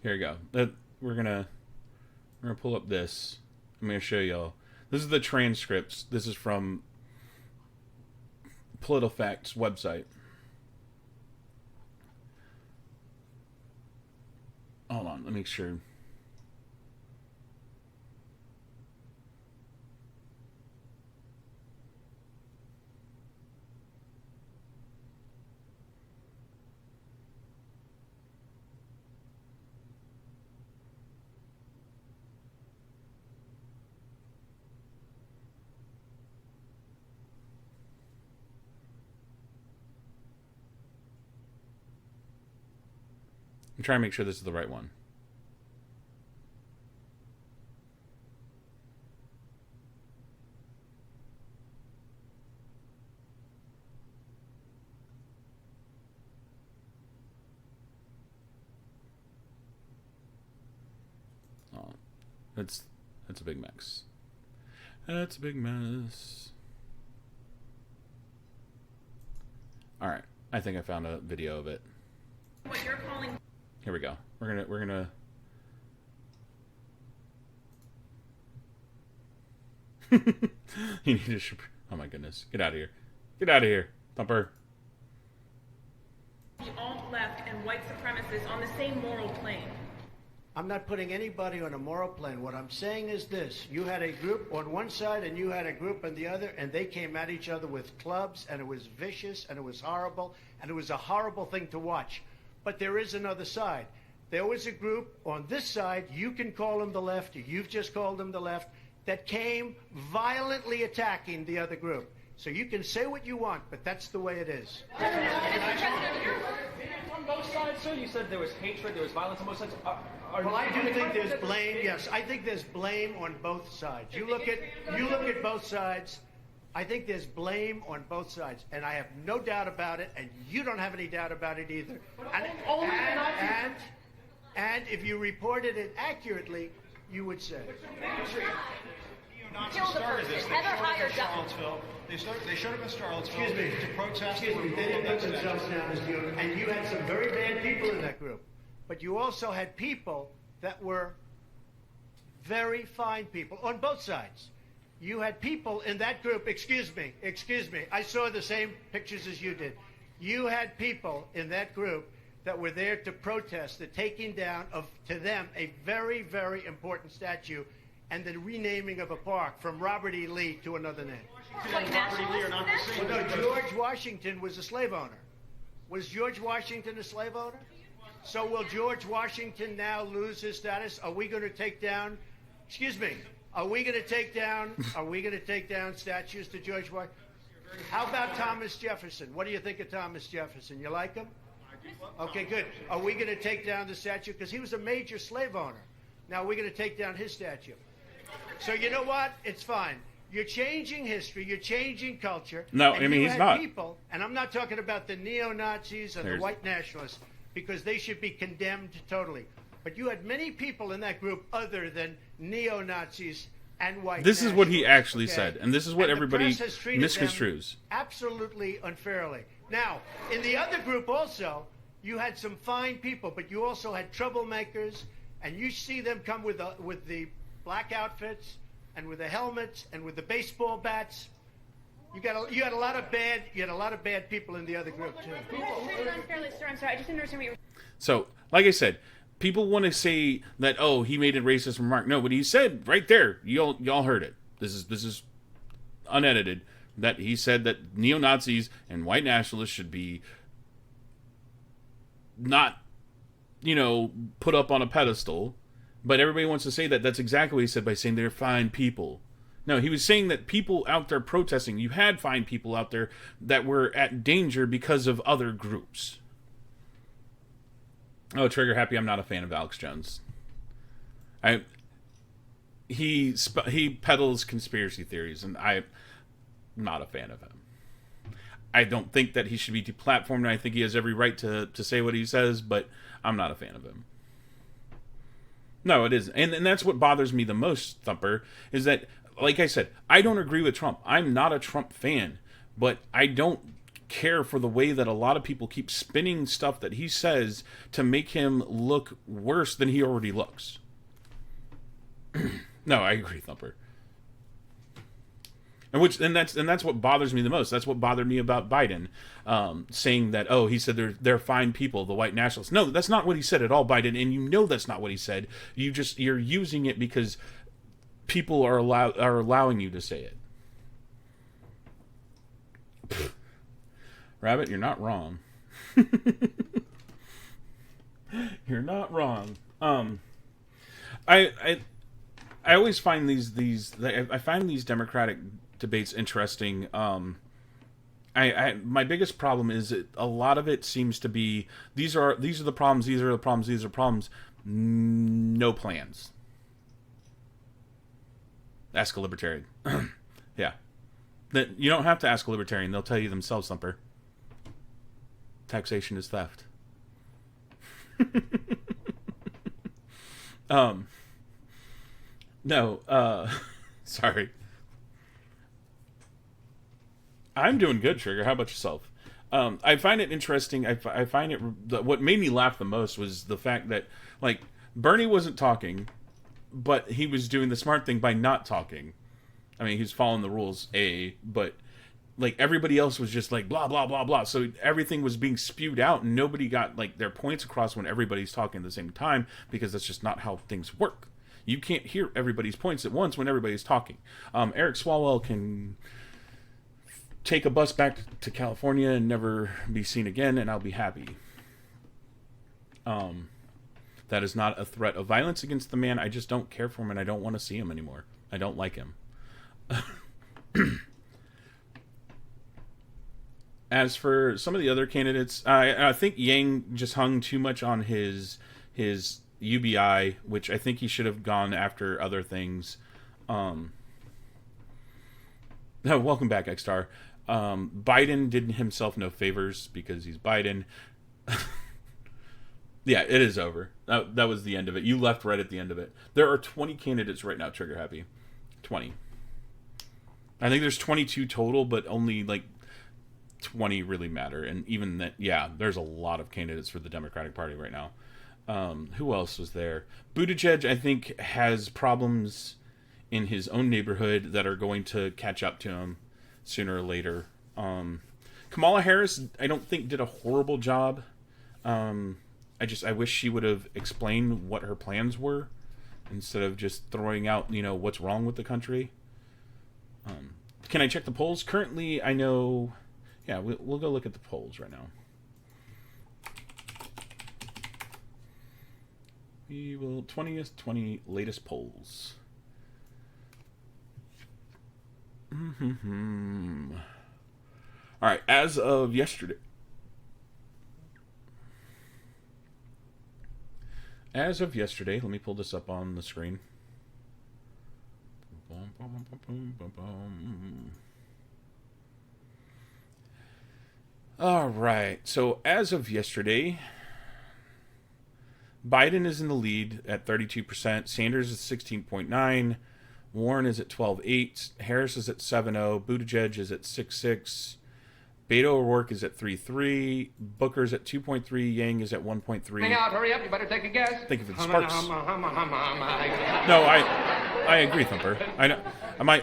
Here we go. We're gonna pull up this. I'm gonna show y'all. This is the transcripts. This is from PolitiFact's website. Hold on, let me make sure. I'm trying to make sure this is the right one. Oh, that's a big mess. That's a big mess. All right, I think I found a video of it. What you're calling. Here we go. We're gonna. You need to. Oh my goodness! Get out of here! Get out of here, Thumper. The alt-left and white supremacists on the same moral plane. I'm not putting anybody on a moral plane. What I'm saying is this. You had a group on one side and you had a group on the other, and they came at each other with clubs, and it was vicious, and it was horrible, and it was a horrible thing to watch. But there is another side. There was a group on this side, you can call them the left, you've just called them the left, that came violently attacking the other group. So you can say what you want, but that's the way it is. On both sides, sir? You said there was hatred, there was violence on both sides. Well, I do think there's blame. Yes, I think there's blame on both sides. You look at both sides. I think there's blame on both sides, and I have no doubt about it, and you don't have any doubt about it either. And if you reported it accurately, you would say. Kill the person. Heather hired Charlottesville. They showed up in Charlottesville to protest. Excuse me. They didn't put themselves down as the owner. And you had some very bad people in that group. But you also had people that were very fine people on both sides. You had people in that group, excuse me, I saw the same pictures as you did. You had people in that group that were there to protest the taking down of, to them, a very, very important statue and the renaming of a park from Robert E. Lee to another name. Like nationalists? Well, no, George Washington was a slave owner. Was George Washington a slave owner? So will George Washington now lose his status? Are we going to take down, excuse me, are we going to take down statues to George Washington? How about Thomas Jefferson? What do you think of Thomas Jefferson? You like him? Okay, good. Are we going to take down the statue? Because he was a major slave owner. Now we're going to take down his statue. So you know what? It's fine. You're changing history. You're changing culture. No, I mean, he's not. People, and I'm not talking about the neo-Nazis and the white nationalists, because they should be condemned totally. But you had many people in that group other than neo-Nazis and white This is what he nationalists, actually okay? said, and this is what And the everybody press has treated them misconstrues. absolutely unfairly. Now, in the other group also, You had some fine people, but you also had troublemakers, and you see them come with the black outfits and with the helmets and with the baseball bats. You had a lot of bad people in the other group too. I'm sorry, I just didn't understand what you were. So, like I said, people want to say that, oh, he made a racist remark. No, but he said right there, y'all heard it. This is unedited, that he said that neo-Nazis and white nationalists should be not, put up on a pedestal. But everybody wants to say that. That's exactly what he said by saying they're fine people. No, he was saying that people out there protesting, you had fine people out there that were at danger because of other groups. Oh, trigger happy, I'm not a fan of Alex Jones. He peddles conspiracy theories, and I'm not a fan of him. I don't think that he should be deplatformed, and I think he has every right to say what he says, but I'm not a fan of him. No, it isn't. And that's what bothers me the most, Thumper, is that, like I said, I don't agree with Trump. I'm not a Trump fan, but I don't care for the way that a lot of people keep spinning stuff that he says to make him look worse than he already looks. No, I agree, Thumper. And that's what bothers me the most. That's what bothered me about Biden, saying that, oh, he said they're fine people, the white nationalists. No, that's not what he said at all, Biden, and you know that's not what he said. You're using it because people are allowing you to say it. Pfft. Rabbit, you're not wrong. You're not wrong. I always find I find these Democratic debates interesting. My biggest problem is that a lot of it seems to be these are the problems, these are the problems, these are problems. No plans. Ask a libertarian. Yeah. That you don't have to ask a libertarian, they'll tell you themselves, Thumper. Taxation is theft. No, sorry. I'm doing good, Trigger. How about yourself? I find it interesting. I find it, what made me laugh the most was the fact that, like, Bernie wasn't talking, but he was doing the smart thing by not talking. I mean, he's following the rules, but like everybody else was just like blah blah blah blah, so everything was being spewed out and nobody got like their points across when everybody's talking at the same time, because that's just not how things work. You can't hear everybody's points at once when everybody's talking. Eric Swalwell can take a bus back to California and never be seen again, and I'll be happy. That is not a threat of violence against the man. I just don't care for him and I don't want to see him anymore. I don't like him. As for some of the other candidates, I think Yang just hung too much on his UBI, which I think he should have gone after other things. No, welcome back, X-Star. Biden did himself no favors because he's Biden. Yeah, it is over. That was the end of it. You left right at the end of it. There are 20 candidates right now, Trigger Happy. 20. I think there's 22 total, but only like 20 really matter. And even that, yeah, there's a lot of candidates for the Democratic Party right now. Who else was there? Buttigieg, I think, has problems in his own neighborhood that are going to catch up to him sooner or later. Kamala Harris, I don't think did a horrible job. I wish she would have explained what her plans were instead of just throwing out, what's wrong with the country. Can I check the polls? Currently, I know... Yeah, we'll go look at the polls right now. We will... 20 latest polls. Alright, as of yesterday... let me pull this up on the screen. All right, so as of yesterday, Biden is in the lead at 32%, Sanders is 16.9%, Warren is at 12.8%, Harris is at 7.0%, Buttigieg is at 6.6%, Beto O'Rourke is at 3.3. Booker's at 2.3. Yang is at 1.3. Hang out, hurry up, you better take a guess. Thank you for the sparks. No, I agree, Thumper. I know.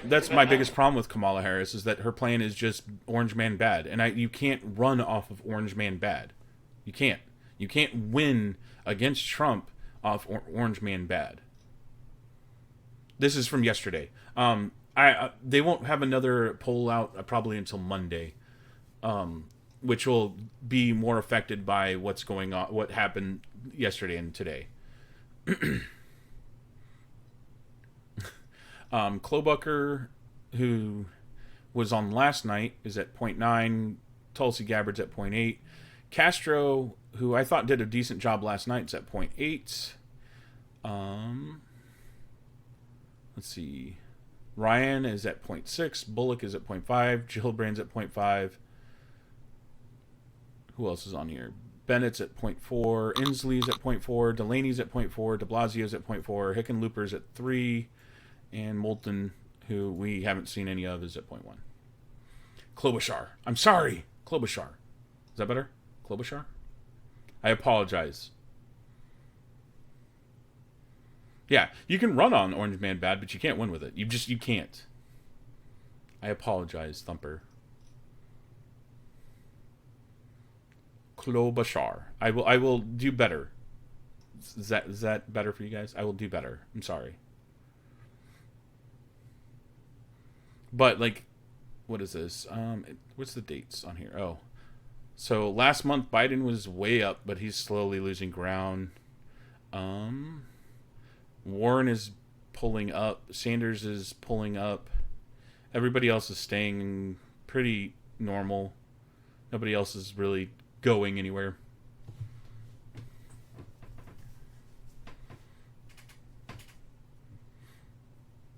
That's my biggest problem with Kamala Harris is that her plan is just Orange Man bad, and you can't run off of Orange Man bad. You can't. You can't win against Trump off Orange Man bad. This is from yesterday. They won't have another poll out probably until Monday, which will be more affected by what's going on, what happened yesterday and today. Klobuchar, who was on last night, is at 0.9. Tulsi Gabbard's at 0.8. Castro, who I thought did a decent job last night, is at 0.8. Let's see. Ryan is at 0.6. Bullock is at 0.5. Gillibrand's at 0.5. Who else is on here? Bennett's at 0.4. Inslee's at 0.4. Delaney's at 0.4. De Blasio's at 0.4. Hickenlooper's at 3. And Moulton, who we haven't seen any of, is at 0.1. Klobuchar. I'm sorry. Klobuchar. Is that better? Klobuchar? I apologize. Yeah, you can run on Orange Man bad, but you can't win with it. You can't. I apologize, Thumper. Klobuchar. I will do better. Is that better for you guys? I will do better. I'm sorry. But like, what is this? What's the dates on here? Oh, so last month Biden was way up, but he's slowly losing ground. Warren is pulling up. Sanders is pulling up. Everybody else is staying pretty normal. Nobody else is really going anywhere.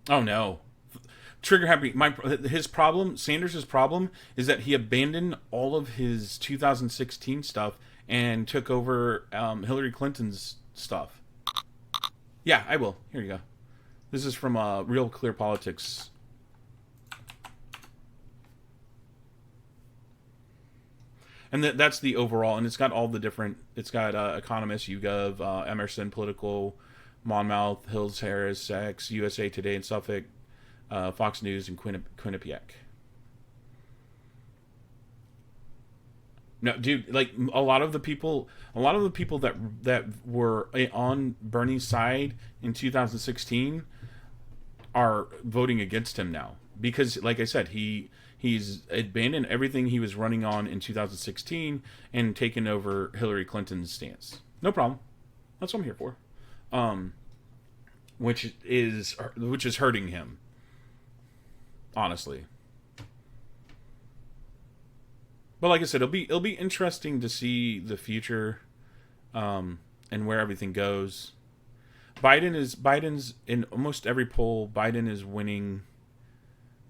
Oh no. Trigger happy. Sanders' problem is that he abandoned all of his 2016 stuff and took over Hillary Clinton's stuff. Yeah, I will. Here you go. This is from Real Clear Politics. And that's the overall, and it's got all the different, it's got Economist, YouGov, Emerson, Political, Monmouth, Hills Harris, X, USA Today and Suffolk, Fox News, and Quinnipiac. No, dude, like a lot of the people that were on Bernie's side in 2016 are voting against him now because, like I said, he's abandoned everything he was running on in 2016 and taken over Hillary Clinton's stance. No problem. That's what I'm here for. Which is hurting him, honestly. But like I said, it'll be interesting to see the future, and where everything goes. Biden's in almost every poll. Biden is winning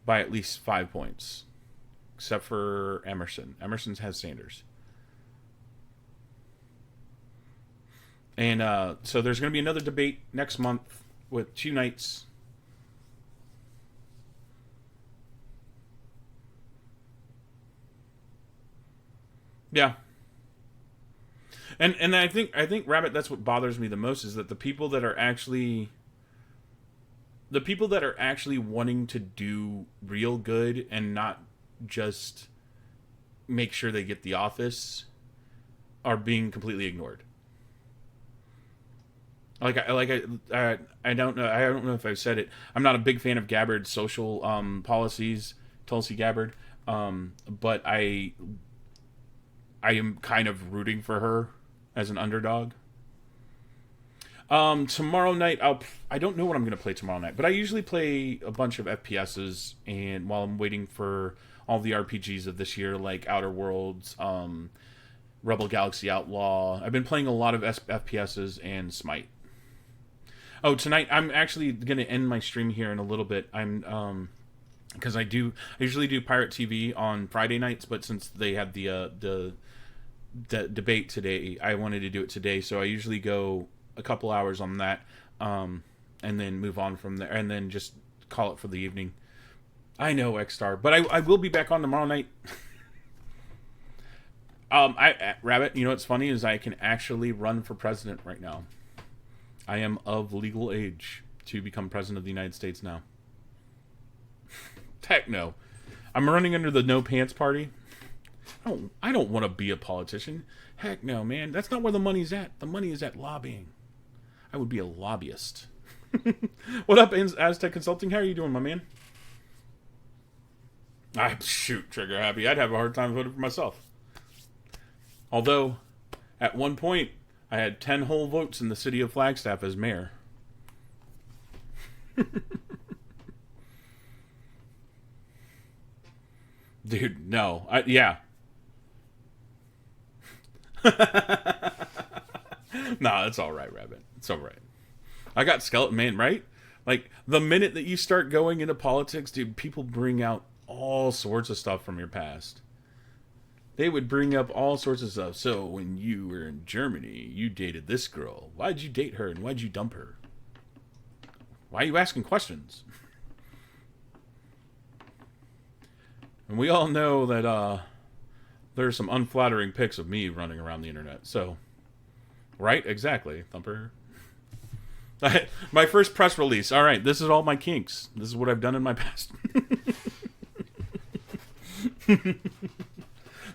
by at least 5 points, except for Emerson. Emerson has Sanders, and so there's going to be another debate next month with 2 nights. Yeah. And I think Rabbit, that's what bothers me the most is that the people that are actually wanting to do real good and not just make sure they get the office are being completely ignored. I don't know if I've said it. I'm not a big fan of Gabbard's social policies, Tulsi Gabbard, but I am kind of rooting for her as an underdog. Tomorrow night, I don't know what I'm going to play tomorrow night, but I usually play a bunch of FPSs, and while I'm waiting for all the RPGs of this year, like Outer Worlds, Rebel Galaxy Outlaw, I've been playing a lot of FPSs and Smite. Oh, tonight, I'm actually going to end my stream here in a little bit. Because I usually do PieRat TV on Friday nights, but since they had the debate today, I wanted to do it today, so I usually go a couple hours on that, and then move on from there, and then just call it for the evening. I know, X-Star, but I will be back on tomorrow night. Rabbit, you know what's funny is I can actually run for president right now. I am of legal age to become president of the United States now. Heck no. I'm running under the No Pants Party. I don't want to be a politician. Heck no, man. That's not where the money's at. The money is at lobbying. I would be a lobbyist. What up, Aztec Consulting? How are you doing, my man? Shoot, trigger happy. I'd have a hard time voting for myself. Although, at one point, I had 10 whole votes in the city of Flagstaff as mayor. Dude, no. Yeah. Nah, it's alright, Rabbit. It's alright. I got Skeleton Man, right? Like, the minute that you start going into politics, dude, people bring out all sorts of stuff from your past. They would bring up all sorts of stuff. So, when you were in Germany, you dated this girl. Why'd you date her and why'd you dump her? Why are you asking questions? And we all know that there's some unflattering pics of me running around the internet. So, right? Exactly, Thumper. My first press release. All right, this is all my kinks. This is what I've done in my past.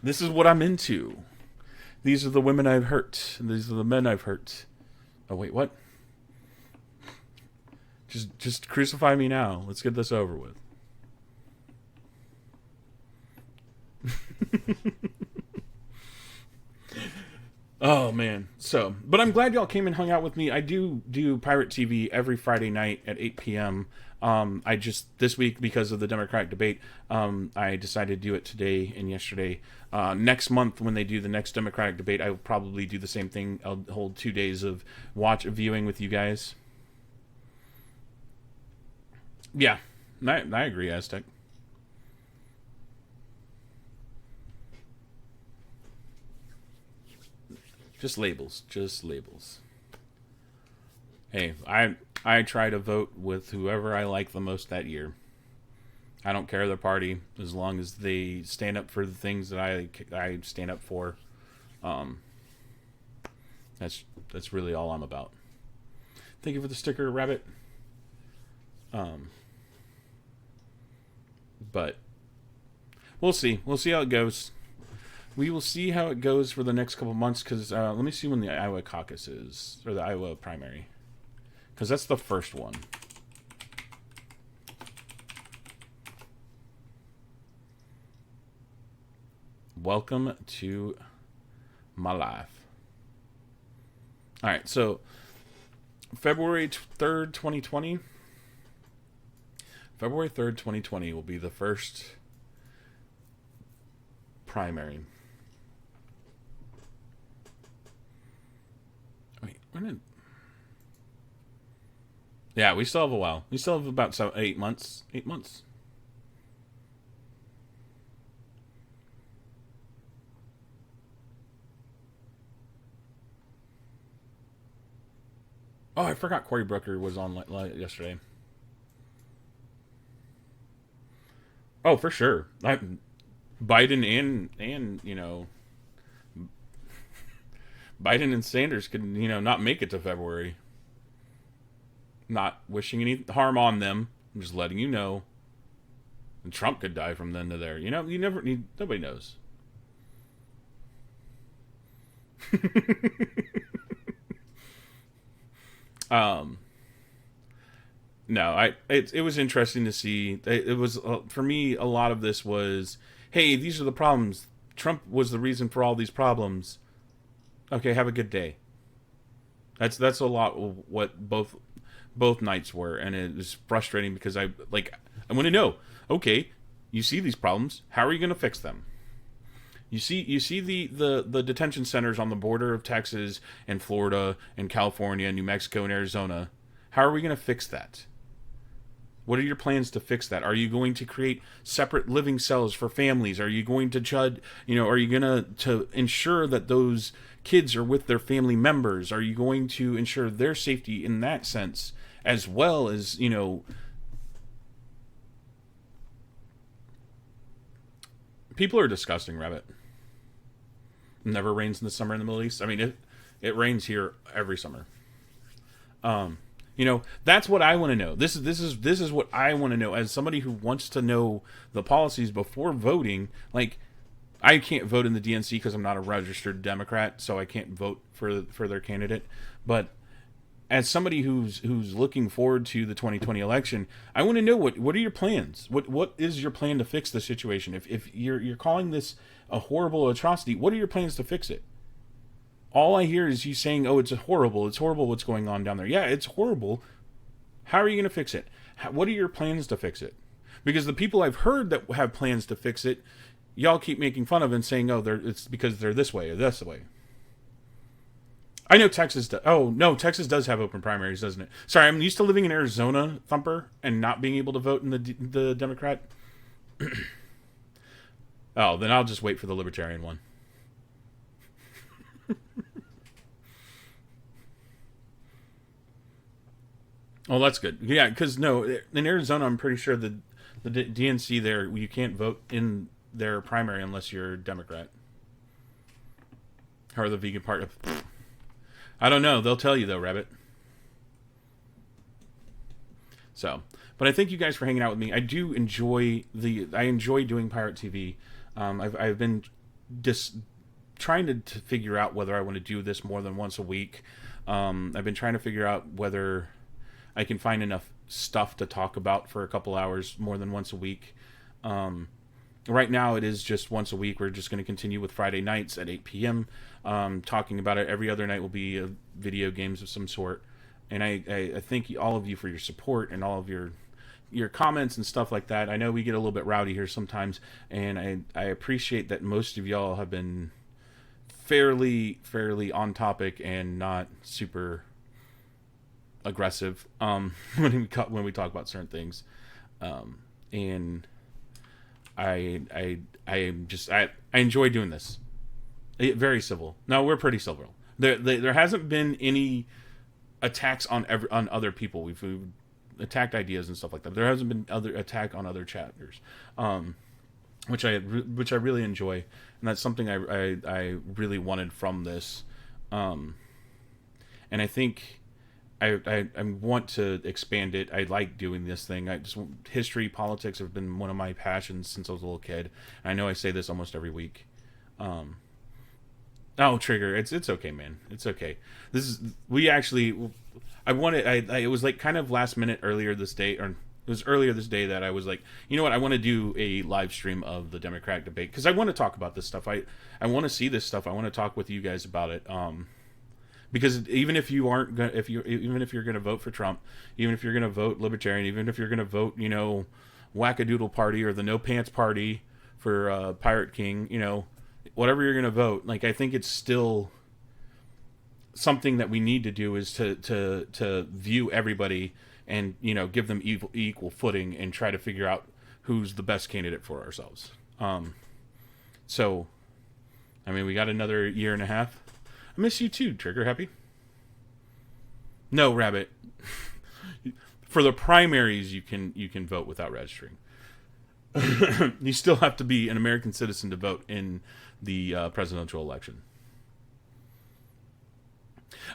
This is what I'm into. These are the women I've hurt. These are the men I've hurt. Oh, wait, what? Just crucify me now. Let's get this over with. Oh, man. So, but I'm glad y'all came and hung out with me. I do PieRat TV every Friday night at 8 p.m. This week, because of the Democratic debate, I decided to do it today and yesterday. Next month, when they do the next Democratic debate, I will probably do the same thing. I'll hold 2 days of viewing with you guys. Yeah, I agree, Aztec. Just labels. Hey, I try to vote with whoever I like the most that year. I don't care their party, as long as they stand up for the things that I stand up for. That's really all I'm about. Thank you for the sticker, Rabbit. But we'll see. We'll see how it goes. We will see how it goes for the next couple months, because let me see when the Iowa caucus is, or the Iowa primary, because that's the first one. Welcome to my life. All right, so February 3rd, 2020. February 3rd, 2020 will be the first primary. Wait, when did... Yeah, we still have a while. We still have about 8 months. 8 months. Oh, I forgot Cory Booker was on yesterday. Oh, for sure. Biden and you know, Biden and Sanders could, you know, not make it to February. Not wishing any harm on them. I'm just letting you know. And Trump could die from then to there. You know, nobody knows. No, it was interesting to see. It was for me, a lot of this was, hey, these are the problems. Trump was the reason for all these problems. Okay, have a good day. That's a lot of what both nights were, and it was frustrating because I want to know. Okay, you see these problems. How are you going to fix them? You see the detention centers on the border of Texas and Florida and California and New Mexico and Arizona. How are we going to fix that? What are your plans to fix that? Are you going to create separate living cells for families? Are you going to are you going to ensure that those kids are with their family members? Are you going to ensure their safety in that sense, as well as, you know, people are disgusting, Rabbit. Never rains in the summer in the Middle East. I mean, it rains here every summer. You know, that's what I want to know. This is what I want to know as somebody who wants to know the policies before voting. Like, I can't vote in the DNC because I'm not a registered Democrat, so I can't vote for their candidate. But as somebody who's looking forward to the 2020 election, I want to know what are your plans? What is your plan to fix the situation? If you're calling this a horrible atrocity, what are your plans to fix it? All I hear is you saying, "Oh, it's horrible what's going on down there." Yeah, it's horrible. How are you going to fix it? What are your plans to fix it? Because the people I've heard that have plans to fix it, y'all keep making fun of and saying, "Oh, it's because they're this way or this way." I know Texas does. Oh, no, Texas does have open primaries, doesn't it? Sorry, I'm used to living in Arizona, Thumper, and not being able to vote in the Democrat. Oh, then I'll just wait for the Libertarian one. Oh, that's good. Yeah, because no, in Arizona, I'm pretty sure the DNC there, you can't vote in their primary unless you're a Democrat. Or the vegan part of... I don't know. They'll tell you, though, Rabbit. So, but I thank you guys for hanging out with me. I do enjoy I enjoy doing PieRat TV. I've been just trying to figure out whether I want to do this more than once a week. I've been trying to figure out whether I can find enough stuff to talk about for a couple hours more than once a week. Right now it is just once a week. We're just going to continue with Friday nights at 8 p.m. Talking about it. Every other night will be video games of some sort. And I thank all of you for your support and all of your comments and stuff like that. I know we get a little bit rowdy here sometimes, and I appreciate that most of y'all have been fairly on topic and not super aggressive when we talk about certain things. And I enjoy doing this. Very civil. No, we're pretty civil. There hasn't been any attacks on other people. We've attacked ideas and stuff like that. There hasn't been other attack on other chatters, which I really enjoy, and that's something I really wanted from this. And I think I want to expand it. I like doing this thing. History, politics have been one of my passions since I was a little kid. I know I say this almost every week. Oh, Trigger, it's okay, man. It's okay. It was like kind of last minute earlier this day, or it was earlier this day that I was like, you know what, I want to do a live stream of the Democratic debate because I want to talk about this stuff. I want to see this stuff. I want to talk with you guys about it. Because even if you aren't gonna, even if you're going to vote for Trump, even if you're going to vote Libertarian, even if you're going to vote, Wackadoodle Party or the No Pants Party for PieRatKing, whatever you're going to vote, like, I think it's still something that we need to do is to view everybody and, give them equal footing and try to figure out who's the best candidate for ourselves. So, I mean, we got another year and a half. I miss you too, Trigger Happy. No, Rabbit. For the primaries, you can vote without registering. You still have to be an American citizen to vote in the presidential election.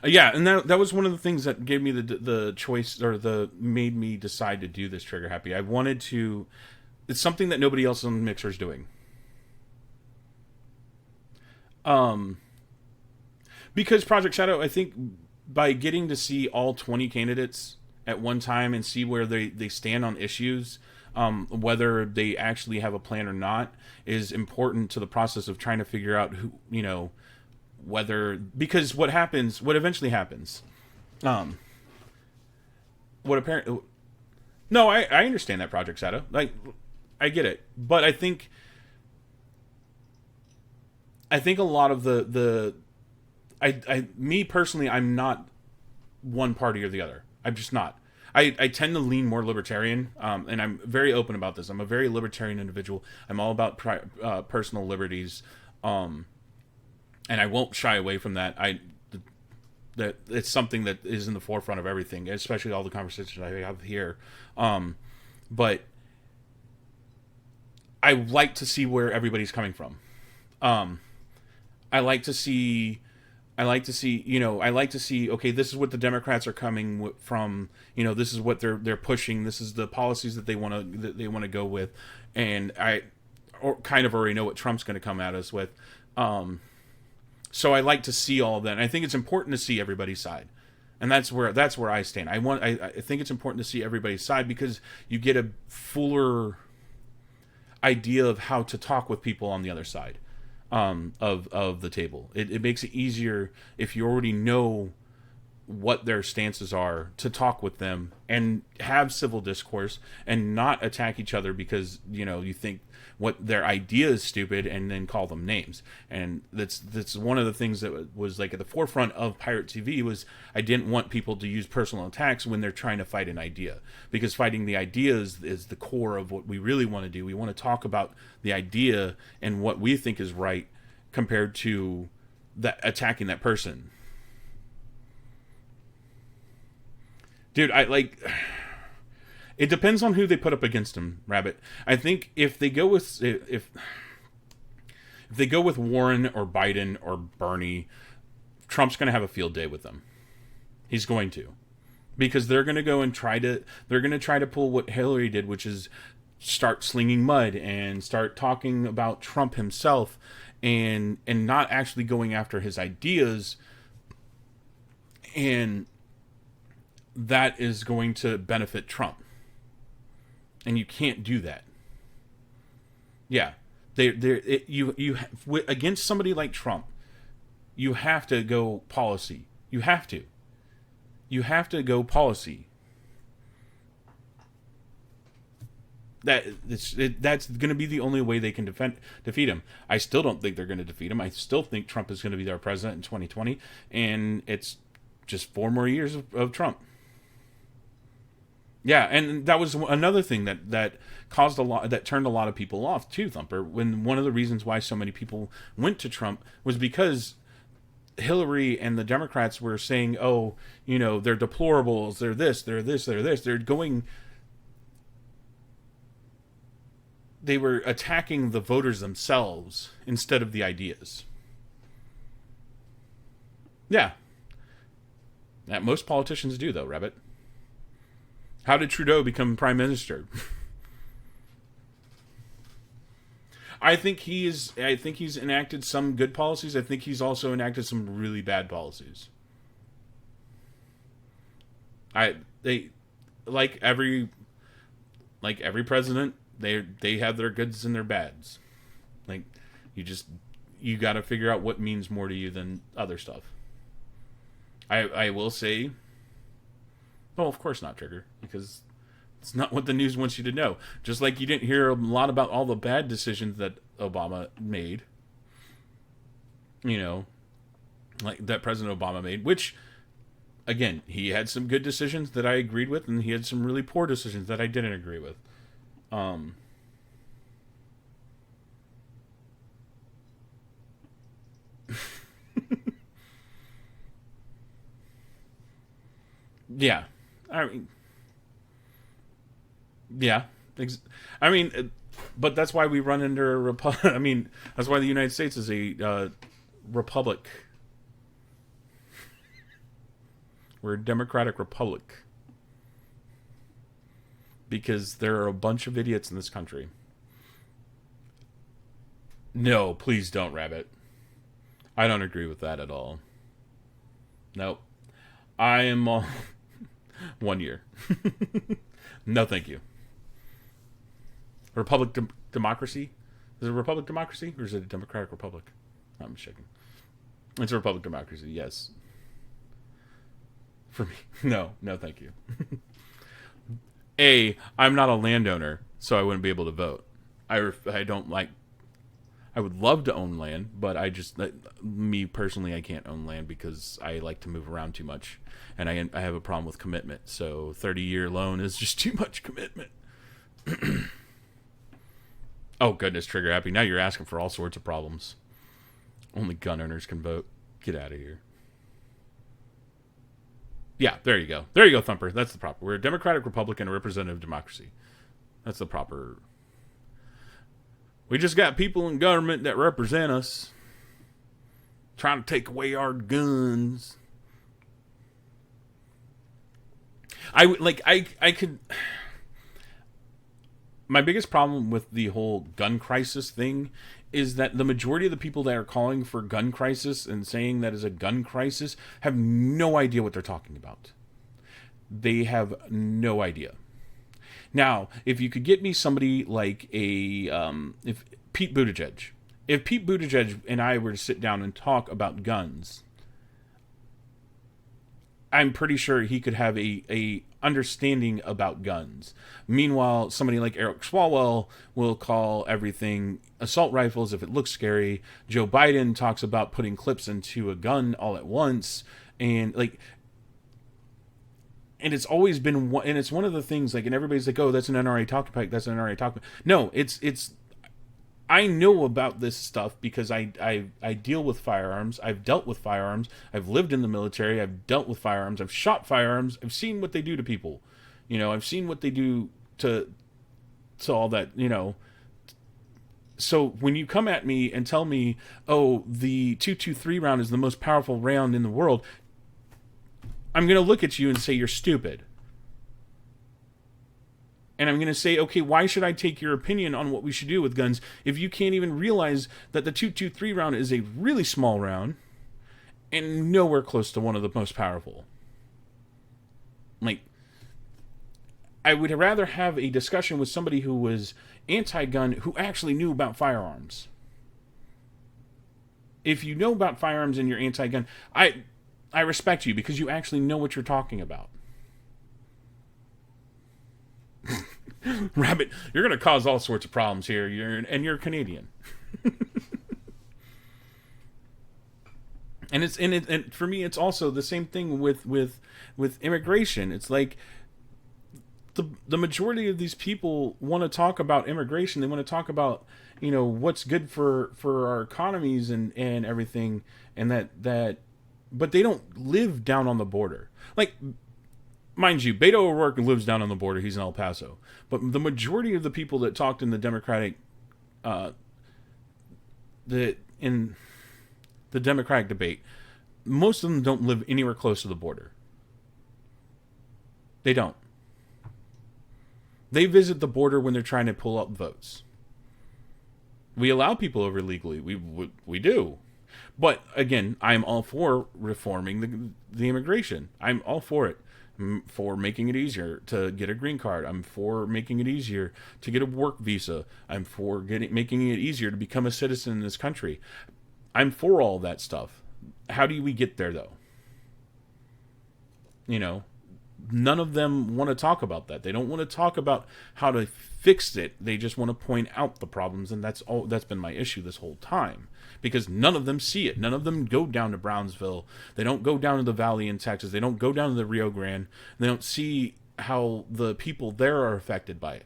Yeah, and that was one of the things that gave me the choice, or made me decide to do this, Trigger Happy. I wanted to. It's something that nobody else on Mixer is doing. Because Project Shadow, I think by getting to see all 20 candidates at one time and see where they stand on issues, whether they actually have a plan or not, is important to the process of trying to figure out who, whether, because what eventually happens, no, I understand that, Project Shadow. Like, I get it, but I think a lot of me personally, I'm not one party or the other. I'm just not. I tend to lean more libertarian, and I'm very open about this. I'm a very libertarian individual. I'm all about personal liberties, and I won't shy away from that. That it's something that is in the forefront of everything, especially all the conversations I have here. But I like to see where everybody's coming from. I like to see, okay, this is what the Democrats are coming from. This is what they're pushing. This is the policies that they want to go with, and I kind of already know what Trump's going to come at us with. So I like to see all of that. And I think it's important to see everybody's side, and that's where I stand. I think it's important to see everybody's side because you get a fuller idea of how to talk with people on the other side of the table. It makes it easier if you already know what their stances are to talk with them and have civil discourse and not attack each other because you think what their idea is stupid and then call them names. And that's one of the things that was like at the forefront of PieRat TV was I didn't want people to use personal attacks when they're trying to fight an idea, because fighting the idea is the core of what we really want to do. We want to talk about the idea and what we think is right compared to attacking that person. Dude, it depends on who they put up against him, Rabbit. I think if they go with Warren or Biden or Bernie, Trump's going to have a field day with them. He's going to, because they're going to go and try to pull what Hillary did, which is start slinging mud and start talking about Trump himself, and not actually going after his ideas, and that is going to benefit Trump. And you can't do that. Yeah, you against somebody like Trump, you have to go policy. You have to go policy. That's going to be the only way they can defeat him. I still don't think they're going to defeat him. I still think Trump is going to be their president in 2020, and it's just 4 more years of Trump. Yeah, and that was another thing that caused that turned a lot of people off too, Thumper. When one of the reasons why so many people went to Trump was because Hillary and the Democrats were saying, "Oh, they're deplorables, they're this, they're this, they're this." They were attacking the voters themselves instead of the ideas. Yeah. That most politicians do, though, Rabbit. How did Trudeau become prime minister? I think he's enacted some good policies. I think he's also enacted some really bad policies. Like every president, they have their goods and their bads. Like you got to figure out what means more to you than other stuff. I will say, well, of course not, Trigger, because it's not what the news wants you to know. Just like you didn't hear a lot about all the bad decisions that Obama made. Like that President Obama made, which, again, he had some good decisions that I agreed with, and he had some really poor decisions that I didn't agree with. Yeah. But that's why we run under a republic. That's why the United States is a republic. We're a democratic republic. Because there are a bunch of idiots in this country. No, please don't, Rabbit. I don't agree with that at all. Nope. I am 1 year. No, thank you. Republic democracy? Is it a republic democracy or is it a democratic republic? I'm checking. It's a republic democracy, yes. For me. No, thank you. I'm not a landowner, so I wouldn't be able to vote. I don't like... I would love to own land, but me personally, I can't own land because I like to move around too much. And I have a problem with commitment. So 30-year loan is just too much commitment. Oh, goodness, Trigger Happy. Now you're asking for all sorts of problems. Only gun owners can vote. Get out of here. Yeah, there you go. There you go, Thumper. That's the proper. We're a democratic republic and a representative democracy. That's the proper... We just got people in government that represent us. trying to take away our guns. I could. My biggest problem with the whole gun crisis thing is that the majority of the people that are calling for gun crisis and saying that is a gun crisis have no idea what they're talking about. They have no idea. Now, if you could get me somebody like if Pete Buttigieg and I were to sit down and talk about guns, I'm pretty sure he could have a understanding about guns. Meanwhile, somebody like Eric Swalwell will call everything assault rifles if it looks scary. Joe Biden talks about putting clips into a gun all at once, and it's always been one, and it's one of the things, like, and everybody's like, oh, that's an NRA talking point. That's an NRA talking point. No, it's. I know about this stuff because I deal with firearms. I've dealt with firearms. I've lived in the military. I've dealt with firearms. I've shot firearms. I've seen what they do to people. I've seen what they do to all that, So when you come at me and tell me, oh, the 223 round is the most powerful round in the world, I'm going to look at you and say you're stupid. And I'm going to say, okay, why should I take your opinion on what we should do with guns if you can't even realize that the 223 round is a really small round and nowhere close to one of the most powerful? Like, I would rather have a discussion with somebody who was anti-gun who actually knew about firearms. If you know about firearms and you're anti-gun, I respect you because you actually know what you're talking about. Rabbit, you're going to cause all sorts of problems here. You're Canadian. And for me, it's also the same thing with immigration. It's like the majority of these people want to talk about immigration. They want to talk about, what's good for our economies and everything, and that but they don't live down on the border. Like, mind you, Beto O'Rourke lives down on the border. He's in El Paso. But the majority of the people that talked in the Democratic, in the Democratic debate, most of them don't live anywhere close to the border. They don't. They visit the border when they're trying to pull up votes. We allow people over legally. We do. But again, I'm all for reforming the immigration. I'm all for it. I'm for making it easier to get a green card. I'm for making it easier to get a work visa. I'm for making it easier to become a citizen in this country. I'm for all that stuff. How do we get there, though? None of them want to talk about that. They don't want to talk about how to fix it. They just want to point out the problems, and that's been my issue this whole time. Because none of them see it. None of them go down to Brownsville. They don't go down to the Valley in Texas. They don't go down to the Rio Grande. They don't see how the people there are affected by it.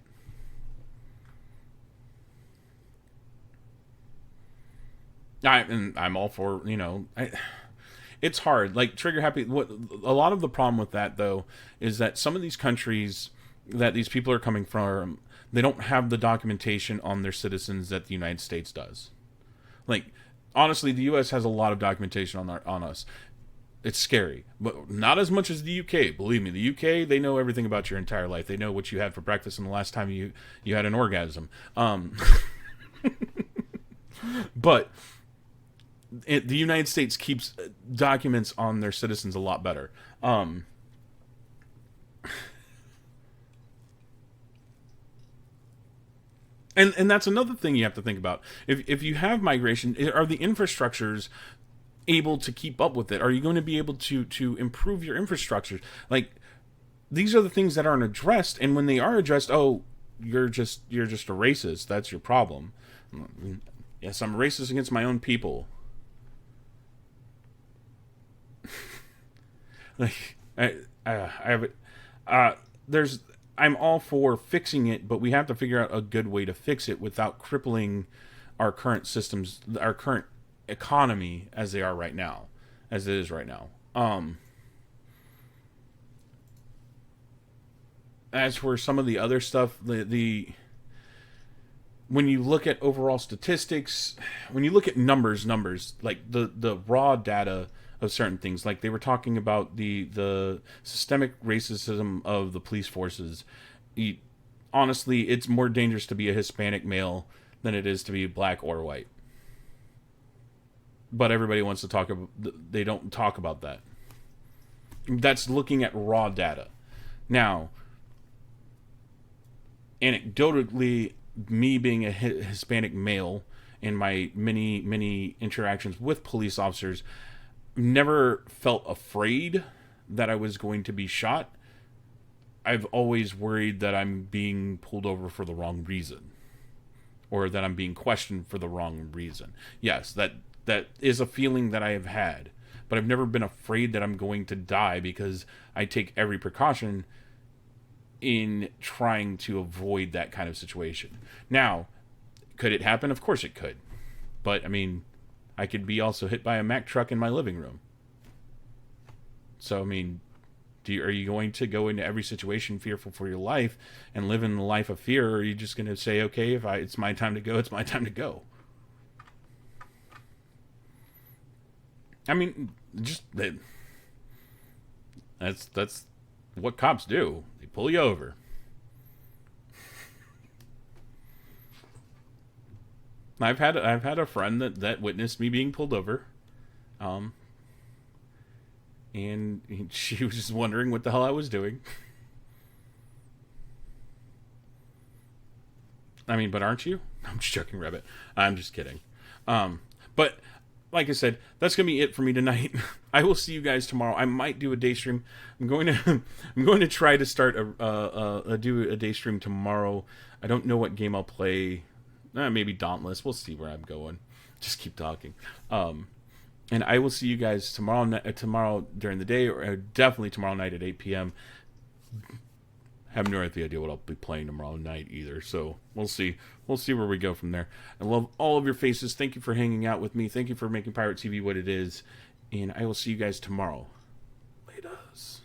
I'm all for, it's hard. Like, trigger happy. A lot of the problem with that, though, is that some of these countries that these people are coming from, they don't have the documentation on their citizens that the United States does. Like, honestly, the U.S. has a lot of documentation on us. It's scary, but not as much as the UK. Believe me, the UK, they know everything about your entire life. They know what you had for breakfast and the last time you had an orgasm. But the United States keeps documents on their citizens a lot better. And that's another thing you have to think about. If you have migration, are the infrastructures able to keep up with it? Are you going to be able to improve your infrastructure? Like, these are the things that aren't addressed, and when they are addressed, oh, you're just a racist. That's your problem. Yes, I'm racist against my own people. Like, I have it. I'm all for fixing it, but we have to figure out a good way to fix it without crippling our current systems, our current economy as they are right now, as it is right now. As for some of the other stuff, the when you look at overall statistics, when you look at numbers, like the raw data of certain things, like they were talking about the systemic racism of the police forces. Honestly, it's more dangerous to be a Hispanic male than it is to be black or white. But everybody wants to talk about, they don't talk about that. That's looking at raw data. Now, anecdotally, me being a Hispanic male in my many interactions with police officers, never felt afraid that I was going to be shot. I've always worried that I'm being pulled over for the wrong reason, or that I'm being questioned for the wrong reason. Yes, that is a feeling that I have had, but I've never been afraid that I'm going to die, because I take every precaution in trying to avoid that kind of situation. Now, could it happen? Of course it could. But, I mean, I could be also hit by a Mack truck in my living room. So, I mean, are you going to go into every situation fearful for your life and live in the life of fear, or are you just going to say, okay, it's my time to go, it's my time to go? I mean, just that's what cops do. They pull you over. I've had a friend that witnessed me being pulled over, and she was just wondering what the hell I was doing. I mean, but aren't you? I'm just joking, Rabbit. I'm just kidding. But like I said, that's gonna be it for me tonight. I will see you guys tomorrow. I might do a day stream. I'm going to try to start do a day stream tomorrow. I don't know what game I'll play. Maybe Dauntless. We'll see where I'm going. Just keep talking. And I will see you guys tomorrow during the day, or definitely tomorrow night at 8 p.m. Have no idea what I'll be playing tomorrow night either. So we'll see. We'll see where we go from there. I love all of your faces. Thank you for hanging out with me. Thank you for making PieRat TV what it is. And I will see you guys tomorrow. Laters.